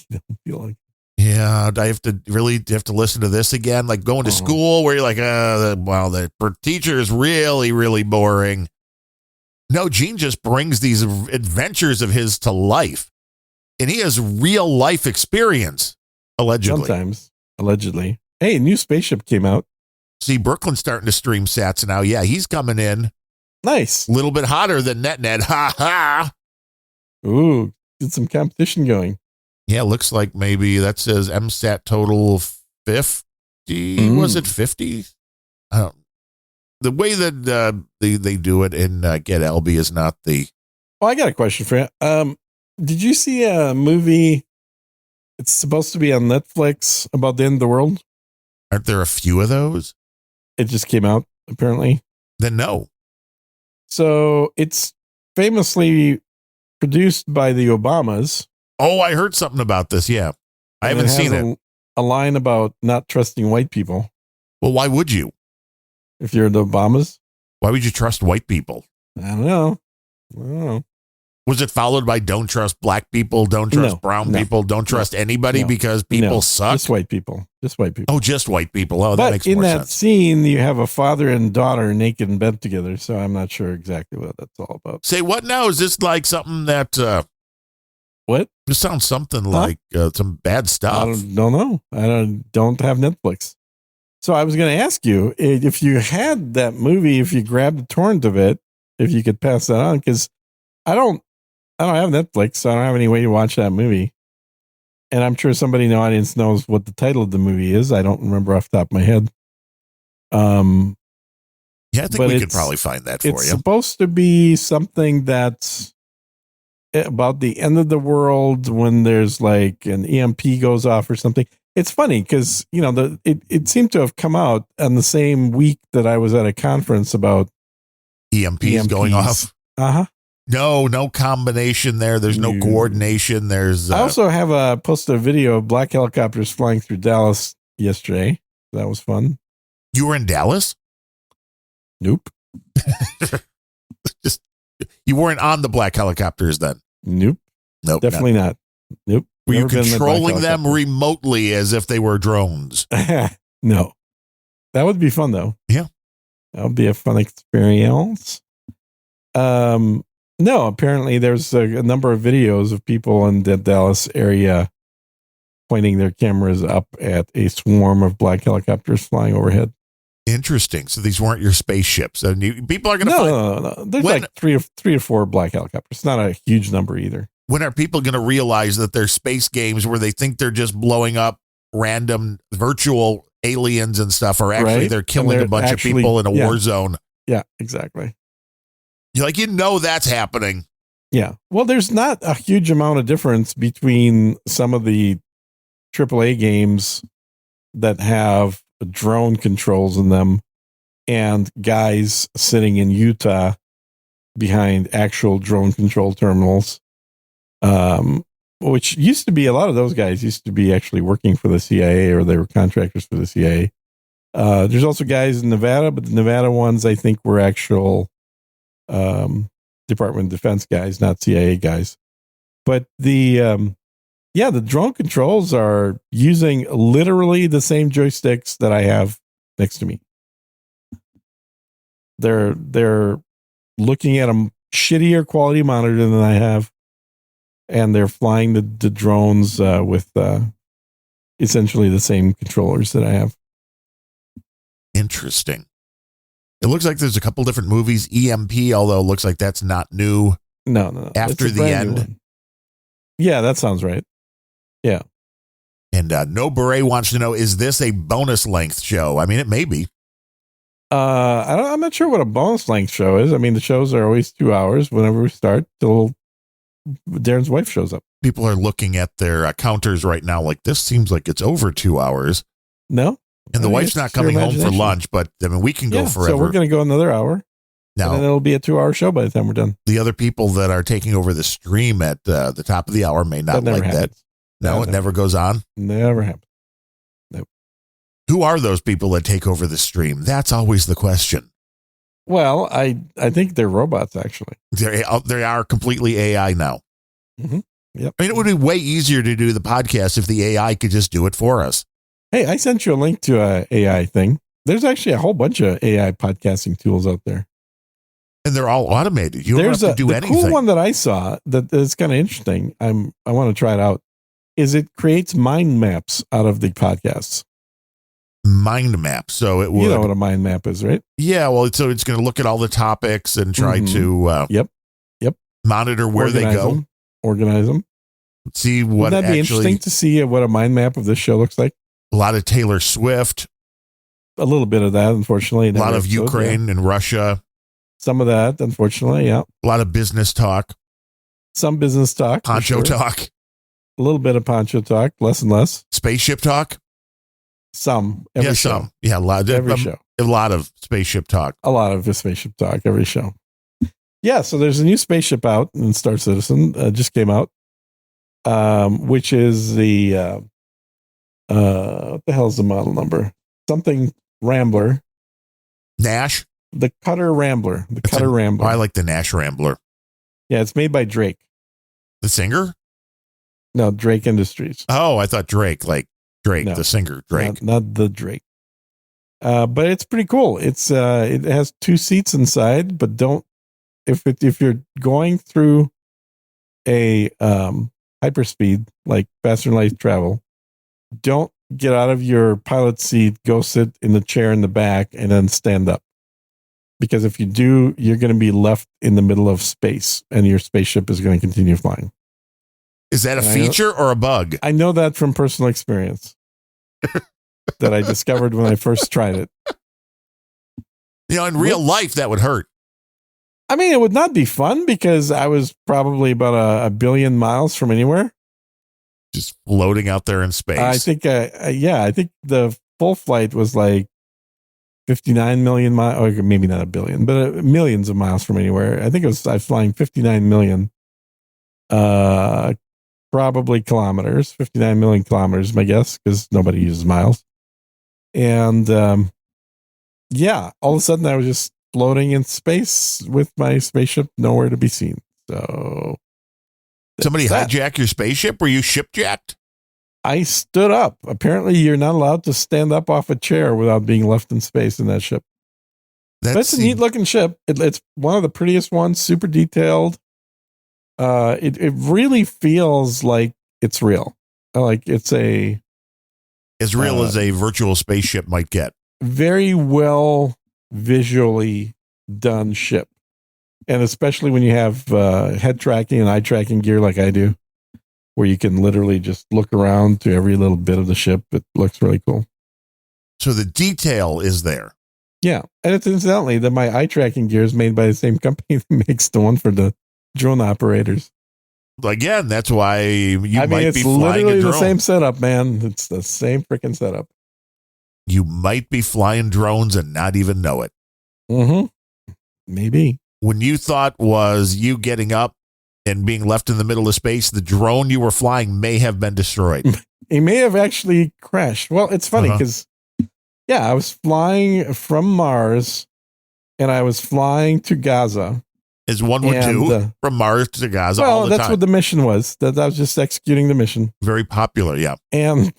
don't feel like. Yeah, I have to listen to this again. Like going to school where you're like, the teacher is really, really boring. No, Gene just brings these adventures of his to life. And he has real life experience, allegedly. Sometimes, allegedly. Hey, a new spaceship came out. See, Brooklyn's starting to stream sats now. Yeah, he's coming in. Nice. A little bit hotter than NetNet. Ha ha. Ooh, get some competition going. Yeah, looks like maybe that says MSAT total 50. Was it 50? The way that they do it in Get LB is not the. Oh, I got a question for you. Did you see a movie? It's supposed to be on Netflix about the end of the world. Aren't there a few of those? It just came out, apparently. Then no. So it's famously produced by the Obamas. Oh, I heard something about this. Yeah. I haven't seen it. A line about not trusting white people. Well, why would you? If you're the Obamas? Why would you trust white people? I don't know. Was it followed by don't trust black people, don't trust brown people, don't trust anybody because people suck? Just white people. Oh, just white people. Oh, but that makes more sense. In that scene, you have a father and daughter naked in bed together, so I'm not sure exactly what that's all about. Say what now? Is this like something that... what? This sounds something like some bad stuff. I don't know. I don't have Netflix. So I was going to ask you, if you had that movie, if you grabbed a torrent of it, if you could pass that on, because I don't have Netflix, so I don't have any way to watch that movie. And I'm sure somebody in the audience knows what the title of the movie is. I don't remember off the top of my head. Yeah, I think we could probably find that for you. It's supposed to be something that's about the end of the world when there's like an EMP goes off or something. It's funny because, it seemed to have come out on the same week that I was at a conference about EMPs going off. Uh-huh. No combination there. There's no coordination. There's. I also have posted a video of black helicopters flying through Dallas yesterday. That was fun. You were in Dallas? Nope. You weren't on the black helicopters then? Nope. Definitely not. Nope. Were you Never controlling them remotely as if they were drones? No. That would be fun, though. Yeah. That would be a fun experience. No, apparently there's a number of videos of people in the Dallas area pointing their cameras up at a swarm of black helicopters flying overhead. Interesting. So these weren't your spaceships. And people are going to No. There's like three or four black helicopters. It's not a huge number either. When are people going to realize that there's space games where they think they're just blowing up random virtual aliens and stuff, or actually they're killing a bunch of people in a war zone? Yeah, exactly. You're like, that's happening. Yeah. Well, there's not a huge amount of difference between some of the AAA games that have drone controls in them and guys sitting in Utah behind actual drone control terminals. Which used to be, a lot of those guys used to be actually working for the CIA, or they were contractors for the CIA. There's also guys in Nevada, but the Nevada ones I think were actual Department of Defense guys, not CIA guys. But the drone controls are using literally the same joysticks that I have next to me. They're looking at a shittier quality monitor than I have, and they're flying the drones with essentially the same controllers that I have. Interesting. It looks like there's a couple different movies. EMP, although it looks like that's not new. No. After the end. Yeah, that sounds right. Yeah. And No Beret wants to know, is this a bonus length show? I mean, it may be. I'm not sure what a bonus length show is. I mean, the shows are always 2 hours whenever we start till Darren's wife shows up. People are looking at their counters right now like, this seems like it's over 2 hours. No. And the wife's not coming home for lunch, but I mean, we can go forever. So we're going to go another hour. Now, and then it'll be a 2 hour show by the time we're done. The other people that are taking over the stream at the top of the hour may not like that. No, it never goes on. Never happens. Nope. Who are those people that take over the stream? That's always the question. Well, I think they're robots, actually. They are completely AI now. Mm-hmm. Yep. I mean, it would be way easier to do the podcast if the AI could just do it for us. Hey, I sent you a link to a AI thing. There's actually a whole bunch of AI podcasting tools out there. And they're all automated. You don't have to do anything. The cool one that I saw that is kind of interesting, I want to try it out, is it creates mind maps out of the podcasts. Mind map. So it would. You know what a mind map is, right? Yeah. Well, so it's going to look at all the topics and try to Yep. monitor where they go. Organize them. See what Wouldn't that be interesting to see what a mind map of this show looks like? A lot of Taylor Swift. A little bit of that, unfortunately. A lot of Ukraine and Russia. Some of that, unfortunately, yeah. A lot of business talk. Some business talk. Poncho talk. A little bit of poncho talk, less and less. Spaceship talk. Some. Every show. Some. Yeah, a lot. Every show. A lot of spaceship talk. A lot of spaceship talk, every show. Yeah, so there's a new spaceship out in Star Citizen. Just came out. Which is the what the hell is the model number? Something Rambler. Nash? The Cutter Rambler. The Cutter Rambler. Oh, I like the Nash Rambler. Yeah, it's made by Drake. The singer? No, Drake Industries. Oh, I thought Drake, like Drake, no, the singer Drake. Not the Drake. But it's pretty cool. It's it has 2 seats inside, but don't if you're going through a hyperspeed like faster than light travel, don't get out of your pilot seat, go sit in the chair in the back, and then stand up. Because if you do, you're going to be left in the middle of space, and your spaceship is going to continue flying. Is that a feature or a bug? I know that from personal experience that I discovered when I first tried it. You know, in real life, that would hurt. I mean, it would not be fun because I was probably about a billion miles from anywhere. Just floating out there in space. I think, I think the full flight was like 59 million miles, or maybe not a billion, but millions of miles from anywhere. I think I was flying 59 million, probably kilometers, 59 million kilometers, my guess, because nobody uses miles. Mm-hmm. And yeah, all of a sudden I was just floating in space with my spaceship nowhere to be seen. So Somebody hijacked your spaceship? Were you shipjacked? I stood up. Apparently, you're not allowed to stand up off a chair without being left in space in that ship. But it's a neat looking ship. It's one of the prettiest ones, super detailed. It really feels like it's real. Like it's as real as a virtual spaceship might get. Very well visually done ship. And especially when you have head tracking and eye tracking gear like I do, where you can literally just look around to every little bit of the ship. It looks really cool. So the detail is there. Yeah. And it's incidentally that my eye tracking gear is made by the same company that makes the one for the drone operators. Again, that's why you might be flying a drone. It's literally the same setup, man. It's the same freaking setup. You might be flying drones and not even know it. Mm-hmm. Maybe. When you thought was you getting up and being left in the middle of space, the drone you were flying may have been destroyed. It may have actually crashed. Well, it's funny because, yeah, I was flying from Mars and I was flying to Gaza. As one would do, from Mars to Gaza all the time. Well, that's what the mission was. That I was just executing the mission. Very popular, yeah. And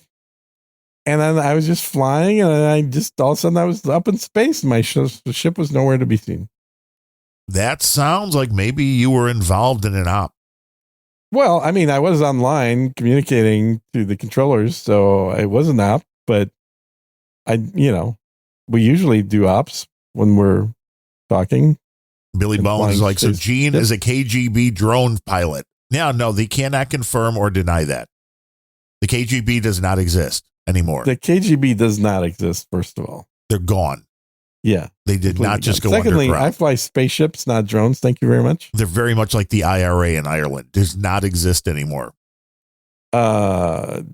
then I was just flying and I just, all of a sudden I was up in space and my ship was nowhere to be seen. That sounds like maybe you were involved in an op. Well, I mean, I was online communicating to the controllers, so it was an op, but we usually do ops when we're talking. Billy Bones is like, so Gene is a KGB drone pilot. No, they cannot confirm or deny that. The KGB does not exist anymore. The KGB does not exist, first of all. They're gone. Yeah. They did not just go Secondly, underground. I fly spaceships, not drones. Thank you very much. They're very much like the IRA in Ireland. Does not exist anymore. The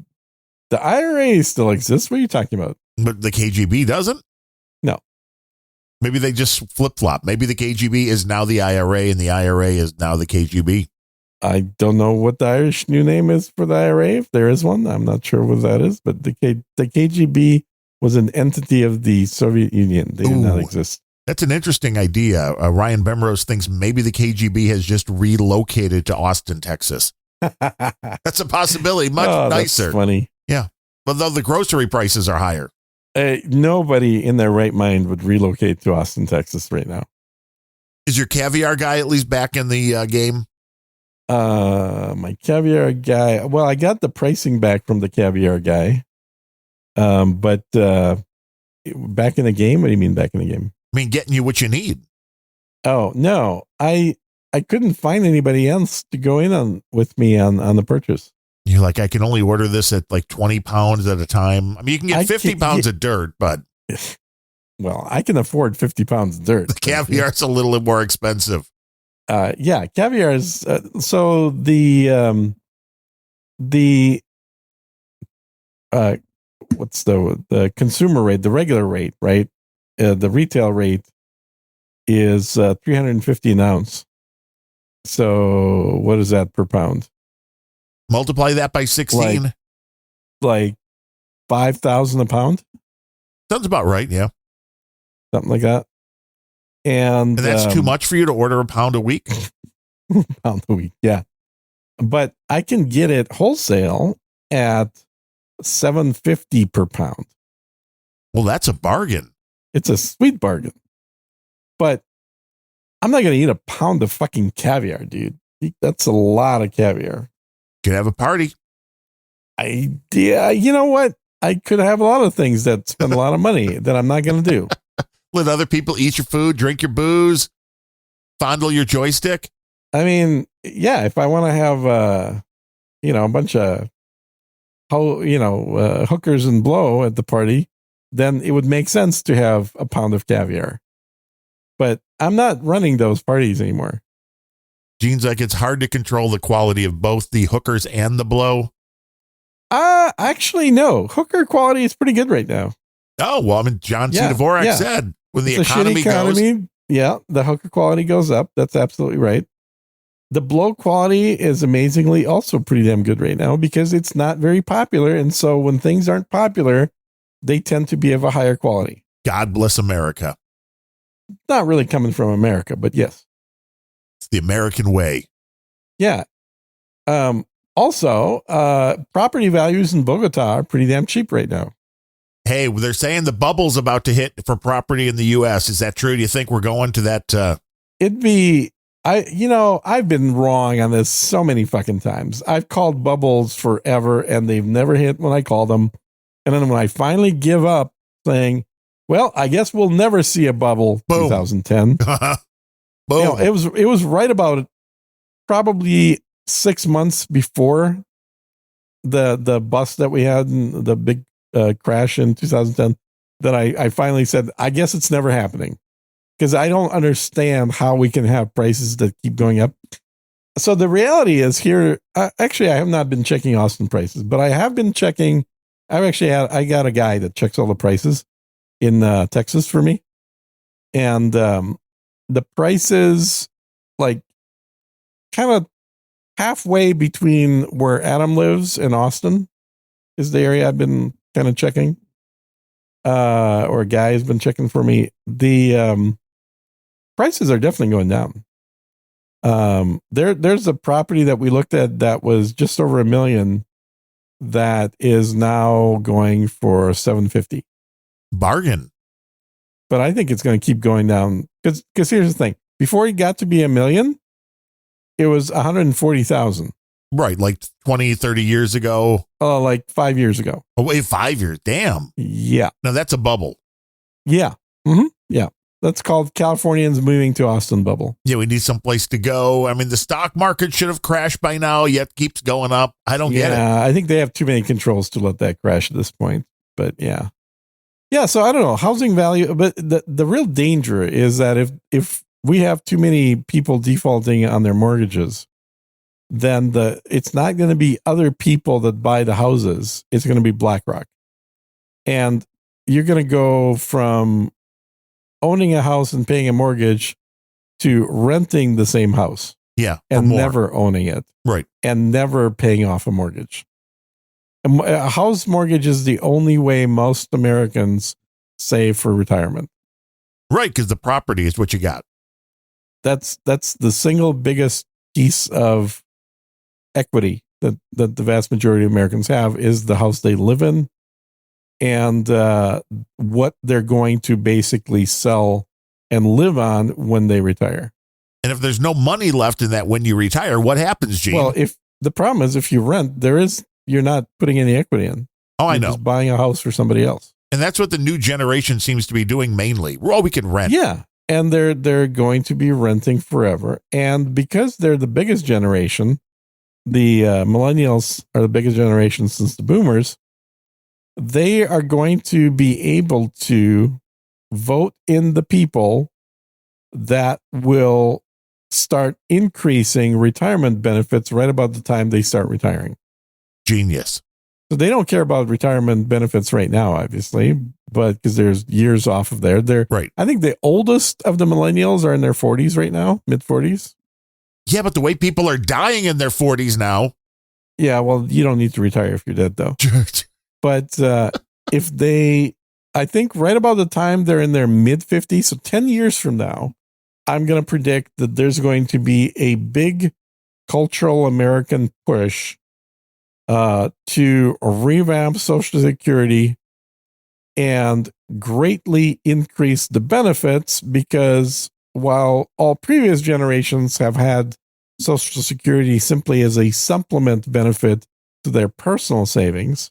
IRA still exists. What are you talking about? But the KGB doesn't? No. Maybe they just flip-flop. Maybe the KGB is now the IRA and the IRA is now the KGB. I don't know what the Irish new name is for the IRA. If there is one, I'm not sure what that is. But the KGB was an entity of the Soviet Union. They do not exist. That's an interesting idea. Ryan Bemrose thinks maybe the KGB has just relocated to Austin, Texas. That's a possibility. Much nicer. That's funny. Yeah. But though the grocery prices are higher. Nobody in their right mind would relocate to Austin, Texas right now. Is your caviar guy at least back in the game? My caviar guy. Well, I got the pricing back from the caviar guy. But back in the game? What do you mean back in the game? I mean, getting you what you need. Oh, no. I couldn't find anybody else to go in on with me on the purchase. You're like, I can only order this at like 20 pounds at a time. I mean, you can get 50 pounds of dirt, but. Well, I can afford 50 pounds of dirt. The caviar's a little more expensive. Yeah, caviar is, so the what's the consumer rate, the regular rate, right? The retail rate is 350 an ounce. So what is that per pound? Multiply that by 16. Like 5,000 a pound? Sounds about right, yeah. Something like that. And that's too much for you to order a pound a week? Pound a week, yeah. But I can get it wholesale at $7.50 per pound. Well, that's a bargain. It's a sweet bargain. But I'm not going to eat a pound of fucking caviar, dude. That's a lot of caviar. Could have a party. Yeah, you know what? I could have a lot of things that spend a lot of money that I'm not going to do. Let other people eat your food, drink your booze, fondle your joystick. I mean, yeah, if I want to have, a bunch of, hookers and blow at the party, then it would make sense to have a pound of caviar. But I'm not running those parties anymore. Gene's like, it's hard to control the quality of both the hookers and the blow. Actually, no. Hooker quality is pretty good right now. Oh, well, I mean, John C. Dvorak said when the economy goes. Yeah, the hooker quality goes up. That's absolutely right. The blow quality is amazingly also pretty damn good right now because it's not very popular. And so when things aren't popular, they tend to be of a higher quality. God bless America. Not really coming from America, but yes. It's the American way. Yeah. Also, property values in Bogota are pretty damn cheap right now. Hey, they're saying the bubble's about to hit for property in the U.S. Is that true? Do you think we're going to that? I've been wrong on this so many fucking times. I've called bubbles forever and they've never hit when I call them. And then when I finally give up saying, well, I guess we'll never see a bubble. Boom. 2010. Boom. It was right about probably 6 months before the bust that we had in the big crash in 2010 that I finally said, I guess it's never happening, because I don't understand how we can have prices that keep going up. So the reality is here, actually, I have not been checking Austin prices, but I have been checking. I got a guy that checks all the prices in Texas for me. And the prices, like, kind of halfway between where Adam lives and Austin is the area I've been kind of checking, or a guy has been checking for me. The prices are definitely going down. There's a property that we looked at that was just over $1 million that is now going for $750. Bargain. But I think it's going to keep going down, because here's the thing: before it got to be $1 million, it was 140,000. Right, like 20, 30 years ago. Like 5 years ago. Oh, wait, 5 years. Damn. Yeah. No, that's a bubble. Yeah. Mm-hmm. Yeah. That's called Californians moving to Austin bubble. Yeah, we need some place to go. I mean, the stock market should have crashed by now, yet keeps going up. I don't get it. Yeah, I think they have too many controls to let that crash at this point. But yeah. Yeah, so I don't know. Housing value, but the real danger is that if we have too many people defaulting on their mortgages, then it's not going to be other people that buy the houses. It's going to be BlackRock. And you're going to go from owning a house and paying a mortgage to renting the same house. Yeah. And never owning it. Right. And never paying off a mortgage. A house mortgage is the only way most Americans save for retirement. Right, because the property is what you got. That's the single biggest piece of equity that the vast majority of Americans have is the house they live in, and what they're going to basically sell and live on when they retire. And if there's no money left in that when you retire, what happens, Gene? Well, the problem is if you rent, you're not putting any equity in. Oh, I know. Just buying a house for somebody else. And that's what the new generation seems to be doing mainly. We can rent. Yeah. And they're going to be renting forever. And because they're the biggest generation, the millennials are the biggest generation since the boomers, they are going to be able to vote in the people that will start increasing retirement benefits right about the time they start retiring. Genius. So they don't care about retirement benefits right now, obviously, but because there's years off of there. Right. I think the oldest of the millennials are in their 40s right now, mid 40s. Yeah, but the way people are dying in their 40s now. Yeah, well, you don't need to retire if you're dead, though. But I think right about the time they're in their mid 50s, so 10 years from now, I'm going to predict that there's going to be a big cultural American push to revamp Social Security and greatly increase the benefits, because while all previous generations have had Social Security simply as a supplement benefit to their personal savings,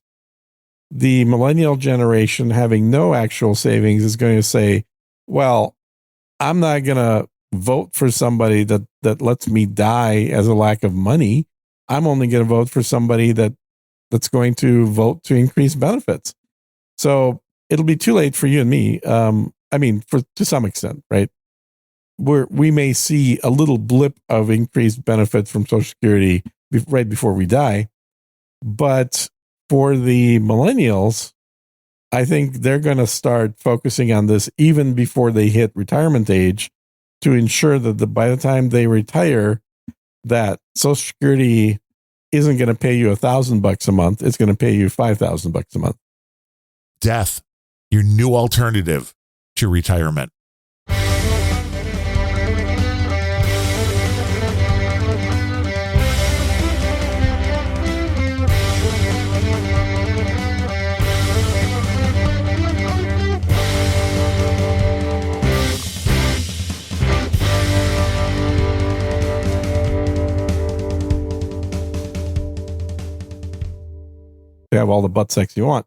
the millennial generation, having no actual savings, is going to say, well, I'm not going to vote for somebody that lets me die as a lack of money. I'm only going to vote for somebody that's going to vote to increase benefits. So it'll be too late for you and me. I mean, to some extent, right? We may see a little blip of increased benefits from Social Security right before we die. But for the millennials, I think they're going to start focusing on this even before they hit retirement age, to ensure that by the time they retire, that Social Security isn't going to pay you $1,000 a month. It's going to pay you $5,000 a month. death, your new alternative to retirement. You have all the butt sex you want.